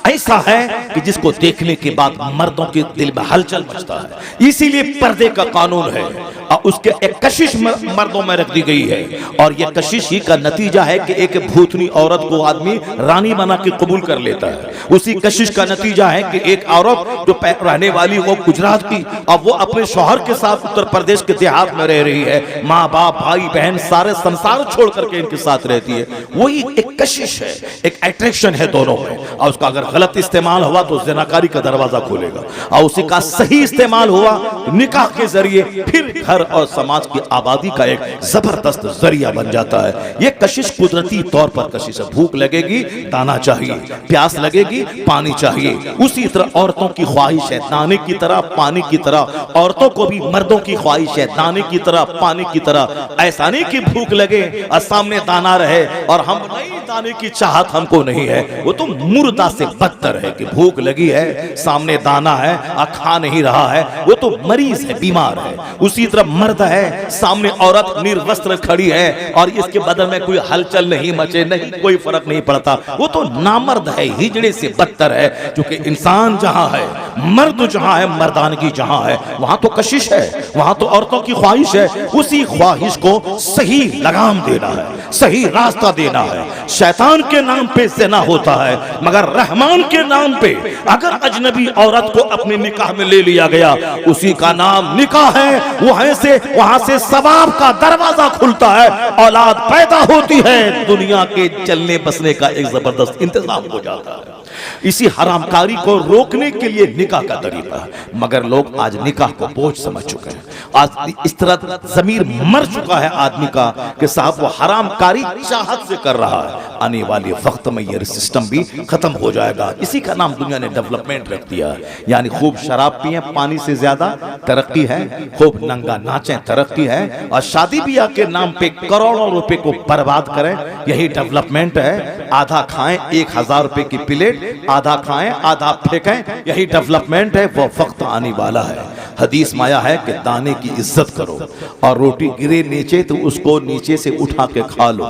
[SPEAKER 1] ऐसा है कि जिसको देखने के बाद मर्दों के दिल में हलचल मचता है। इसीलिए पर्दे का कानून है और उसके एक कशिश मर्दों में रख दी गई है। और यह कशिश ही का नतीजा है कि एक भूतनी औरत को आदमी रानी बना के कबूल कर लेता है। उसी कशिश का नतीजा है कि एक औरत जो रहने वाली वो गुजरात की, अब वो अपने शौहर के साथ उत्तर प्रदेश के देहात में रह रही है, माँ बाप भाई बहन सारे संसार छोड़ करके इनके साथ रहती है। वही एक कशिश है, एक अट्रैक्शन है दोनों में। और उसका अगर गलत इस्तेमाल हुआ तो ज़िनाकारी का दरवाजा खोलेगा, और उसी का सही इस्तेमाल हुआ निकाह के जरिए फिर घर और समाज की आबादी का एक जबरदस्त जरिया बन जाता है। ये कशिश कुदरती तौर पर कशिश है। भूख लगेगी दाना चाहिए, प्यास लगेगी पानी चाहिए। उसी तरह औरतों की ख्वाहिश है दाने की तरह पानी की तरह, औरतों को भी मर्दों की ख्वाहिश है दाने की तरह पानी की तरह। ऐसा नहीं कि भूख लगे और सामने दाना रहे और हम नहीं, दाने की चाहत हमको नहीं है, वो तो मुर्दा से बदतर है कि भूख लगी है सामने दाना है और खा नहीं रहा है, वो तो मरीज है, बीमार है। उसी तरह मर्द है सामने औरत निर्वस्त्र खड़ी है और इसके बदन में कोई हलचल नहीं मचे, नहीं कोई फर्क नहीं पड़ता, वो तो नामर्द है, हिजड़े से बदतर है। क्योंकि इंसान जहां है, मर्द जहां है, मर्दानगी जहां है, वहां तो कशिश है, वहां तो औरतों की ख्वाहिश है। उसी ख्वाहिश को सही लगाम देना है, सही रास्ता देना है। शैतान के नाम पे ज़िना होता है, मगर रहमान के नाम पे अगर अजनबी औरत को अपने निकाह में ले लिया गया, उसी का नाम निकाह है। वहां से सवाब का दरवाजा खुलता है, औलाद पैदा होती है, दुनिया के चलने बसने का एक जबरदस्त इंतजाम हो जाता है। इसी हरामकारी को रोकने के लिए निकाह का तरीका है, मगर लोग आज निकाह को बोझ समझ चुके हैं। आज इस तरह जमीर मर चुका है आदमी का कि साहब वो हरामकारी चाहत से कर रहा है। आने वाले वक्त में ये सिस्टम भी खत्म हो जाएगा। इसी का नाम दुनिया ने डेवलपमेंट रख दिया है। यानी खूब शराब पिए, पानी से ज्यादा तरक्की है, खूब नंगा नाचें, तरक्की है, और शादी ब्याह के नाम पे करोड़ों रुपए को बर्बाद करें, यही डेवलपमेंट है। आधा खाएं 1000 रुपए की प्लेट, आधा खाएं आधा फेंकें, यही डेवलपमेंट है। वो वक्त आने वाला है। हदीस में आया है कि दाने की इज्जत करो, और रोटी गिरे नीचे तो उसको नीचे से उठा के खा लो।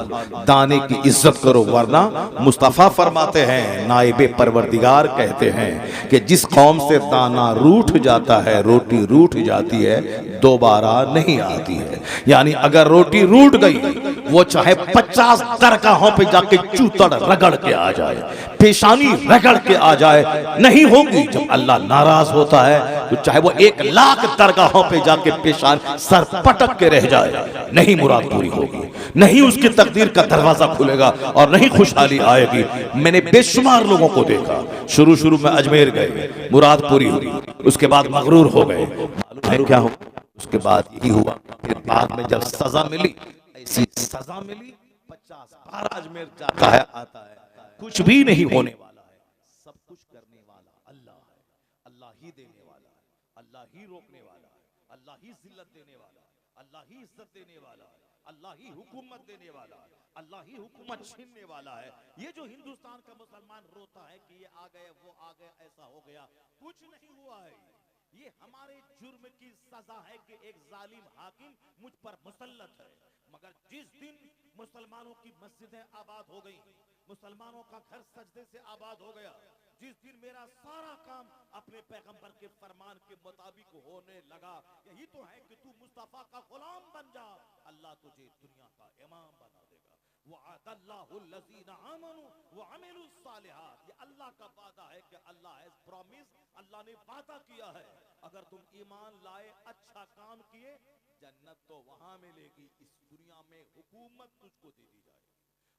[SPEAKER 1] दाने की इज्जत करो, वरना मुस्तफा फरमाते हैं, नाइबे परवरदिगार कहते हैं कि जिस कौम से दाना रूठ जाता है, रोटी रूठ जाती है, दोबारा नहीं आती है। यानी अगर रोटी रूठ गई, वो चाहे 50 दरगाहों पे जाके चूतड़ रगड़ के आ जाए, पेशानी रगड़ के आ जाए, नहीं होगी। जब अल्लाह नाराज होता है तो चाहे वो 1,00,000 दरगाहों पे जाके पेशान सर पटक के रह जाए, नहीं मुराद पूरी होगी, नहीं उसकी तकदीर का दरवाजा खुलेगा और नहीं खुशहाली आएगी। मैंने बेशुमार लोगों को देखा, शुरू में अजमेर गए, मुराद पूरी हुई, उसके बाद मगरूर हो गए, मालूम है क्या हुआ? उसके बाद यही हुआ। फिर बाद में जब सजा मिली, ऐसी सजा मिली, 50 बार अजमेर जाता है आता है, कुछ भी नहीं होने वाला है। सब कुछ करने वाला अल्लाह है, अल्लाह ही देने वाला है, अल्लाह ही रोकने वाला है, अल्लाह ही जिल्लत देने वाला है, अल्लाह ही इज्जत देने वाला है, अल्लाह ही हुकूमत देने वाला है, अल्लाह ही हुकूमत छीनने वाला है। ये जो हिंदुस्तान का मुसलमान रोता है कि ये आ गए वो आ गए ऐसा हो गया, कुछ नहीं हुआ है। ये हमारे जुर्म की सजा है कि एक जालिम हाकिम मुझ पर मुसल्लत है। मगर जिस दिन मुसलमानों की मस्जिदें आबाद हो गई, मुसलमानों का घर सजदे से आबाद हो गया, जिस दिन मेरा सारा काम अपने पैगंबर के फरमान के मुताबिक होने लगा, यही तो है कि तू मुस्तफा का गुलाम बन जा, अल्लाह तुझे दुनिया का इमाम बना देगा। वअदल्लाहुल्लज़ीना आमनू वअमिलुस सालिहात, ये अल्लाह का वादा है कि अल्लाह हैज प्रॉमिस, अल्लाह ने वादा किया है अगर तुम ईमान लाए, अच्छा काम किए, जन्नत तो वहां मिलेगी, इस दुनिया में हुकूमत तुझको दे दी जाएगी।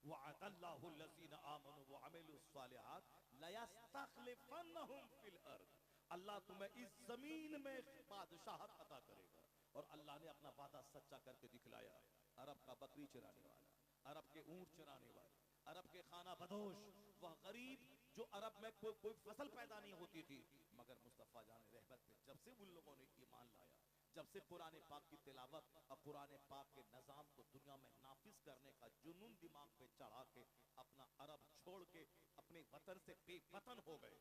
[SPEAKER 1] वअदल्लाहुल्लज़ीना आमनू वअमिलुस सालिहात लयस्तखलिफन्नहुम फिल अर्द, अल्लाह तुम्हें इस जमीन में बादशाहत अता करेगा। और अल्लाह ने अपना वादा सच्चा करके दिखलाया। अरब का बकरी चराने वाला, अरब के ऊंट चराने वाले, अरब के खाना बदोश, वह गरीब जो अरब में कोई फसल पैदा नहीं होती थी, मगर मुस्तफा जान रहमत पे जब से उन लोगों ने ईमान लाया, जब से कुरान पाक की तिलावत और कुरान पाक के निज़ाम को दुनिया में नाफिज करने का जुनून दिमाग पे चढ़ा के अपना अरब छोड़ के अपने वतन से बेवतन हो गए,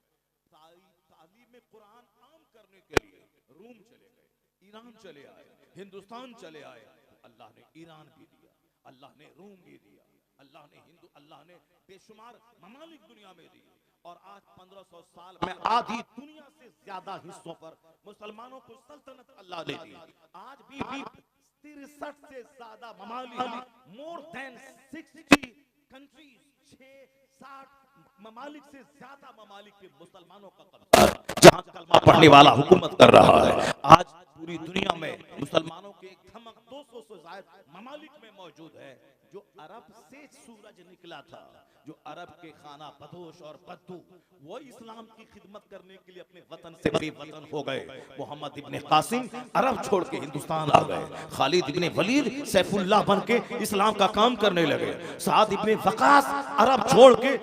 [SPEAKER 1] तालीम कुरान आम करने के लिए रूम चले गए, ईरान चले आए, हिंदुस्तान चले आए। अल्लाह ने ईरान भी दिया, अल्लाह ने रूम भी दिया, अल्लाह ने बेशुमार ममालिक दुनिया में दिए। और आज 1500 साल में आधी दुनिया से ज्यादा हिस्सों पर मुसलमानों को सल्तनत अल्लाह ने दी। आज भी 63 से ज्यादा ममालिक, मोर देन 60 कंट्रीज, 60 ममालिक से ज्यादा ममालिक पे मुसलमानों का कब्जा, जहां कलमा पढ़ने वाला हुकूमत कर रहा है। आज पूरी दुनिया में मुसलमानों के धमक 200 से ज्यादा ममालिक में मौजूद है। जो अरब से सूरज निकला था, जो अरब के खाना बदोश और बद्दू, वो इस्लाम की खिदमत करने के लिए अपने वतन से बेवतन हो गए। मोहम्मद इब्ने कासिम अरब छोड़ के हिंदुस्तान आ गए, खालिद इब्ने वलीद सैफुल्लाह बन के इस्लाम का काम करने लगे, साद इब्ने वकास अरब छोड़ के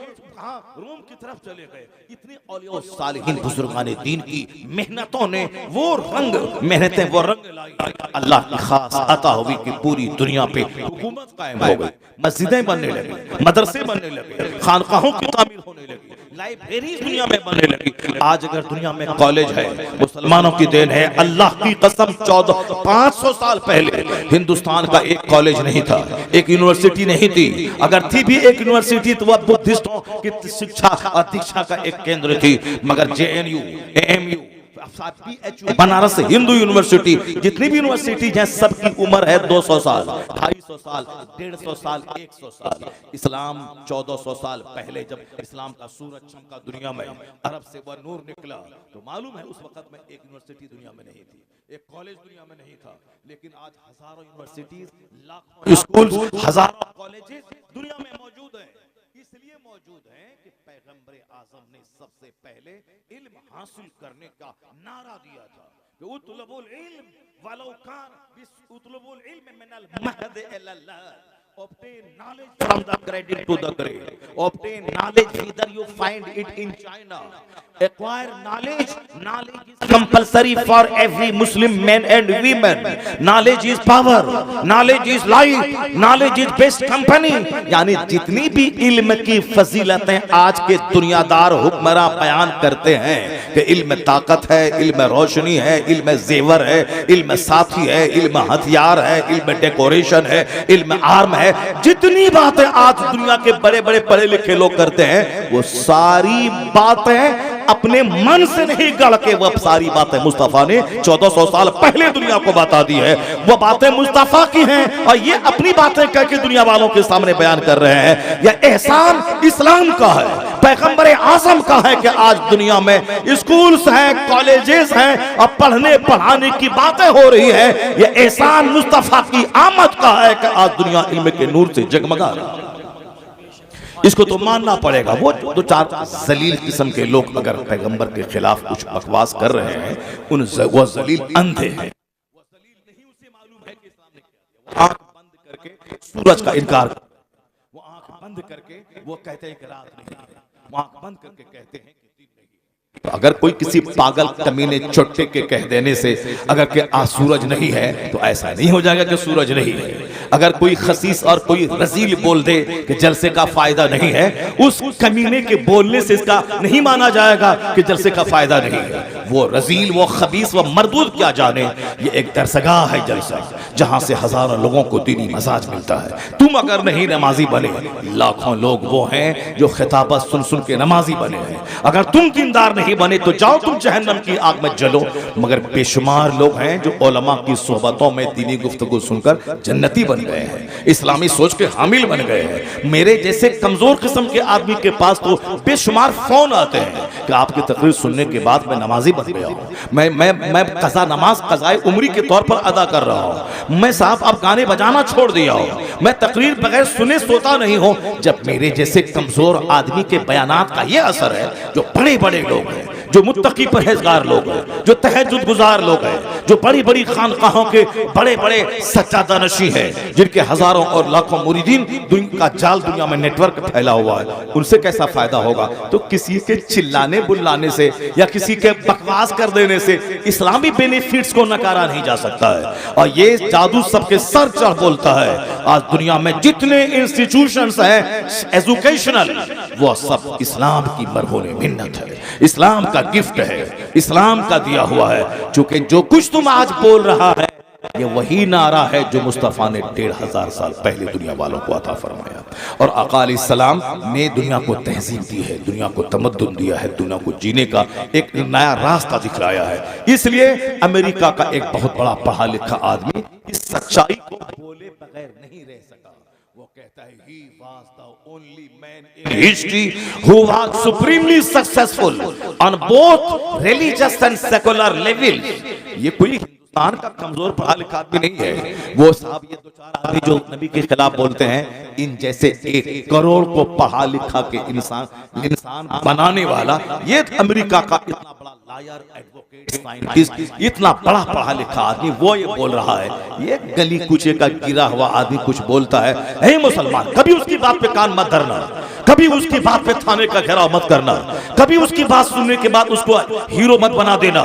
[SPEAKER 1] रोम की तरफ चले गए। इतने औलिया सालिहीन बुजुर्गान दीन की मेहनतों ने वो रंग, मेहनतें वो रंग लाई, अल्लाह की खास अता हुई कि पूरी दुनिया पे हुकूमत कायम हो गई, मस्जिदें बनने लगी, मदरसे बनने लगे, खानकाहों की तामीर होने लगी, लाइब्रेरी दुनिया में बनने लगी। आज अगर दुनिया में कॉलेज है, मुसलमानों की देन है। अल्लाह की कसम 500 साल पहले हिंदुस्तान का एक कॉलेज नहीं था, एक यूनिवर्सिटी नहीं थी। अगर थी भी एक यूनिवर्सिटी तो वह बुद्धिस्टों की शिक्षा और दीक्षा का एक केंद्र थी। मगर JNU, AMU, Banaras Hindu university, जितनी भी यूनिवर्सिटी हैं, सबकी उम्र है 200 साल, 250 साल, 150 साल, 100 साल। इस्लाम 1400 साल पहले जब इस्लाम का सूरज चमका दुनिया में, अरब से वह नूर निकला, तो मालूम है उस वक्त में एक यूनिवर्सिटी दुनिया में नहीं थी, एक कॉलेज दुनिया में नहीं था। लेकिन आज हजारों यूनिवर्सिटीज, लाखों स्कूल, हजारों कॉलेजेस दुनिया में मौजूद हैं। इसलिए मौजूद हैं कि पैगंबर आजम ने सबसे पहले इल्म हासिल करने का नारा दिया था कि उतलबुल इल्म वलौ कान उतलबुल इल्म मिनल महद इलल्लाह, obtain knowledge from the cradle to the grave, obtain knowledge whether you find it in China, acquire knowledge is compulsory for every Muslim man and women, knowledge is power, knowledge is life, knowledge is best company। यानी जितनी भी इल्म की फजीलतें आज के दुनियादार हुक्मरां बयान करते हैं कि इल्म ताकत है, इल्म रोशनी है, इल्म जेवर है, इल्म साथी है, इल्म हथियार है, इल्म डेकोरेशन है, इल्म आर्म है, जितनी बातें आज दुनिया के बड़े बड़े पढ़े लिखे लोग करते हैं, वो सारी बातें अपने मन से नहीं गढ़ के, वो सारी बातें मुस्तफा ने 1400 साल पहले दुनिया को बता दी है। वो बातें मुस्तफा की हैं और ये अपनी बातें कह के दुनिया वालों के सामने बयान कर रहे हैं। यह एहसान इस्लाम का है, पैगंबर आज़म का है कि आज दुनिया में स्कूल्स हैं, कॉलेजेस हैं और पढ़ने पढ़ाने की बातें हो रही है। यह एहसान मुस्तफा की आमद का है कि आज दुनिया इल्म के नूर से जगमगा रहा है। इसको तो मानना पड़ेगा। वो दो चार जलील किस्म के लोग अगर पैगंबर के खिलाफ कुछ बकवास कर रहे हैं, वो जलील अंधे हैं। वो जलील नहीं, उसे मालूम है कि इस्लाम ने क्या किया। आंख बंद करके सूरज का इनकार, वो आंख बंद करके वो कहते हैं कि रात नहीं, वो आंख बंद करके कहते हैं कि दिन नहीं। तो अगर कोई किसी पागल कमीने चोटे के कह देने से अगर कि आज सूरज नहीं है, तो ऐसा नहीं हो जाएगा कि सूरज नहीं है। अगर कोई खसीस और कोई रजील बोल दे कि जलसे का फायदा नहीं है, उस कमीने के बोलने से इसका नहीं माना जाएगा कि जलसे का फायदा नहीं है। वो रजील, वो खबीस, वो मरदूद क्या जाने, ये एक दरसगाह है जलसा, जहां से हजारों लोगों को दीनी मसाज मिलता है। तुम अगर नहीं नमाजी बने, लाखों लोग वो हैं जो खिताबत सुन सुन के नमाजी बने हैं। अगर तुम दीनदार नहीं बने तो जाओ तुम जहन्नम की आग में जलो। मगर बेशुमार लोग हैं जो उलमा की सोहबतों में दीनी गुफ्तगू सुनकर जन्नती बन गए हैं, इस्लामी सोच के हामिल बन गए हैं। मेरे जैसे कमजोर किस्म के आदमी के पास तो बेशुमार फोन आते हैं कि आपकी तकरीर सुनने के बाद मैं नमाजी बन गया हूँ, मैं कज़ा नमाज कज़ाए उम्री के तौर पर अदा कर रहा हूँ, मैं साहब अब गाने बजाना छोड़ दिया हूँ, मैं तकरीर बगैर सुने सोता नहीं हूँ। जब मेरे जैसे कमजोर आदमी के बयानात का ये असर है, जो बड़े बड़े लोग हैं, जो मुत्तकी परहेजगार लोग हैं, जो तहज्जुद गुजार लोग हैं, जो बड़ी बड़ी खानकाहों के बड़े बड़े सज्जादा नशी हैं, जिनके हजारों और लाखों मुरीदीन का जाल दुनिया में नेटवर्क फैला हुआ है, उनसे कैसा फायदा होगा? तो किसी के चिल्लाने बुल्लाने से या किसी के बकवास कर देने से इस्लामी बेनिफिट्स को नकारा नहीं जा सकता है। और ये जादू सबके सर चढ़ बोलता है। आज दुनिया में जितने इंस्टीट्यूशंस हैं एजुकेशनल, वो सब इस्लाम की मरहून मिन्नत है, इस्लाम का गिफ्ट है, इस्लाम का दिया हुआ है। चूंकि जो कुछ तुम आज बोल रहा है, ये वही नारा है जो मुस्तफ़ा ने 1500 साल पहले दुनिया वालों को अता फरमाया। और आका अलैहिस्सलाम ने दुनिया को तहजीब दी है, दुनिया को तमद्दुन दिया है, दुनिया को जीने का एक नया रास्ता दिखलाया है। इसलिए अमेरिका का एक बहुत बड़ा पढ़ा लिखा आदमी इस सच्चाई को बोले बगैर नहीं रह सका। वो कहता है, he was the only man in history who was supremely successful on both religious and secular levels। ये कोई हिंदुस्तान का कमजोर पढ़ा लिखा आदमी नहीं है। वो साहब ये दो चार आदमी जो नबी के खिलाफ बोलते हैं, इन जैसे 1 करोड़ को पढ़ा लिखा के इंसान बनाने वाला ये अमेरिका का इतना बड़ा लायर, एडवोकेट, साइंटिस्ट, इतना बड़ा पढ़ा लिखा आदमी वो ये बोल रहा है। ये गली कुचे का गिरा हुआ आदमी कुछ बोलता है, हे मुसलमान, कभी उसकी बात पे कान मत धरना, कभी उसकी बात पे थाने का घेराव मत करना, कभी उसकी बात सुनने के बाद उसको हीरो मत बना देना।